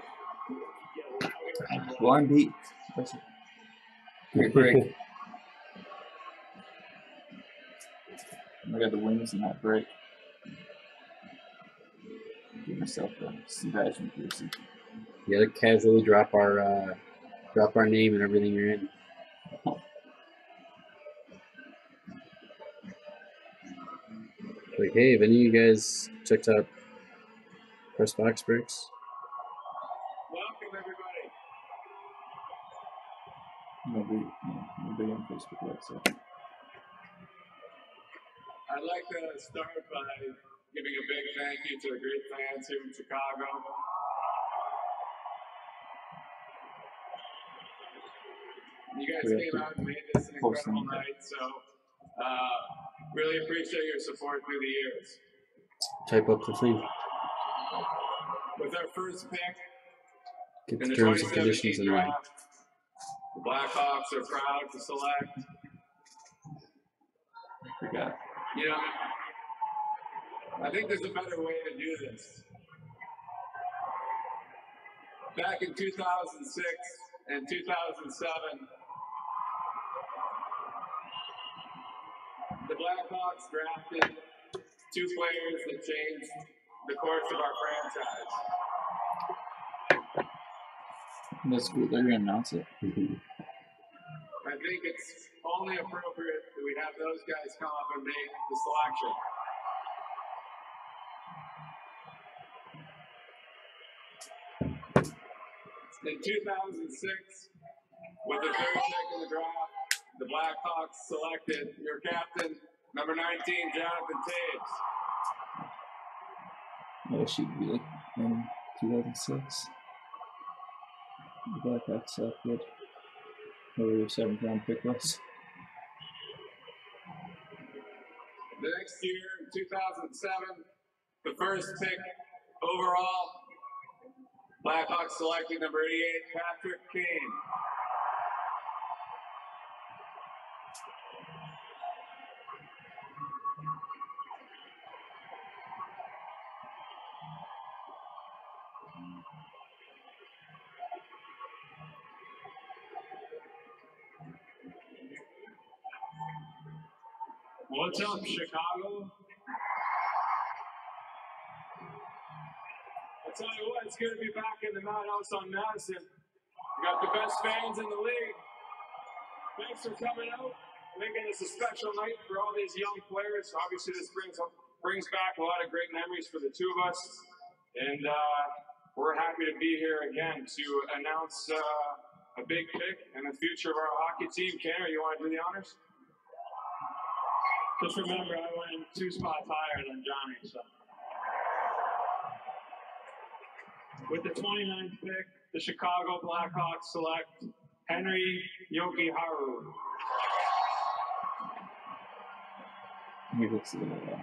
get louder and louder. Blind beat. Great break. I got the wings in that break. Give myself a Steve Ashman jersey. You gotta casually drop our name and everything you're in. Like, hey, have any of you guys checked out Press Box Bricks? Welcome, everybody. Nobody on Facebook likes that. I'd like to start by giving a big thank you to the great fans here in Chicago. You guys came out and made this an incredible night, so really appreciate your support through the years. Type up the thing. With our first pick Get in the the terms and conditions 2017 in writing. draft, the Blackhawks are proud to select. Forgot. You know, I think there's a better way to do this. Back in 2006 and 2007, the Blackhawks drafted two players that changed the course of our franchise. That's cool. They're gonna announce it. I think it's only appropriate that we have those guys come up and make the selection. In 2006, with the third pick in the draft, the Blackhawks selected your captain, number 19, Jonathan Taves. That should be like in 2006. The Blackhawks selected whoever their 7th round pick was. The next year, in 2007, the first pick overall, Blackhawks selected number 88, Patrick Kane. What's up, Chicago? I tell you what, it's good to be back in the Madhouse on Madison. We got the best fans in the league. Thanks for coming out, making this a special night for all these young players. Obviously, this brings back a lot of great memories for the two of us, and we're happy to be here again to announce a big pick and the future of our hockey team. Tanner, you want to do the honors? Just remember, I went 2 spots higher than Johnny, so. With the 29th pick, the Chicago Blackhawks select Henry Yokiharu. He looks a little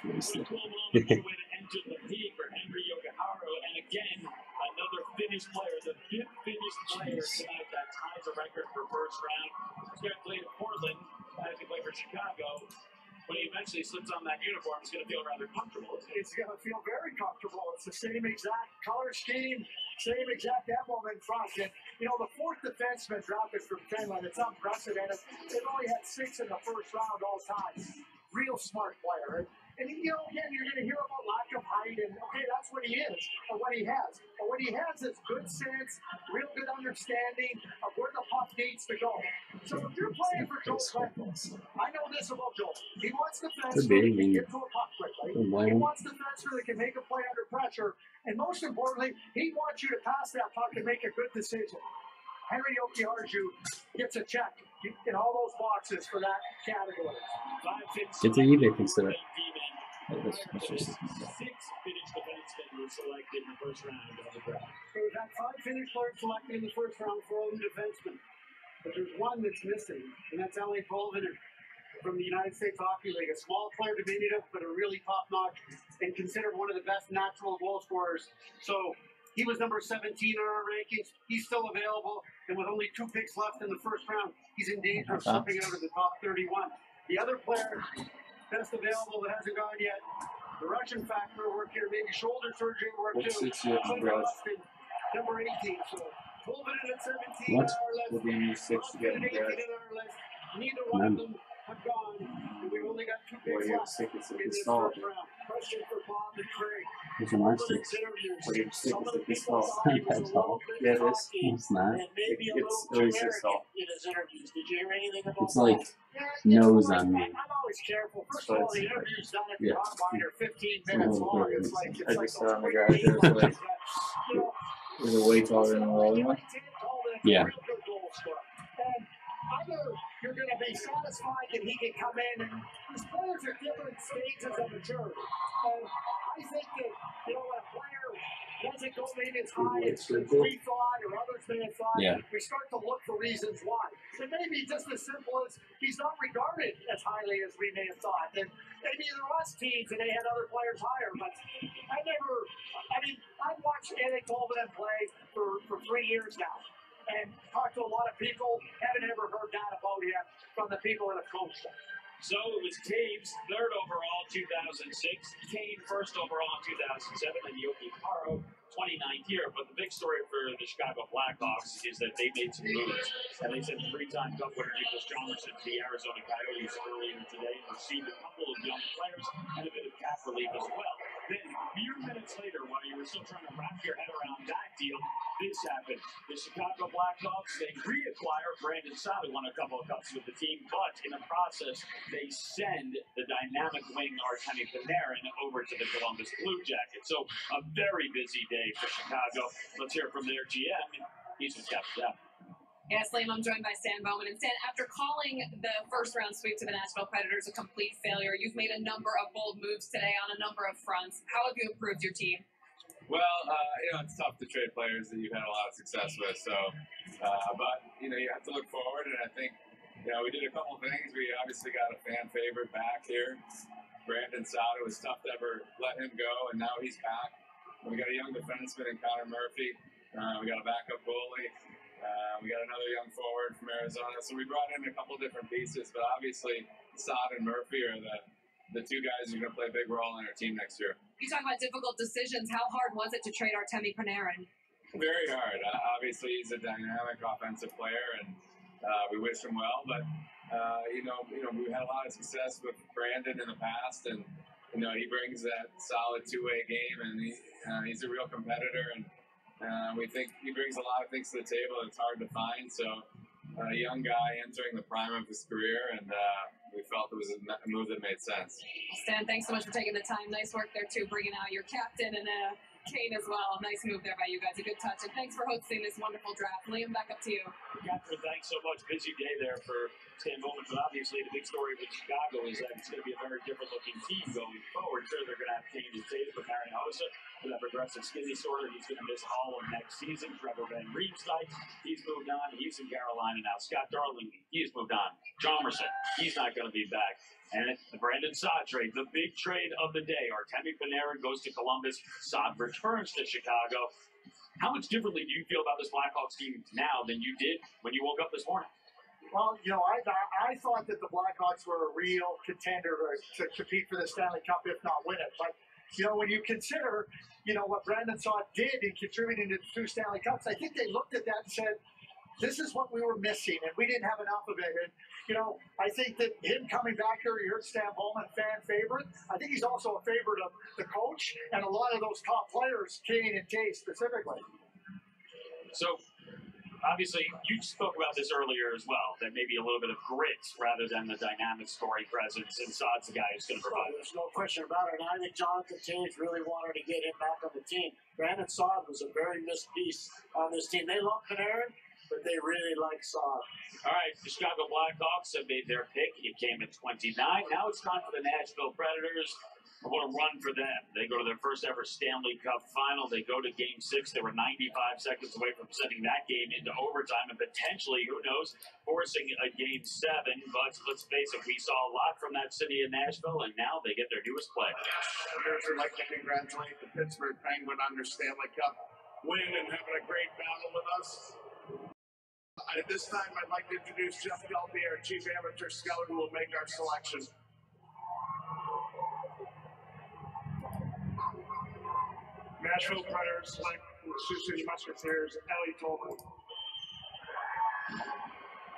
wasted. Way to enter the league for Henry Yokiharu, and again, another Finnish player, the fifth Finnish player tonight that ties a record for first round. He's going to play in Portland as he played for Chicago. When he eventually slips on that uniform, he's going to feel rather comfortable. It's going to feel very comfortable. It's the same exact color scheme, same exact emblem in front. And, you know, the fourth defenseman drafted from Finland, it's unprecedented. They've only had 6 in the first round all time. Real smart player. And, you know, again, you're going to hear about lack of height, and, okay, that's what he is, or what he has. But what he has is good sense, real good understanding of where the puck needs to go. So if you're playing for Joel Quenneville, I know this about Joel. He wants defensemen that can get to a puck quickly. He wants defensemen that can make a play under pressure. And most importantly, he wants you to pass that puck and make a good decision. Henry Jokiharju gets a check in all those boxes for that category. It's an eBay consider. Six Finnish defensemen were selected in the first round of the draft. So we've had 5 Finnish players selected in the first round for all the defensemen. But there's one that's missing, and that's Ellie Polvinen from the United States Hockey League. A small player, diminutive, but a really top-notch and considered one of the best natural goal scorers. So he was number 17 in our rankings. He's still available, and with only 2 picks left in the first round, he's in danger of slipping out of the top 31. The other player, best available that hasn't gone yet, the Russian factor work here, maybe shoulder surgery work too. Number 18. So Polvinen at 17 What? on our list. Will be 6 to get in Russian at 18 the on our list. Neither one of them have gone, and we've only got 2 picks left in this first round. Question for Bob and Craig. There's an R6. What do you think Some of is the the people tall? thought he was a little bit Yeah, it is. cocky It's not. and maybe a It's little too really 6 arrogant tall. in his interviews. Did you hear anything about It's like that? nose on me. I'm always careful. First of all, the interview's done at the Yeah. combine are 15 It's a minutes little long. bit. It's like I just saw in the those garage there, so like, you know, there's a way taller than the rolling one. Yeah. real good goal scorer. And either you're going to be satisfied that he can come in, and these players are different stages of maturity. And I think that, you know, when a player doesn't go maybe as high as we thought or others may have thought, Yeah. we start to look for reasons why. It may be just as simple as he's not regarded as highly as we may have thought. And maybe there was teams and they had other players higher, but I've watched Erik Polvinen play for 3 years now. And talked to a lot of people, haven't ever heard that about him from the people that have coached him. So it was Taves, 3rd overall, 2006. Kane, 1st overall in 2007, and Yoki Haro, 29th year. But the big story for the Chicago Blackhawks is that they made some moves. And they sent 3-time Cup winner Nicholas Chalmers to the Arizona Coyotes earlier today and received a couple of young players and a bit of cap relief as well. Then, mere minutes later, while you were still trying to wrap your head around that deal, this happened. The Chicago Blackhawks, they reacquire Brandon Saad, who won a couple of cups with the team, but in the process, they send the dynamic wing Artemi Panarin over to the Columbus Blue Jackets. So a very busy day for Chicago. Let's hear from their GM. He's with Captain Jeff. Yes, Liam, I'm joined by Stan Bowman. And Stan, after calling the first-round sweep to the Nashville Predators a complete failure, you've made a number of bold moves today on a number of fronts. How have you improved your team? Well, it's tough to trade players that you've had a lot of success with. So, but you have to look forward, and I think we did a couple things. We obviously got a fan favorite back here, Brandon Saad. It was tough to ever let him go, and now he's back. We got a young defenseman in Connor Murphy. We got a backup goalie. We got another young forward from Arizona. So we brought in a couple different pieces, but obviously Saad and Murphy are the 2 guys who are going to play a big role in our team next year. You talk about difficult decisions. How hard was it to trade Artemi Panarin? Very hard. Obviously, he's a dynamic offensive player, and we wish him well. But we've had a lot of success with Brandon in the past, and he brings that solid 2-way game, and he's a real competitor, and we think he brings a lot of things to the table that's hard to find. So, a young guy entering the prime of his career, and we felt it was a move that made sense. Stan, thanks so much for taking the time. Nice work there, too, bringing out your captain and Kane as well. Nice move there by you guys. A good touch. And thanks for hosting this wonderful draft. Liam, back up to you. Catherine, thanks so much. Busy day there for Stan Bowman, but obviously the big story with Chicago is that it's going to be a very different looking team going forward. Sure, they're going to have Kane and Taves, but Marian Hossa with that progressive skin disorder, he's going to miss all of next season. Trevor Van Riemsdyk, he's moved on. He's in Carolina now. Scott Darling, he's moved on. Chalmerson, he's not going to be back. And the Brandon Saad trade, the big trade of the day. Artemi Panarin goes to Columbus. Saad for returns to Chicago. How much differently do you feel about this Blackhawks team now than you did when you woke up this morning? Well, I thought that the Blackhawks were a real contender to compete for the Stanley Cup, if not win it. But, when you consider, what Brandon Saad did in contributing to the 2 Stanley Cups, I think they looked at that and said, this is what we were missing, and we didn't have enough of it. And, I think that him coming back here, you heard Stan Bowman, fan favorite. I think he's also a favorite of the coach and a lot of those top players, Kane and Tay specifically. So, obviously, you spoke about this earlier as well, that maybe a little bit of grit rather than the dynamic scoring presence, and Saad's the guy who's going to provide. There's no question about it. And I think Jonathan Toews really wanted to get him back on the team. Brandon Saad was a very missed piece on this team. They love Panarin, but they really like Saad. All right, the Chicago Blackhawks have made their pick. It came at 29. Now it's time for the Nashville Predators. What a run for them. They go to their first ever Stanley Cup final. They go to Game 6. They were 95 seconds away from sending that game into overtime and potentially, who knows, forcing a Game 7. But let's face it, we saw a lot from that city of Nashville, and now they get their newest player. Players would like to congratulate the Pittsburgh Penguins on their Stanley Cup win and having a great battle with us. At this time, I'd like to introduce Jeff Delpy, our chief amateur scout, who will make our selection. Nashville Predators select Sioux City Musketeers, Ellie Tolman.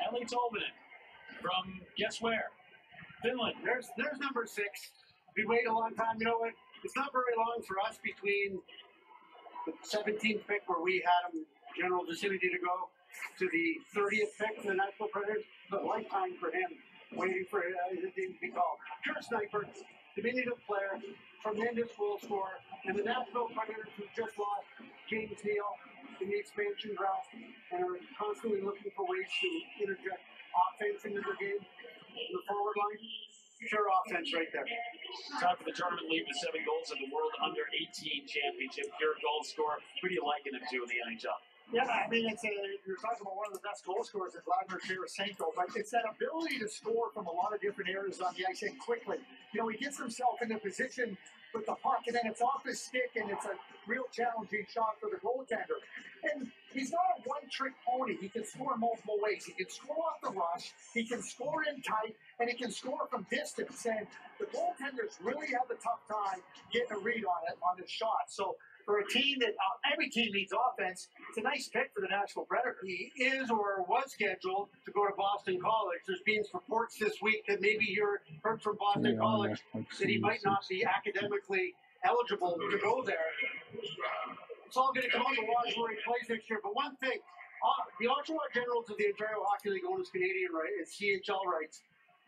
Ellie Tolman from guess where? Finland. There's number 6. We wait a long time. It's not very long for us between the 17th pick where we had him general vicinity to go to the 30th pick for the Nashville Predators. It's a lifetime for him waiting for his name to be called. Pure sniper, diminutive player, tremendous goal scorer, and the Nashville Predators who just lost James Neal in the expansion draft and are constantly looking for ways to interject offense into their game. The forward line, pure offense right there. Time for the tournament lead with 7 goals in the World Under-18 Championship. Pure goal scorer. Who do you liken him to in the NHL? Yeah, I mean, you're talking about one of the best goal scorers in Vladimir Tarasenko, but it's that ability to score from a lot of different areas on the ice and quickly. He gets himself in a position with the puck, and then it's off his stick, and it's a real challenging shot for the goaltender. And he's not a one-trick pony. He can score multiple ways. He can score off the rush, he can score in tight, and he can score from distance. And the goaltenders really have a tough time getting a read on it, on his shot. So for a team that every team needs offense, it's a nice pick for the Nashville Predators. He is or was scheduled to go to Boston College. There's been reports this week that maybe you heard from Boston College that he might not be academically eligible to go there. It's all going to come on the watch where he plays next year. But one thing, the Ottawa Generals of the Ontario Hockey League own his Canadian rights, CHL rights.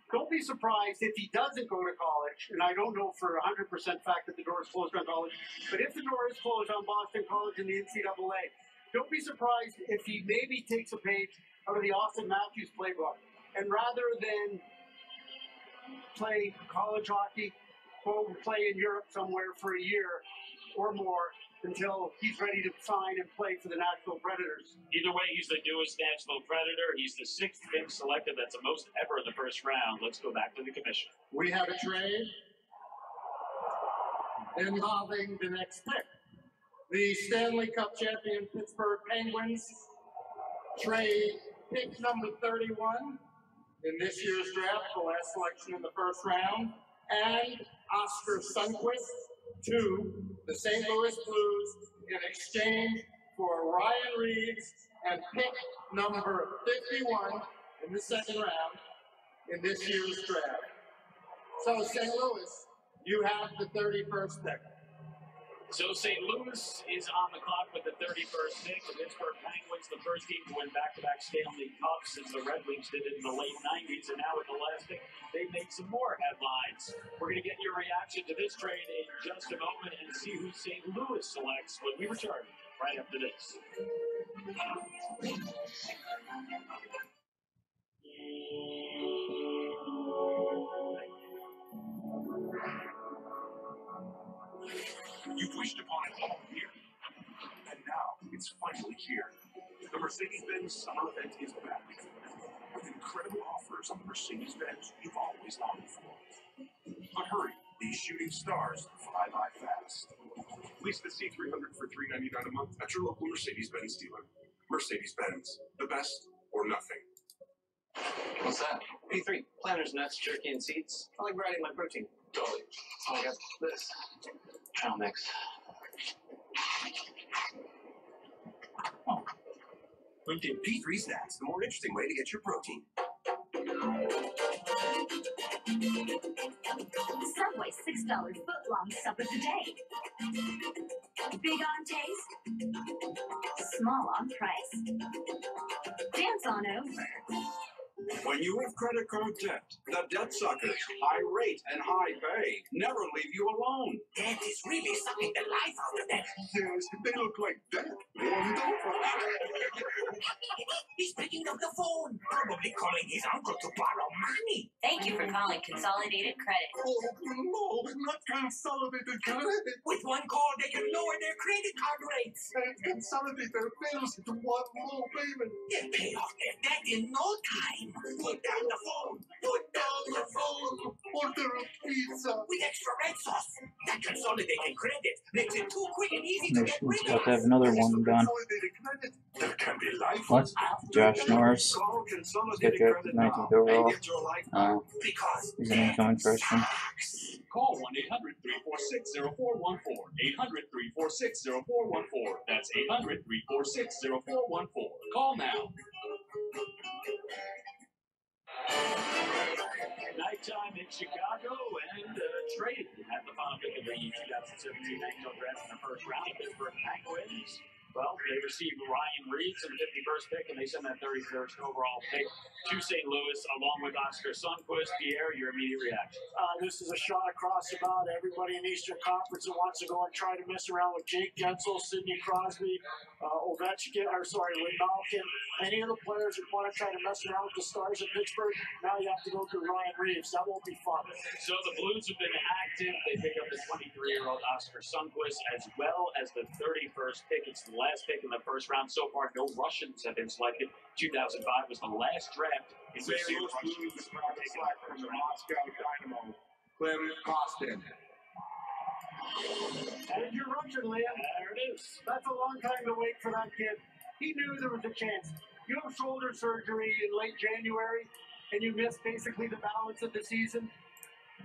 Don't be surprised if he doesn't go to college, and I don't know for 100% fact that the door is closed on college, but if the door is closed on Boston College and the NCAA, don't be surprised if he maybe takes a page out of the Austin Matthews playbook, and rather than play college hockey, go play in Europe somewhere for a year or more, until he's ready to sign and play for the Nashville Predators. Either way, he's the newest Nashville Predator. He's the 6th pick selected. That's the most ever in the first round. Let's go back to the commission. We have a trade involving the next pick. The Stanley Cup champion Pittsburgh Penguins trade pick number 31 in this year's draft, the last selection in the first round, and Oscar Sundqvist to the St. Louis Blues in exchange for Ryan Reeves and pick number 51 in the second round in this year's draft. So St. Louis, you have the 31st pick. So St. Louis is on the clock with the 31st pick. The Pittsburgh Penguins, the first team to win back-to-back Stanley Cups since the Red Wings did it in the late 90s, and now with the last pick, they make some more headlines. We're going to get your reaction to this trade in just a moment and see who St. Louis selects when we return right after this. You've wished upon it all year, and now it's finally here. The Mercedes-Benz Summer Event is back, with incredible offers on the Mercedes-Benz you've always longed for. But hurry, these shooting stars fly by fast. Lease the C300 for $399 a month at your local Mercedes-Benz dealer. Mercedes-Benz, the best or nothing. What's that? P3. Planters, nuts, jerky, and seeds. I like riding my protein. Totally. Oh, I got this. Trail mix. LinkedIn P3 Snacks, the more interesting way to get your protein. Subway $6 foot-long sub of the day. Big on taste, small on price. Dance on over. When you have credit card debt, the debt suckers, high rate and high pay, never leave you alone. Debt is really sucking the life out of them. Yes, they look like death. Warmed over. He's picking up the phone, probably calling his uncle to borrow money. Thank you for calling Consolidated Credit. Oh, no, not Consolidated Credit. With one call, they can lower their credit card rates. And consolidate their bills into one low payment. They pay off their debt in no time. Put down the phone. Put down the phone. Order a pizza. With extra red sauce. That Consolidated Credit makes it too quick and easy to get rid About of. to have another one done. There can be life. What? Josh Norris got drafted 19th overall. He's an incoming freshman. Call 1-800-346-0414. 800-346-0414. That's 800-346-0414. Call now. Nighttime in Chicago and trade at the final pick of the 2017 National Draft in the first round. Pittsburgh Penguins. Well, they received Ryan Reeves in the 51st pick, and they sent that 31st overall pick to St. Louis, along with Oscar Sundqvist. Pierre, your immediate reaction? This is a shot across the bow to everybody in Eastern Conference that wants to go and try to mess around with Jake Gensel, Sidney Crosby, Ovechkin, with Malkin, any of the players that want to try to mess around with the Stars of Pittsburgh. Now you have to go through Ryan Reeves. That won't be fun. So the Blues have been active. They pick up the 23-year-old Oscar Sundqvist as well as the 31st pick. It's the last pick in the first round. So far, no Russians have been selected. 2005 was the last draft in which St. Louis Blues select from the Moscow Dynamo, Klim Kostin. And you're Russian, Liam. There it is. That's a long time to wait for that kid. He knew there was a chance. You have shoulder surgery in late January, and you miss basically the balance of the season.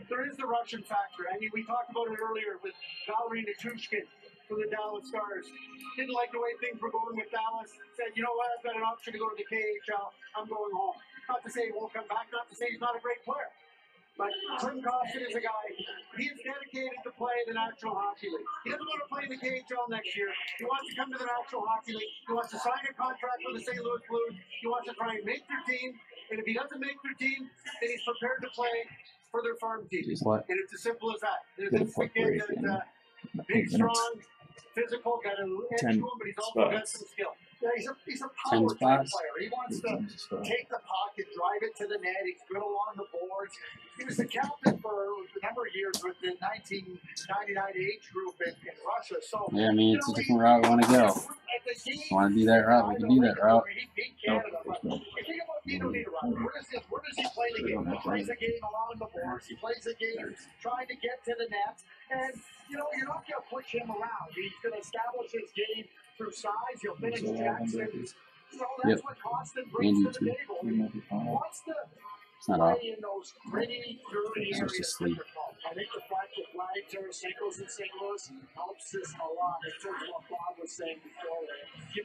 There is the Russian factor. I mean, we talked about it earlier with Valerie Nichushkin from the Dallas Stars. Didn't like the way things were going with Dallas. Said, you know what, I've got an option to go to the KHL. I'm going home. Not to say he won't come back, not to say he's not a great player. But Klim Kostin is a guy, he is dedicated to play the National Hockey League. He doesn't want to play in the KHL next year. He wants to come to the National Hockey League. He wants to sign a contract with the St. Louis Blues. He wants to try and make their team. And if he doesn't make their team, then he's prepared to play for their farm team. And it's as simple as that. There's this kid that big, strong, physical, got an edge to him, but he's also got some skill. Yeah, he's a power type player. He wants to take the puck and drive it to the net. He's good along the boards. He was the captain for a number of years with the 1999 age group in Russia. So Yeah, I mean, it's a different route we want to go. Want to do that route, we can do that route. He beat Canada, but if you think about Nino Niederreiter, where does he play the game? He plays the game along the boards. He plays the game trying to get to the net. And, you know, you're not going to push him around. He's going to establish his game through size. He'll finish Jackson. You know, that's what Kostin brings to the table. He wants to play in those gritty, dirty areas. I think the fact that Vlad Tarasenko's in St. Louis helps this a lot in terms of what Bob was saying before. You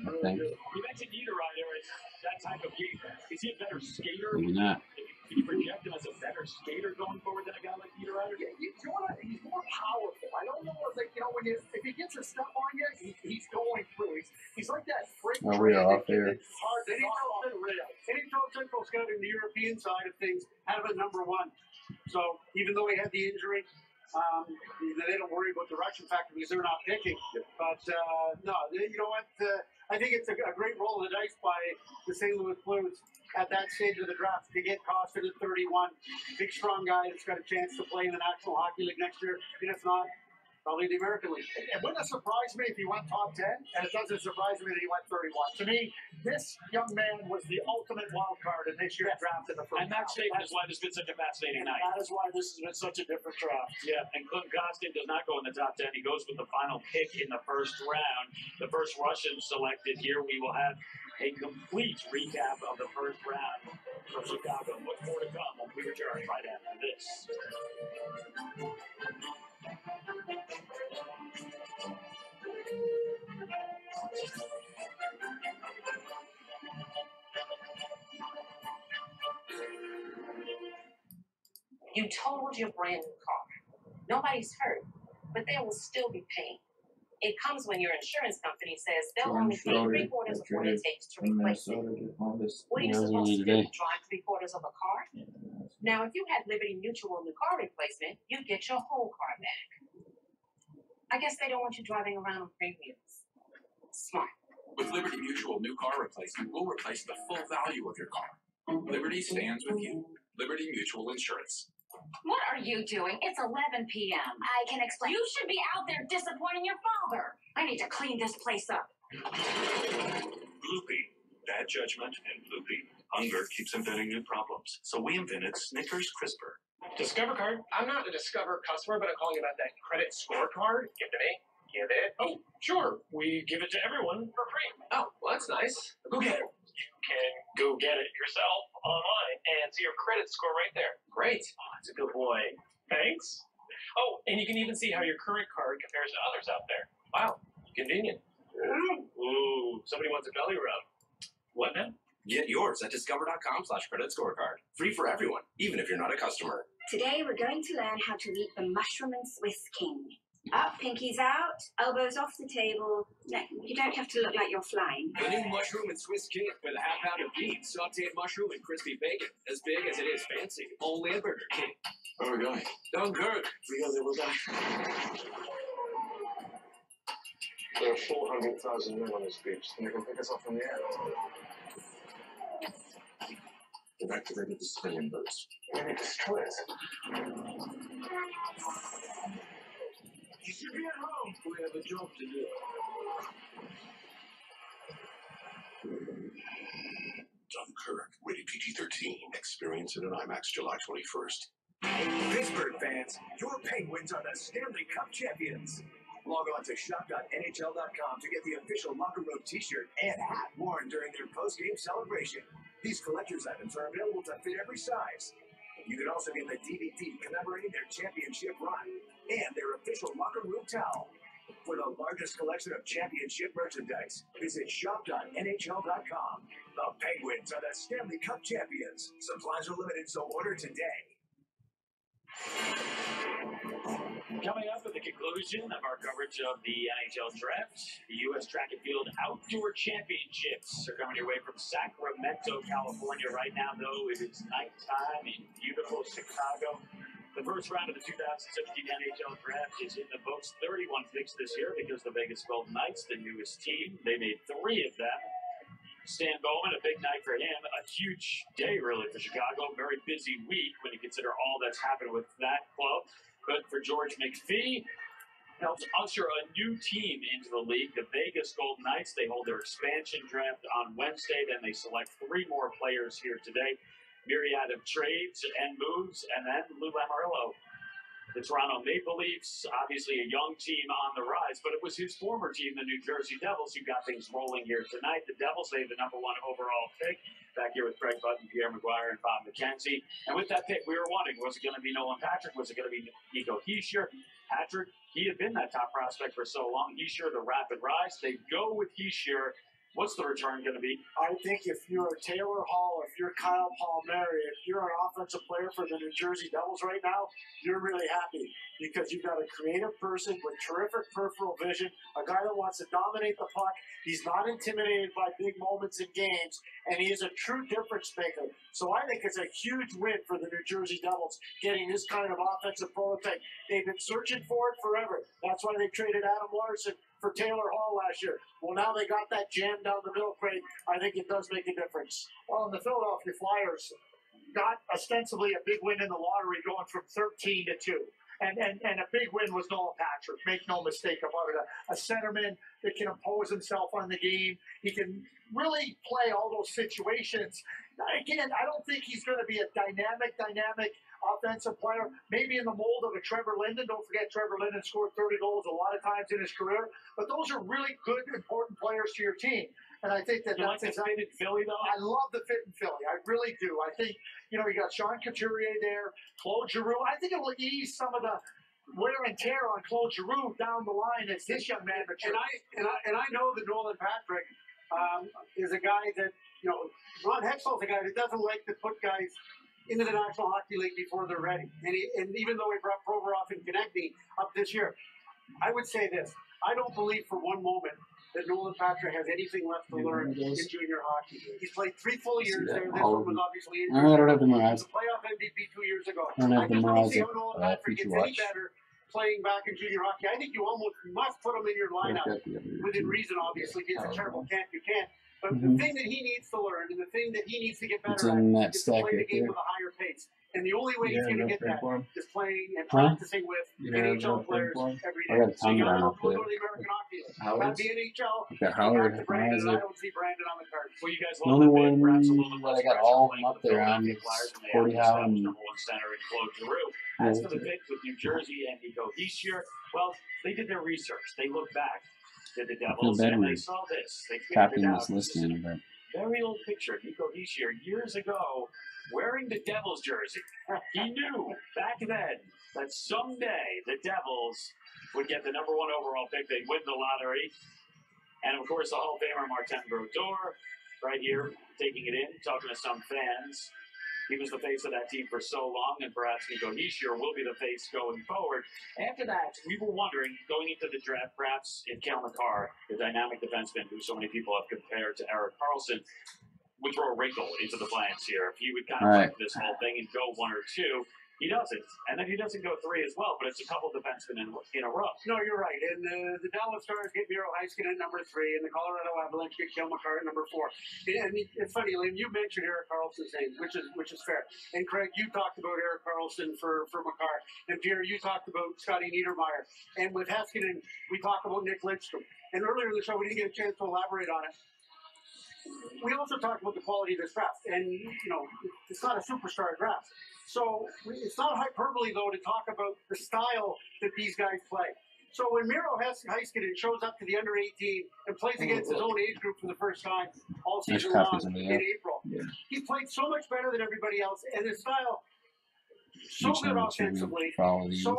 mentioned Niederreiter as that type of game. Is he a better skater? Maybe not. Can you project him as a better skater going forward than a guy like Niederreiter? Yeah, he's more powerful. I don't know if, like, you know, if he gets a step on you, he's going through. He's like that freight train. We are off there. It's hard to knock off the rail. Anytime Central Scout in the European side of things have a number one. So even though he had the injury, they don't worry about the Russian factor because they're not picking. But no, you know what? I think it's a great roll of the dice by the St. Louis Blues at that stage of the draft to get Kostin at 31. Big, strong guy that's got a chance to play in the National Hockey League next year. And if not, Probably the American League. It wouldn't surprise me if he went top 10, and it doesn't surprise me that he went 31. To me, this young man was the ultimate wild card in this year's draft in the first And that round. statement is why this has been such a fascinating And night. that is why this has been such a different draft. Yeah, and Clint Costin does not go in the top 10. He goes with the final pick in the first round. The first Russian selected here. We will have a complete recap of the first round from Chicago. Much more to come when we return right after this. You totaled your brand new car. Nobody's hurt, but they will still be paying. It comes when your insurance company says they'll only pay 3/4 of what it takes to replace it. What are you supposed to do? Drive 3/4 of a car? Now, if you had Liberty Mutual new car replacement, you'd get your whole car back. I guess they don't want you driving around on premiums. Smart. With Liberty Mutual new car replacement, we'll replace the full value of your car. Liberty stands with you. Liberty Mutual Insurance. What are you doing? It's 11 p.m. I can explain. You should be out there disappointing your father. I need to clean this place up. Bloopy. Bad judgment and Bloopy. Hunger keeps inventing new problems. So we invented Snickers Crisper. Discover card? I'm not a Discover customer, but I'm calling about that credit scorecard. Give it to me. Give it. Oh, sure. We give it to everyone for free. Oh, well, that's nice. Go get it. You can go get it yourself online and see your credit score right there. Great. Oh, that's a good boy. Thanks. Oh, and you can even see how your current card compares to others out there. Wow, convenient. Ooh, somebody wants a belly rub. What now? Get yours at discover.com/credit scorecard. Free for everyone, even if you're not a customer. Today we're going to learn how to eat the mushroom and Swiss king. Up, pinkies out, elbows off the table. No, you don't have to look like you're flying. The new mushroom and Swiss king with a half pound of beef, sauteed mushroom, and crispy bacon. As big as it is fancy. Only at Burger King. Where are we going? Dunkirk. There are 400,000 men on this beach, and they can pick us up from the air. They've activated the civilian boats. We need to destroy it. You should be at home. We have a job to do. Dunkirk, rated PG-13. Experience it in IMAX July 21st. Pittsburgh fans, your Penguins are the Stanley Cup champions. Log on to shop.nhl.com to get the official locker room t-shirt and hat worn during their post-game celebration. These collector's items are available to fit every size. You can also get the DVD commemorating their championship run and their official locker room towel. For the largest collection of championship merchandise, visit shop.nhl.com. The Penguins are the Stanley Cup champions. Supplies are limited, so order today. Coming up at the conclusion of our coverage of the NHL draft, the U.S. Track and Field Outdoor Championships are coming your way from Sacramento, California. Right now, though, it is nighttime in beautiful Chicago. The first round of the 2017 NHL draft is in the books. 31 picks this year because the Vegas Golden Knights, the newest team, they made 3 of them. Stan Bowman, a big night for him, a huge day really for Chicago, very busy week when you consider all that's happened with that club. Good for George McPhee, helps usher a new team into the league, the Vegas Golden Knights. They hold their expansion draft on Wednesday, then they select 3 more players here today. Myriad of trades and moves, and then Lou Lamoriello. The Toronto Maple Leafs, obviously a young team on the rise, but it was his former team, the New Jersey Devils, who got things rolling here tonight. The Devils, they have the #1 overall pick. Back here with Craig Button, Pierre Maguire, and Bob McKenzie. And with that pick, we were wondering, was it going to be Nolan Patrick? Was it going to be Nico Hischier? Patrick, he had been that top prospect for so long. Hischier, the rapid rise. They go with Hischier. What's the return going to be? I think if you're Taylor Hall, if you're Kyle Palmieri, if you're an offensive player for the New Jersey Devils right now, you're really happy because you've got a creative person with terrific peripheral vision, a guy that wants to dominate the puck. He's not intimidated by big moments in games, and he is a true difference maker. So I think it's a huge win for the New Jersey Devils getting this kind of offensive prototype. They've been searching for it forever. That's why they traded Adam Larson for Taylor Hall last year. Well, now they got that jam down the middle, Craig. I think it does make a difference. Well, the Philadelphia Flyers got ostensibly a big win in the lottery going from 13 to 2. And a big win was Nolan Patrick. Make no mistake about it. A centerman that can impose himself on the game. He can really play all those situations. Again, I don't think he's going to be a dynamic offensive player. Maybe in the mold of a Trevor Linden. Don't forget, Trevor Linden scored 30 goals a lot of times in his career. But those are really good, important players to your team. And I think that that's exactly fit in Philly, though. I love the fit in Philly. I really do. I think you got Sean Couturier there, Claude Giroux. I think it will ease some of the wear and tear on Claude Giroux down the line as this young man matures. And I know that Nolan Patrick is a guy that Ron Hextall's a guy that doesn't like to put guys into the National Hockey League before they're ready. And even though he brought Provorov and Konechny up this year, I would say this: I don't believe for one moment that Nolan Patrick has anything left to learn in junior hockey. He's played 3 full years there. This one was obviously injured. I don't have the Mirage. He was a playoff MVP 2 years ago. I don't have the just don't Mirage see how Nolan Patrick gets any better playing back in junior hockey. I think you almost must put him in your lineup within reason, obviously. If he has a terrible camp, you can't. But the thing that he needs to learn and the thing that he needs to get better at is to play the game with a higher pace. And the only way he's going to get that is playing and practicing with NHL players every day. I got So you got to Tom go to the American Hockey League. Howard. Not the NHL. Got Howard. Back to Brandon, and I don't see Brandon on the card. Well, you guys The only one that I got all of them up there on is Cordy Howe and number 1 center in Claude Giroux. As for the pick with New Jersey and Nico Hischier, well, they did their research. They looked back to the Devils and they saw this. They copying figured this out listing, but very old picture, Nico Hischier, years ago, wearing the Devils jersey. He knew back then that someday the Devils would get the number 1 overall pick. They'd win the lottery. And, of course, the Hall of Famer Martin Brodeur right here taking it in, talking to some fans. He was the face of that team for so long, and perhaps Nico Hischier will be the face going forward. After that, we were wondering, going into the draft, perhaps if Cale Makar, the dynamic defenseman who so many people have compared to Erik Karlsson, would throw a wrinkle into the plans here. If he would kind of like this whole thing and go 1 or 2, he doesn't. And then he doesn't go 3 as well, but it's a couple defensemen in a row. No, you're right. And the Dallas Stars get Miro Heiskanen at number 3, and the Colorado Avalanche get Cale Makar at number 4. And it's funny, Liam, you mentioned Erik Karlsson's name, which is fair. And Craig, you talked about Erik Karlsson for Makar. And Pierre, you talked about Scotty Niedermayer. And with Heiskanen, we talked about Nick Lidstrom. And earlier in the show, we didn't get a chance to elaborate on it. We also talked about the quality of this draft, and it's not a superstar draft. So it's not hyperbole, though, to talk about the style that these guys play. So when Miro Heiskanen shows up to the under-18 and plays against his own age group for the first time all season long in April, he played so much better than everybody else, and his style so good offensively, so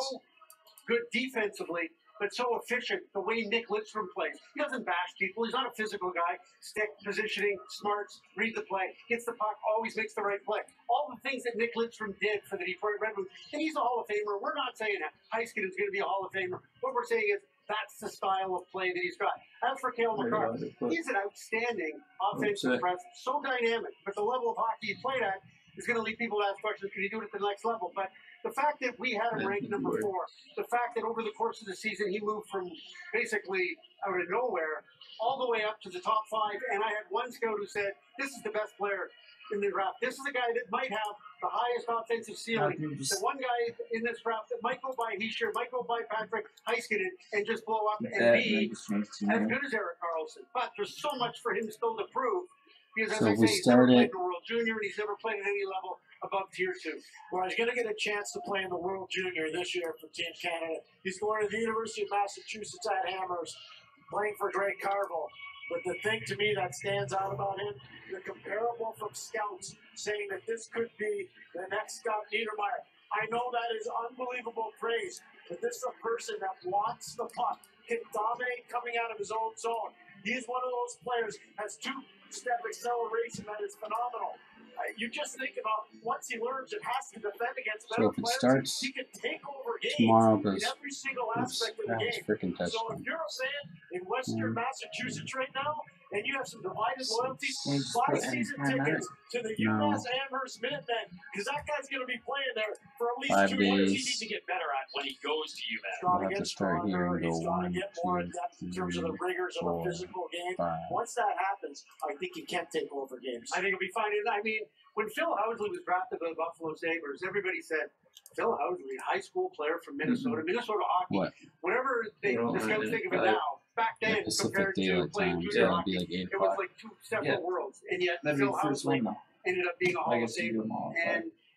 good defensively, but so efficient, the way Nick Lidstrom plays. He doesn't bash people. He's not a physical guy. Stick, positioning, smarts, read the play, gets the puck, always makes the right play. All the things that Nick Lidstrom did for the Detroit Red Wings, and he's a Hall of Famer. We're not saying that Heiskanen's going to be a Hall of Famer. What we're saying is that's the style of play that he's got. As for Cale Makar, he's an outstanding offensive presence, so dynamic, but the level of hockey he played at is going to lead people to ask questions, can he do it at the next level? But the fact that we had him ranked number 4, the fact that over the course of the season he moved from basically out of nowhere all the way up to the top 5, and I had one scout who said, this is the best player in the draft. This is a guy that might have the highest offensive ceiling. The one guy in this draft that might go by Hischier, might go by Patrick Heiskanen, and just blow up and be as good as Erik Karlsson. But there's so much for him still to prove. Because as I say, he's never played in the World Junior, and he's never played at any level above Tier 2. Well, he's going to get a chance to play in the World Junior this year for Team Canada. He's going to the University of Massachusetts at Amherst, playing for Drake Carville. But the thing to me that stands out about him, the comparable from scouts saying that this could be the next Scott Niedermayer. I know that is unbelievable praise, but this is a person that wants the puck, can dominate coming out of his own zone. He's one of those players, has 2-step acceleration that is phenomenal. You just think about once he learns it has to defend against better players, he can take over games in every single aspect of the game. So if you're a fan in Western Massachusetts right now, and you have some divided loyalties, buy season tickets to the UMass Amherst Minutemen, because that guy's going to be playing there for at least 2 years. He needs to get better at when he goes to UMass. We'll have to start here and go He's got to get more in depth in terms of the rigors of a physical game. Once that happens, I think he can take over games. I think he'll be fine. I mean, when Phil Housley was drafted by the Buffalo Sabres, everybody said, Phil Housley, high school player from Minnesota, Minnesota hockey. What? Whenever they the scouts think of it now, back then Pacific compared to Daylight playing Time, junior so it'll hockey, be like 8 it was o'clock. like two separate worlds. And yet That'd be Phil the first Housley one, though. ended up being a I Hall of guess you do Famer. them all,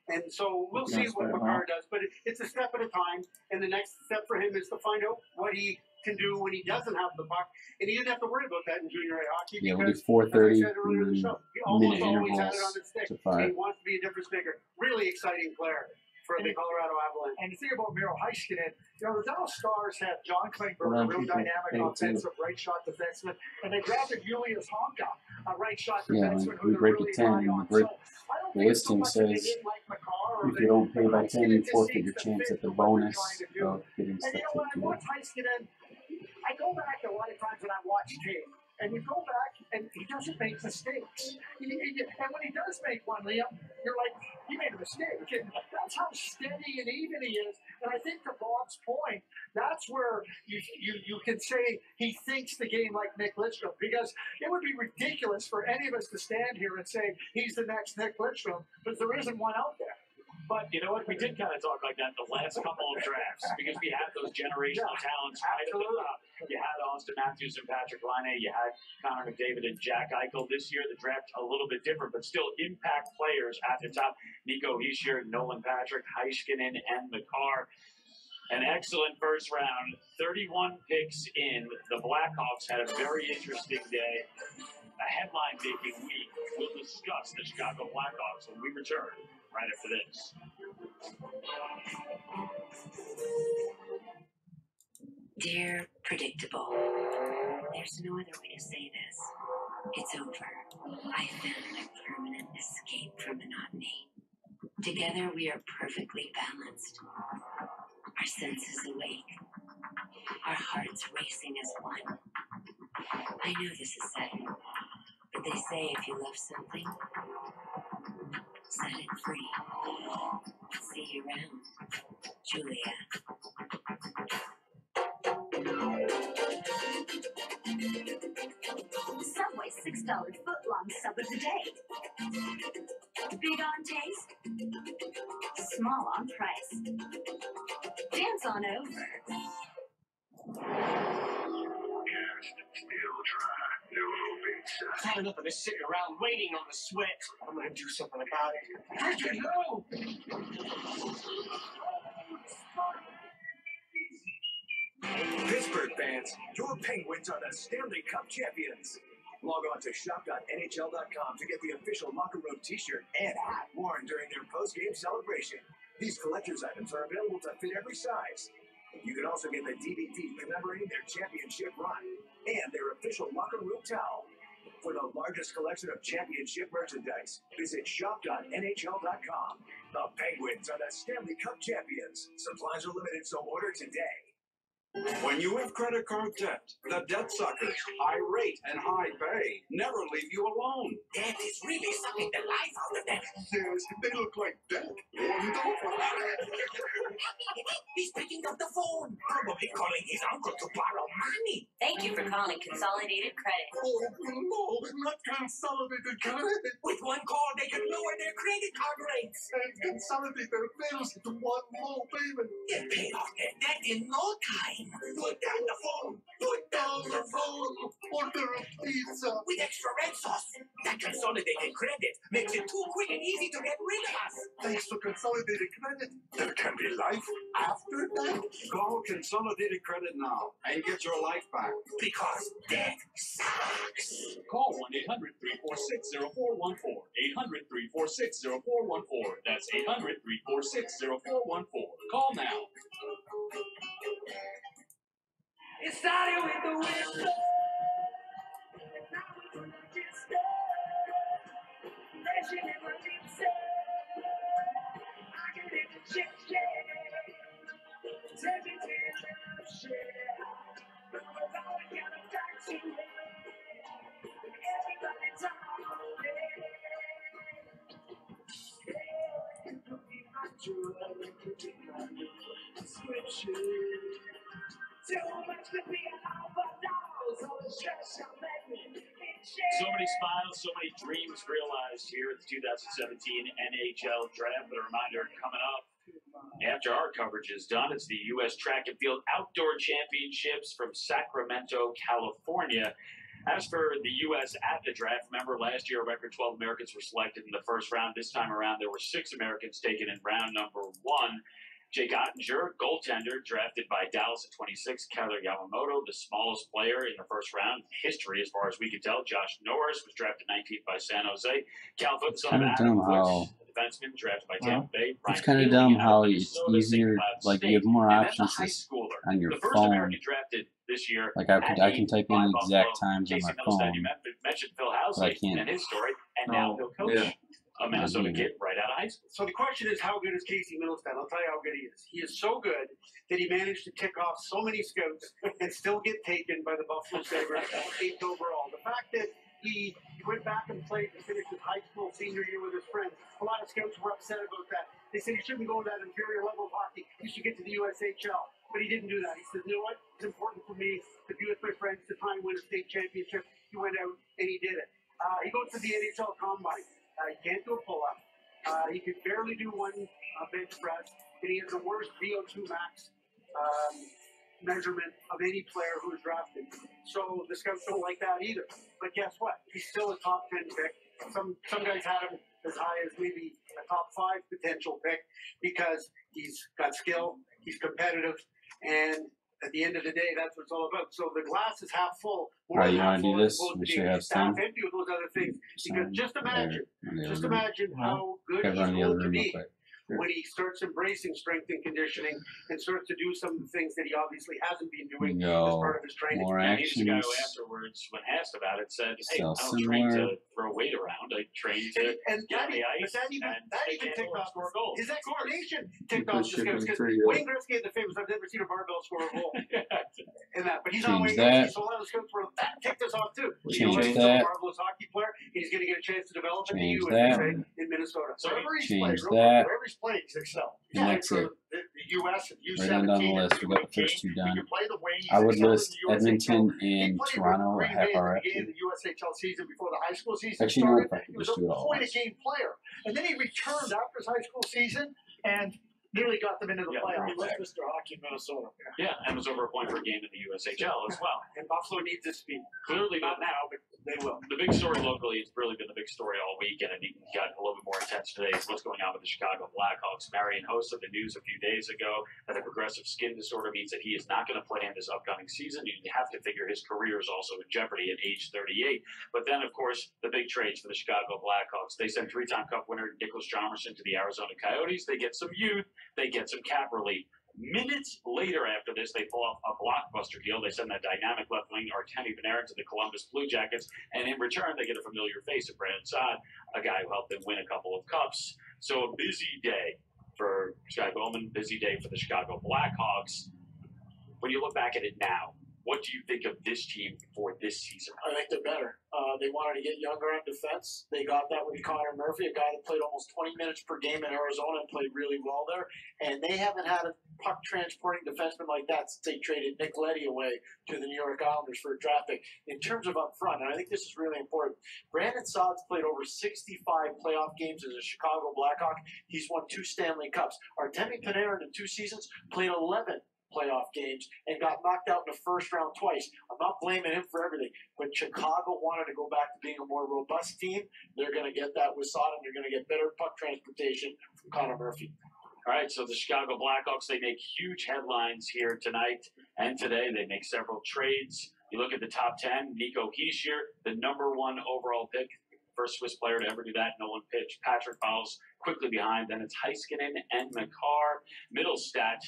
And so we'll You can see what start them Makar off. does, but it's a step at a time. And the next step for him is to find out what he can do when he doesn't have the puck. And he didn't have to worry about that in junior A hockey. Yeah, we'll do because, 4:30 as I said earlier in the show, he almost minute always had it intervals on his stick. to 5. He wants to be a difference maker. Really exciting player for the Colorado Avalanche. And the thing about Miro Heiskanen, you know, the Dallas Stars have John Klingberg, Well, a real people dynamic pay too. offensive right shot defenseman, and they drafted Julius Honka, a right shot Yeah, defenseman we who break they're it really 10, high and on. the break So I don't the think it's so listing much that they says didn't like Makar or if you don't pay by 10, you Heiskanen just forfeit your seems to chance fit at the what they're bonus trying to do. of getting And stuff you know, when I to watch Heiskanen, I go back a lot of times when I watch tape, and you go back and he doesn't make mistakes. And when he does make one, Liam, you're like, he made a mistake. And that's how steady and even he is. And I think to Bob's point, that's where you can say he thinks the game like Nick Lidstrom, because it would be ridiculous for any of us to stand here and say he's the next Nick Lidstrom, because there isn't one out there. But you know what? We did kind of talk like that the last couple of drafts because we had those generational talents right at the top. You had Austin Matthews and Patrick Laine. You had Connor McDavid and Jack Eichel. This year, the draft a little bit different, but still impact players at the top. Nico Hischier, Nolan Patrick, Heiskanen, and Makar. An excellent first round. 31 picks in. The Blackhawks had a very interesting day. A headline-making week. We'll discuss the Chicago Blackhawks when we return right after this. Dear Predictable, there's no other way to say this. It's over. I found a permanent escape from monotony. Together we are perfectly balanced. Our senses awake. Our hearts racing as one. I know this is sudden, but they say if you love something, set it free. See you around, Julia. Subway's $6 footlong sub of the day. Big on taste, small on price. Dance on over. I've had enough of this sitting around waiting on the sweat. I'm gonna do something about it. I can know. Pittsburgh fans, your Penguins are the Stanley Cup champions. Log on to shop.nhl.com to get the official locker room t-shirt and hat worn during their post-game celebration. These collector's items are available to fit every size. You can also get the DVD commemorating their championship run and their official locker room towel. For the largest collection of championship merchandise, visit shop.nhl.com. The Penguins are the Stanley Cup champions. Supplies are limited, so order today. When you have credit card debt, the debt suckers, high rate and high pay, never leave you alone. Death is really sucking the life out of them. Yes, they look like death. He's picking up the phone, probably calling his uncle to borrow money. Thank you for calling Consolidated Credit. Oh, no, not Consolidated Credit. With one call, they can lower their credit card rates And consolidate their bills into one low payment. Get paid off their debt in no time. Put down the phone. Put down the phone. Order a pizza. With extra red sauce. That Consolidated Credit makes it too quick and easy to get rid of us. Thanks to Consolidated Credit, there can be life after death. Call Consolidated Credit now and get your life back. Because death sucks. Call 1-800-346-0414. 800-346-0414. That's 800-346-0414. Call now. It started with the whistle. So many smiles, so many dreams realized here at the 2017 NHL Draft. But a reminder, coming up, After our coverage is done, it's the U.S. Track and Field Outdoor Championships from Sacramento, California. As for the U.S. at the draft, remember last year a record 12 Americans were selected in the first round. This time around, there were 6 Americans taken in round number 1. Jake Ottinger, goaltender, drafted by Dallas at 26. Kyler Yamamoto, the smallest player in the first round in history, as far as we can tell. Josh Norris was drafted 19th by San Jose. Cal Foot, son of Adam Foote, a defenseman, drafted by Tampa Bay. It's kind of dumb how it's easier, like you have more options on your phone. This year, like I can type in the exact times on my phone, you mentioned Phil but Housley I can't. and his story, and now he'll coach a Minnesota kid right out of high school. So the question is, how good is Casey Middlestat? I'll tell you how good he is. He is so good that he managed to tick off so many scouts and still get taken by the Buffalo Sabres 8th overall. The fact that he went back and played and finished his high school senior year with his friends, a lot of scouts were upset about that. They said he shouldn't go to that inferior level of hockey. He should get to the USHL. But he didn't do that. He said, you know what? It's important for me to be with my friends to try and win a state championship. He went out and he did it. He goes to the NHL Combine. He can't do a pull-up. He could barely do one bench press. And he has the worst VO2 max measurement of any player who was drafted. So the scouts don't like that either. But guess what? He's still a top 10 pick. Some guys had him as high as maybe a top 5 potential pick because he's got skill, he's competitive, and at the end of the day, that's what it's all about. So the glass is half full. All right, you want to do this? We should have some. Half empty with those other things. Because just imagine how good he's Run the other going to room real be quick. when he starts embracing strength and conditioning and starts to do some of the things that he obviously hasn't been doing as part of his training. More And he's the guy actions. who afterwards, when asked about it, said, hey, Still I don't train similar. to throw weight around. I train to And get on the ice that even and ticked off score goals. his explanation ticked People off the should scouts be because pretty good. Wayne Gretzky had the famous "I've never seen a barbell score a goal" and that. But he's Change on Wayne that. Gretzky, so a lot of the scouts were that ticked us off too. Change He's that. a marvelous hockey player. He's going to get a chance to develop in the Change U, that. in Minnesota. So wherever he's Change played, that. wherever he's played, he's excelled. And that's for it. the U.S. and U17. Right on down the list. We got the first 2 done. I would list Edmonton and Toronto a half hour after. The USHL season before the high school season Actually, you know what? started. If I could He was just a do it all at point a once. game player, and then he returned after his high school season and nearly got them into the playoffs. He was Mr. Hockey in Minnesota. Yeah, and was over a point per game in the USHL as well. And Buffalo needs this speed. Clearly, Not now, but they will. the big story locally, it's really been the big story all week, and it even got a little bit more intense today, is what's going on with the Chicago Blackhawks. Marian hosted the news a few days ago that a progressive skin disorder means that he is not going to play in this upcoming season. You have to figure his career is also in jeopardy at age 38. But then, of course, the big trades for the Chicago Blackhawks. They send 3-time Cup winner Nicholas Jomerson to the Arizona Coyotes. They get some youth. They get some cap relief. Minutes later after this, they pull off a blockbuster deal. They send that dynamic left wing Artemi Panarin to the Columbus Blue Jackets, and in return, they get a familiar face of Brandon Saad, a guy who helped them win a couple of cups. So a busy day for Sky Bowman, busy day for the Chicago Blackhawks. When you look back at it now, what do you think of this team for this season? I think they're better. They wanted to get younger on defense. They got that with Connor Murphy, a guy that played almost 20 minutes per game in Arizona and played really well there. And they haven't had a puck transporting defenseman like that since they traded Nick Leddy away to the New York Islanders for a draft pick. In terms of up front, and I think this is really important, Brandon Saad's played over 65 playoff games as a Chicago Blackhawk. He's won 2 Stanley Cups. Artemi Panarin in 2 seasons played 11 playoff games and got knocked out in the first round twice. I'm not blaming him for everything, but Chicago wanted to go back to being a more robust team. They're going to get that with Saad, and they're going to get better puck transportation from Connor Murphy. All right, so the Chicago Blackhawks, they make huge headlines here tonight and today. They make several trades. You look at the top 10, Nico Hischier, the #1 overall pick, first Swiss player to ever do that. No one pitched. Patrick follows quickly behind. Then it's Heiskanen and Makar. Middlestat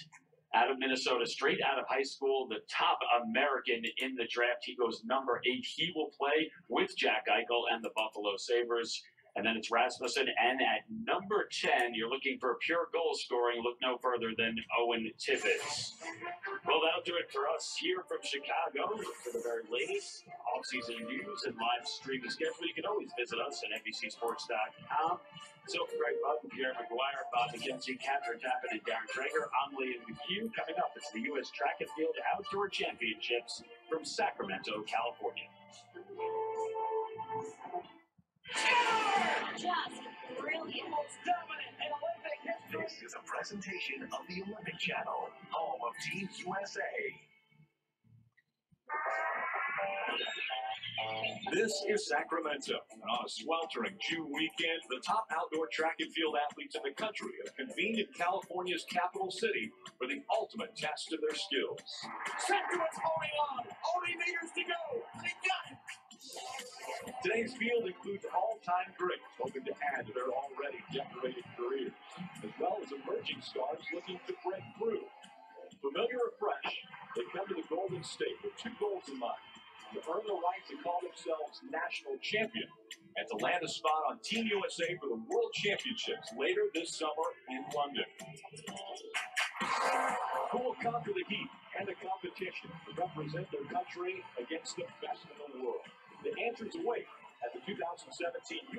out of Minnesota, straight out of high school, the top American in the draft. He goes #8. He will play with Jack Eichel and the Buffalo Sabres. And then it's Rasmussen. And at number 10, you're looking for pure goal scoring. Look no further than Owen Tippett. Well, that'll do it for us here from Chicago. For the very latest off-season news and live streaming schedule, you can always visit us at NBCSports.com. So for Greg Button, Pierre McGuire, Bob McKenzie, Catherine Tappan, and Darren Traeger, I'm Liam McHugh. Coming up, it's the U.S. Track and Field Outdoor Championships from Sacramento, California. Just brilliant. Most dominant and Olympic history. This is a presentation of the Olympic Channel, home of Team USA. This is Sacramento, and on a sweltering June weekend, the top outdoor track and field athletes in the country have convened in California's capital city for the ultimate test of their skills. Sacramento's holding on. Only meters to go. They got it. Today's field includes all-time greats hoping to add to their already decorated careers, as well as emerging stars looking to break through. Familiar or fresh, they come to the Golden State with two goals in mind: to earn the right to call themselves national champion and to land a spot on Team USA for the World Championships later this summer in London. Who will conquer the heat and the competition to represent their country against the best in the world? The answers await at the 2017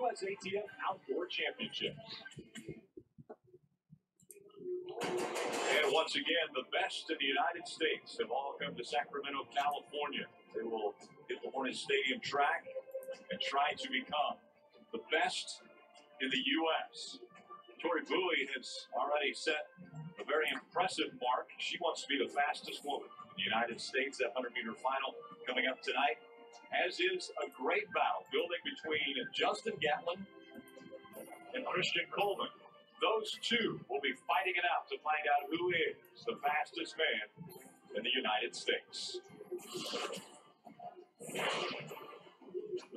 USATF Outdoor Championships. And once again, the best in the United States have all come to Sacramento, California. They will hit the Hornet Stadium track and try to become the best in the U.S. Tori Bowie has already set a very impressive mark. She wants to be the fastest woman in the United States. That 100-meter final coming up tonight, as is a great battle building between Justin Gatlin and Christian Coleman. Those two will be fighting it out to find out who is the fastest man in the United States.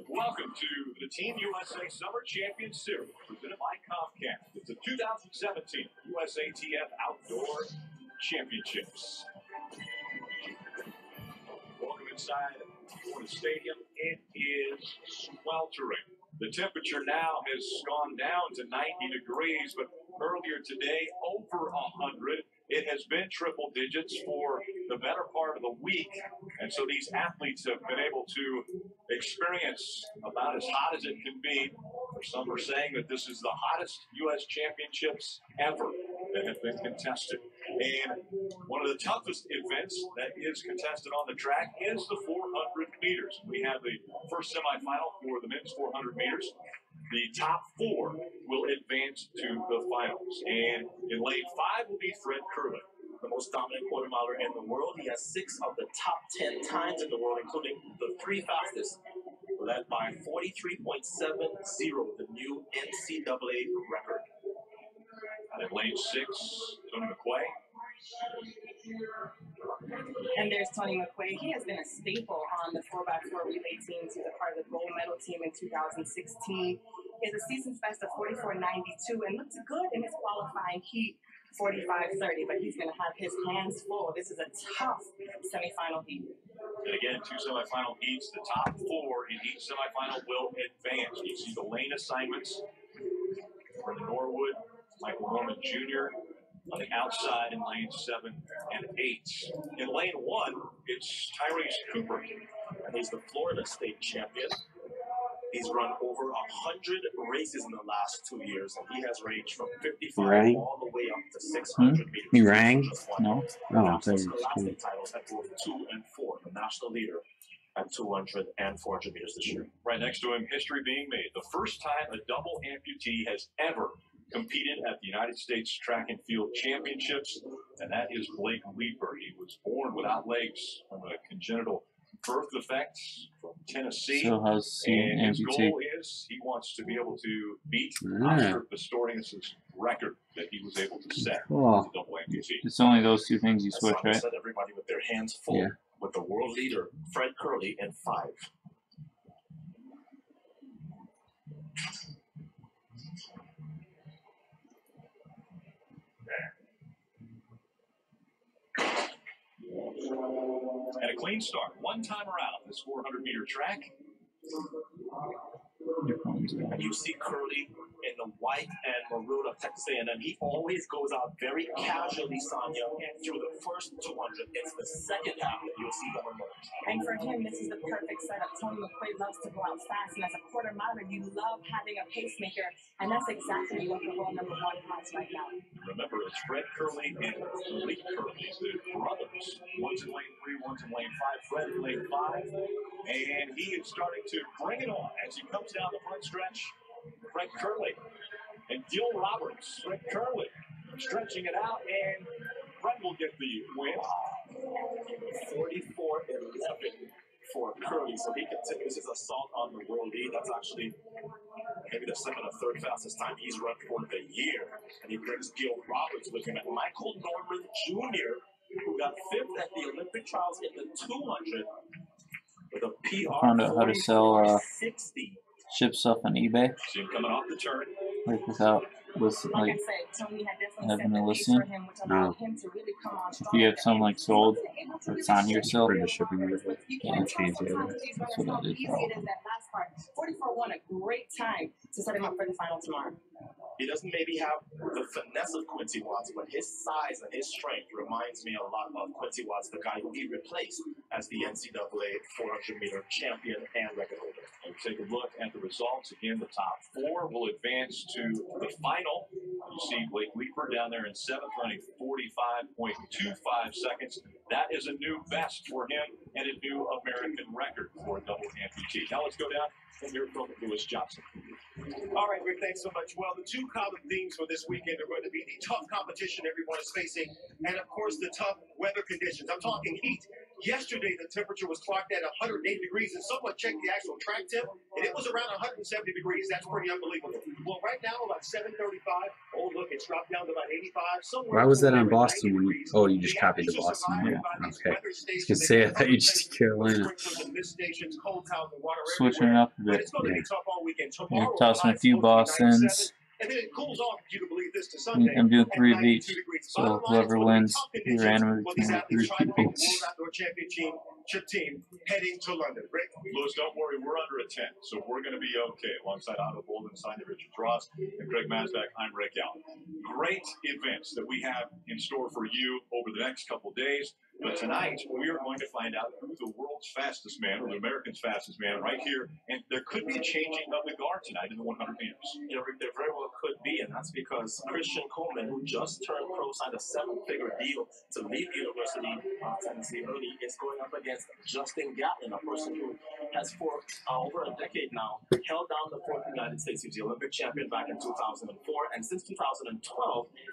Welcome to the Team USA Summer Champions Series presented by Comcast. It's the 2017 USATF Outdoor Championships. Welcome inside the stadium. It is sweltering. The temperature now has gone down to 90 degrees, but earlier today, over 100. It has been triple digits for the better part of the week, and so these athletes have been able to experience about as hot as it can be. Some are saying that this is the hottest U.S. championships ever that have been contested. And one of the toughest events that is contested on the track is the 400 meters. We have the first semifinal for the men's 400 meters. The top four will advance to the finals. And in lane 5 will be Fred Kerley, the most dominant quarter miler in the world. He has 6 of the top 10 times in the world, including the 3 fastest, led by 43.70, the new NCAA record. And in lane 6, Tony McQuay. And there's Tony McQuay. He has been a staple on the 4x4 relay teams. He was a part of the gold medal team in 2016. He has a season's best of 44.92 and looked good in his qualifying heat, 45.30. But he's going to have his hands full. This is a tough semifinal heat. And again, 2 semifinal heats. The top 4 in each semifinal will advance. You see the lane assignments for Norwood, Michael Norman Jr. on the outside in lanes 7 and 8. In lane 1, it's Tyrese Cooper. And he's the Florida State champion. He's run over 100 races in the last 2 years, and he has ranged from 55 all the way up to 600 meters. He rang? No? Oh, Scholastic titles at both 2 and 4, the national leader at 200 and 400 meters this year. Right next to him, history being made. The first time a double amputee has ever competed at the United States Track and Field Championships, and that is Blake Leeper. He was born without legs from a congenital birth defect from Tennessee. So how's he and his amputee? goal is he wants to be able to beat Oscar Pistorius' record that he was able to set as Cool. a double amputee. It's only those 2 things you As switch, Simon right? said, everybody with their hands full, Yeah. with the world leader, Fred Kerley, in 5. And a clean start. One time around this 400-meter track. And you see Kerley in the white and maroon of Texas A&M. He always goes out very casually, Sonia, and through the first 200. It's the second half that you'll see him emerge. And for him, this is the perfect setup. Tony McQuay loves to go out fast, and as a quarter miler, you love having a pacemaker, and that's exactly what the world number 1 has right now. Remember, it's Fred Kerley and Malik Kerley, the brothers. One's in lane 3, one's in lane 5. Fred in lane 5, and he is starting to bring it on as he comes down the front stretch. Fred Kerley and Gil Roberts. Fred Kerley stretching it out, and Brent will get the win. 44-11 for Curly, so he continues his assault on the world lead. That's actually maybe the second or third fastest time he's run for the year. And he brings Gil Roberts with him. And Michael Norman Jr., who got 5th at the Olympic trials in the 200 with a PR Found out how to sell 60. ship stuff on eBay. See him coming off the turn. Like without listen, Like I like said, Tony had definitely having set to the pace listen. for him, which allowed him to really come on If strong. you have some like sold, it's on here still. You can't change tell it. sometimes with these runners how easy it is that last part. 44-1, a great time to set him up for the final tomorrow. He doesn't maybe have the finesse of Quincy Watts, but his size and his strength reminds me a lot of Quincy Watts, the guy who he replaced as the NCAA 400-meter champion and record holder. And take a look at the results. Again, the top 4 will advance to the final. You see Blake Leeper down there in 7th, running 45.25 seconds. That is a new best for him and a new American record for a double amputee. Now let's go down and hear from Lewis Johnson. All right, Rick, thanks so much. Well, the two common themes for this weekend are going to be the tough competition everyone is facing and, of course, the tough weather conditions. I'm talking heat. Yesterday, the temperature was clocked at 108 degrees, and someone checked the actual track temp, and it was around 170 degrees. That's pretty unbelievable. Well, right now, about 7:35. Oh, look, it's dropped down to about 85. Why was that on Boston? Oh, you just copied the Boston one. Okay. I was gonna say I thought you just did Carolina. Switching it up a bit. You're tossing a few Bostons. And then it cools off, if you can believe this, to Sunday. I'm doing 3 of each. So whoever wins, you're random between the 3 people. Outdoor championship team heading to London. Rick? Lewis, don't worry, we're under a 10, so we're going to be okay. Alongside Otto Bolden, signed to Richard Ross, and Craig Masback, I'm Rick Allen. Great events that we have in store for you over the next couple days. But tonight, we are going to find out who the world's fastest man, or the American's fastest man, right here. And there could be a changing of the guard tonight in the 100 meters. You know, Rick, there very well could be, and that's because Christian Coleman, who just turned pro, signed a 7-figure deal to leave the University of Tennessee early, is going up against Justin Gatlin, a person who has for over a decade now held down the fort in the United States. He was the Olympic champion back in 2004, and since 2012,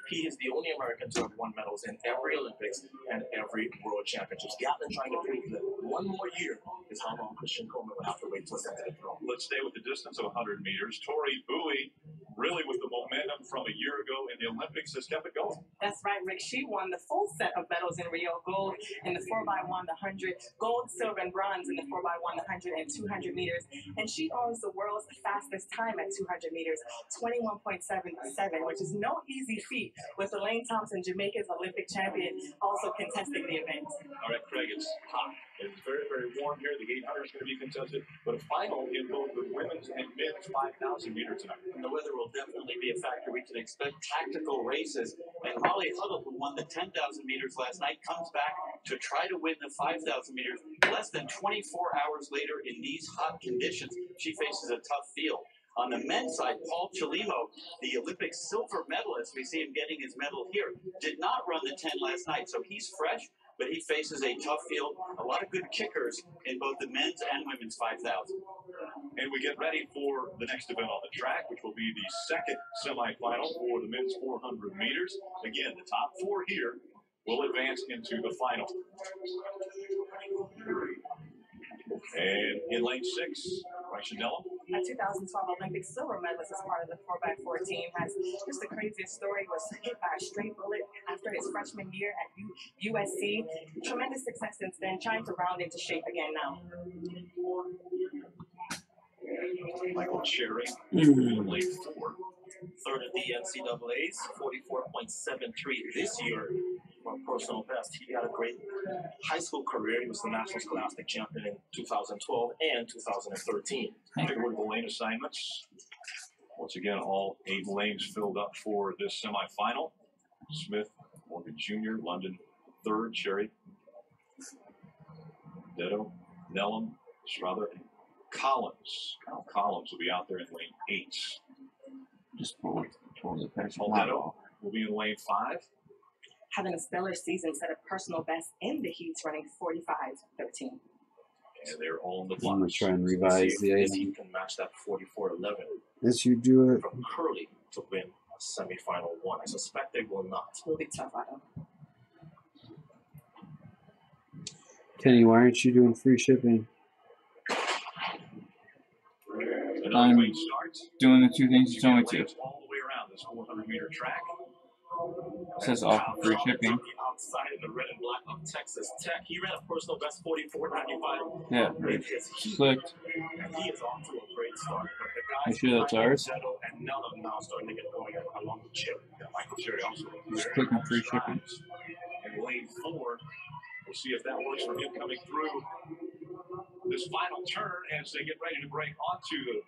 he is the only American to have won medals in every Olympics and every World Championships. Gatlin trying to prove that one more year is how long Christian Coleman will have to wait till Saturday. Let's stay with the distance of 100 meters. Tori Bowie, really with the momentum from a year ago in the Olympics, has kept it going. That's right, Rick. She won the full set of medals in Rio: gold in the 4x1, the 100, gold, silver, and bronze in the 4x1, the 100, and 200 meters. And she owns the world's fastest time at 200 meters, 21.77, which is no easy feat, with Elaine Thompson, Jamaica's Olympic champion, also contesting the event. All right, Craig, it's hot. It's very, very warm here. The 800 is going to be contested, but a final in both the women's and men's 5,000 meter tonight. And the weather will definitely be a factor. We can expect tactical races. And Holly Huddle, who won the 10,000 meters last night, comes back to try to win the 5,000 meters. Less than 24 hours later, in these hot conditions, she faces a tough field. On the men's side, Paul Chalimo, the Olympic silver medalist, we see him getting his medal here, did not run the 10 last night, so he's fresh, but he faces a tough field. A lot of good kickers in both the men's and women's 5,000. And we get ready for the next event on the track, which will be the second semifinal for the men's 400 meters. Again, the top 4 here will advance into the final. And in lane 6, Raisha A 2012 Olympic silver medalist as part of the 4x4 team has just the craziest story. Was hit by a stray bullet after his freshman year at USC. Tremendous success since then, trying to round into shape again now. Michael Cherry, in lane 4. Third at the NCAAs, 44.73 this year for personal best. He had a great high school career. He was the National Scholastic Champion in 2012 and 2013. Take a look at the lane assignments. Once again, all 8 lanes filled up for this semifinal. Smith, Morgan Jr., London, 3rd, Cherry, Detto, Nellum, Strother, and Collins. Kyle Collins will be out there in lane 8. Just pull the picture. Detto will be in lane 5. Having a stellar season, set a personal best in the heats, running 45.13. And they're all in the I'm going to try and revise the This item. team can match that 44.11. As you do it. From Curly to win semifinal one. I suspect they will not. Will be tough, Otto. Kenny, why aren't you doing free shipping? I'm doing the two things you told me to. All the way around this 400-meter track. It says offer free shipping. Outside in the red and black of Texas Tech. He ran a personal best 44.95. Yeah, in his heat. clicked. And he is off to a great start. But the You guys sure that's ours? Zettel and Nello now starting to get going along with Chip. Michael Cherry also Just click on free shipping. in lane 4. We'll see if that works for him coming through this final turn as they get ready to break onto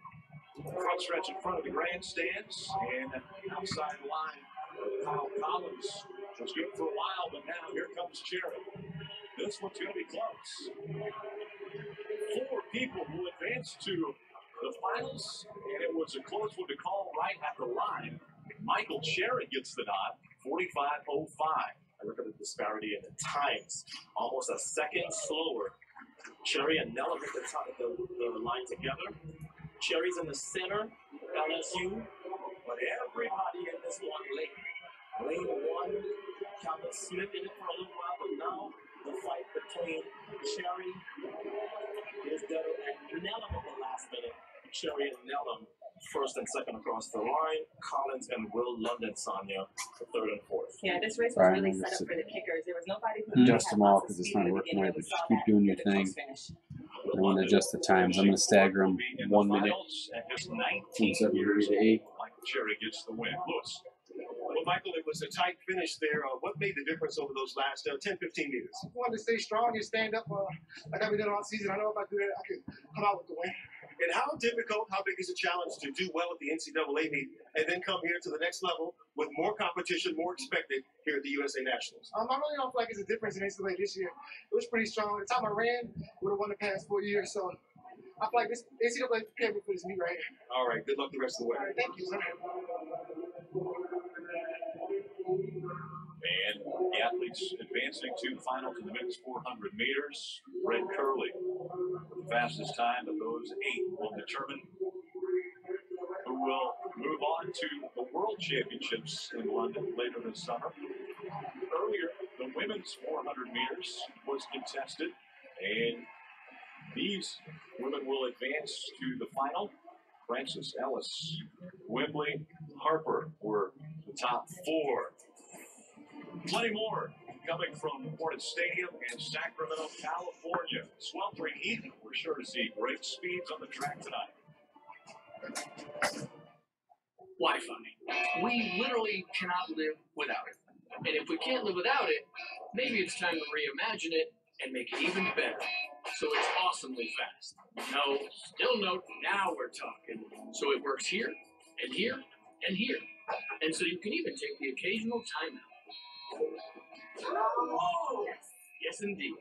the front stretch in front of the grandstands and outside line. Kyle Collins was good for a while, but now here comes Cherry. This one's going to be close. 4 people who advanced to the finals, and it was a close one to call right at the line. Michael Cherry gets the nod, 45.05. I look at the disparity in the times, almost a second slower. Cherry and Nello at the top of the line together. Cherry's in the center, LSU, but everybody in this one lane. Lane 1, Calvin Smith in it for a little while, but now the fight between Cherry, Isdetto, and Nello at the last minute. Cherry and Nello first and second across the line. Collins and Will London, Sonia, for third and fourth. Yeah, this race was Brian, really I'm set gonna up for the kickers. There was nobody who adjust them all because it's not working right, but just keep doing your thing. I want to adjust the times. I'm going to stagger them 1 minute. From 7 to 8. Michael Cherry gets the win. Lewis. Well, Michael, it was a tight finish there. What made the difference over those last 10, 15 meters? I wanted to stay strong and stand up like I've been doing all season. I know if I do that, I can come out with the win. And how difficult, how big is a challenge to do well at the NCAA meet and then come here to the next level with more competition, more expected here at the USA Nationals? I really don't feel like it's a difference in NCAA this year. It was pretty strong. The time I ran, would have won the past 4 years. So I feel like this NCAA prepared me for this meet right here. All right, good luck the rest of the way. All right, thank you, sir. And the athletes advancing to the finals in the men's 400 meters. Red Curley, the fastest time of those 8 will determine who will move on to the World Championships in London later this summer. Earlier, the women's 400 meters was contested, and these women will advance to the final. Francis, Ellis, Wembley, Harper were the top 4. Plenty more coming from Hornet Stadium in Sacramento, California. Sweltering heat. We're sure to see great speeds on the track tonight. Wi-Fi. We literally cannot live without it. And if we can't live without it, maybe it's time to reimagine it and make it even better. So it's awesomely fast. No, still no, now we're talking. So it works here, and here, and here. And so you can even take the occasional timeout. Yes, indeed.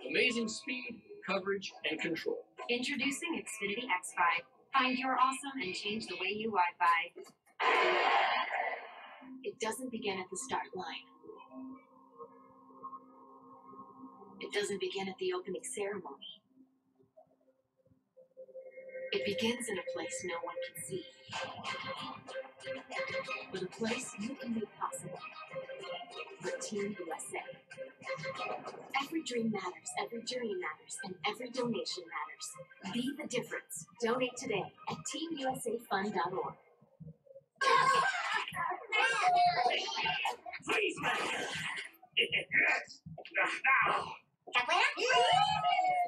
Amazing speed, coverage, and control. Introducing Xfinity X5. Find your awesome and change the way you Wi-Fi. It doesn't begin at the start line. It doesn't begin at the opening ceremony. It begins in a place no one can see. But a place you can make possible. For Team USA. Every dream matters, every journey matters, and every donation matters. Be the difference. Donate today at teamusafund.org.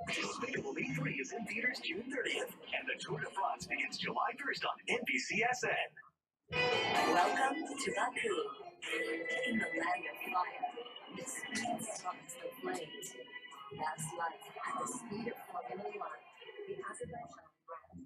Despicable Me 3 is in theaters June 30th, and the Tour de France begins July 1st on NBCSN. Welcome to Baku. In the land of fire, the speed stops the flames. That's life at the speed of Formula One. The Azerbaijan Grand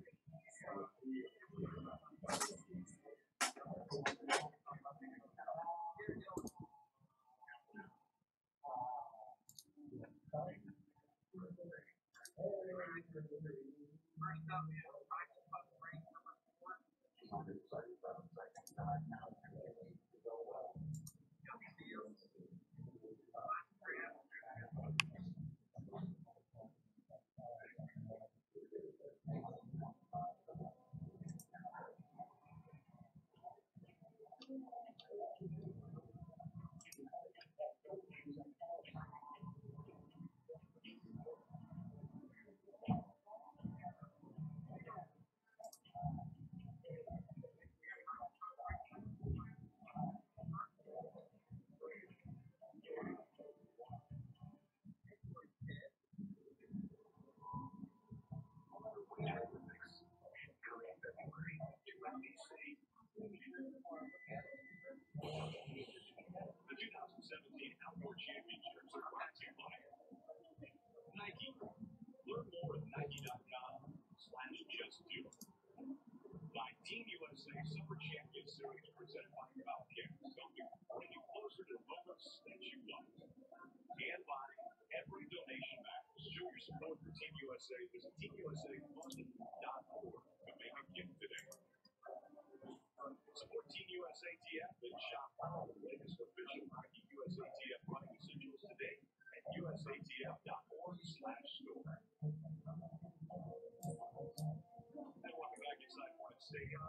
The 2017 Outdoor Championships are brought to you by Nike. Learn more at Nike.com/JustDo. By Team USA Summer Champion Series presented by Balcare, helping bring you closer to the moments that you love. And by Every Donation Matters. Show your support for Team USA. Visit TeamUSALondon.org to make a gift today. Support Team USA TF and shop all the latest official Nike USA TF running essentials today at usatf.org/store. And welcome back inside Hornet Stadium.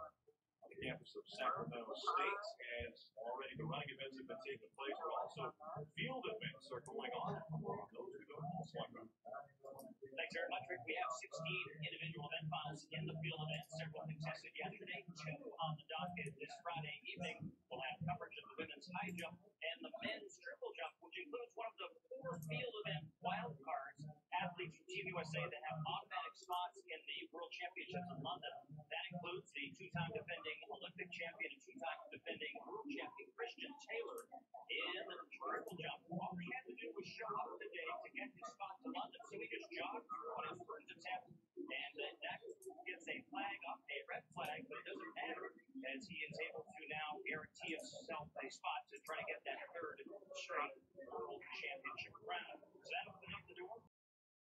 The campus of Sacramento State, and already the running events have been taking place, but also field events are going on. Those who don't know Slugger. Thanks very much, Rick. We have 16 individual event finals in the field event. Several contested yesterday, 2 on the docket this Friday evening. We'll have coverage of the women's high jump and the men's triple jump, which includes one of the 4 field event wild cards athletes from Team USA that have automatic spots in the World Championships in London. That includes the 2-time defending Olympic champion and 2-time defending world champion Christian Taylor in the triple jump. All he had to do was show up today to get his spot to London, so he just jogged through on his first attempt, and that gets a flag up, a red flag, but it doesn't matter, as he is able to now guarantee himself a spot to try to get that 3rd straight world championship crown. So that opens up the door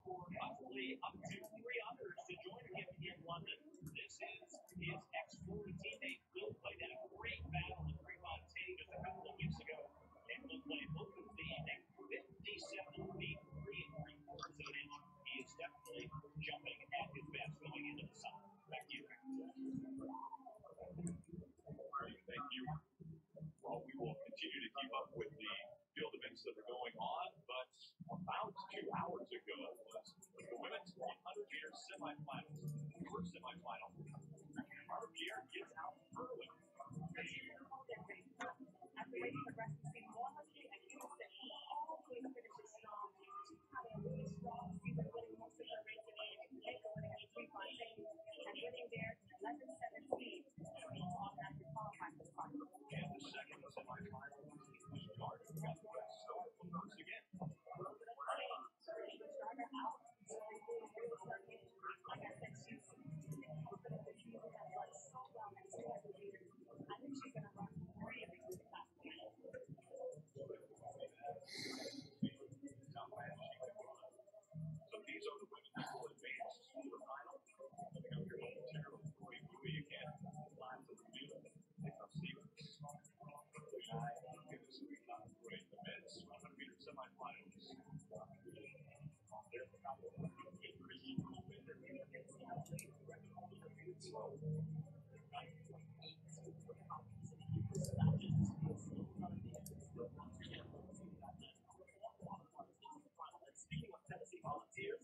for possibly up to 3 others to join him in London. This is his ex-former teammate, Will, played in a great battle in Prefontaine just a couple of weeks ago, and will play both of the evening. 57 feet, 3 3/4 inch. He is definitely jumping at his best going into the summer. Back to you, Rick. Thank you. Well, we will continue to keep up with the field events that are going on, but about 2 hours ago was the women's 100-meter semifinals. The first semifinal. Barbara Pierre gets out early. After waiting the rest of the season, all of you and you said all good finishes strong. Had a really strong season, winning most of the races, and going against Prefontaine, and winning there 11-17. So he automatically qualified for the final. And the second semifinal was Garden got the best start once again. Starter out, so like I said, she's confident that she's going to run so well next to her leader. I think she's going to run really, really fast. So these are the women who will advance to the final. Coming up here momentarily, we again live to the field. Nick Stevens. Give us a great the men's 100-meter semifinals. There's a couple of Christian Coleman that we have slow. Speaking of Tennessee Volunteers,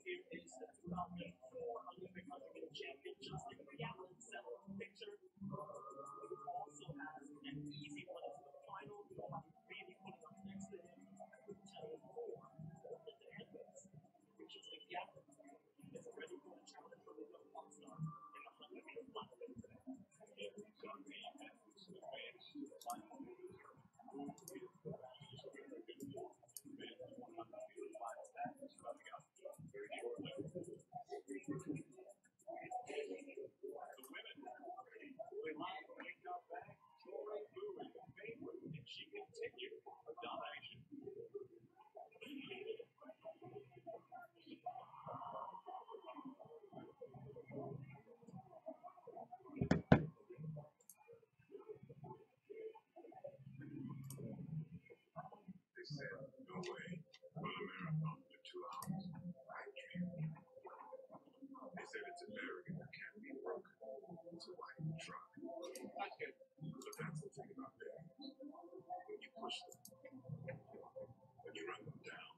here is the 2004 Olympic 100-meter champion Justin Gatlin settled picture. Also has an easy one to the final. Maybe putting up next to him. Channel 4 at the headwinds, which is the Gatlin. It's ready for the challenge for the young all-star in the 100-meter flat today. It's on the athletes to advance to the final. She continued her domination. They said, no way, run a marathon in 2 hours. I can't. They said it's an arrogant that can't be broken. So why do you try? That's good. But that's the thing about them. When you push them, when you run them down,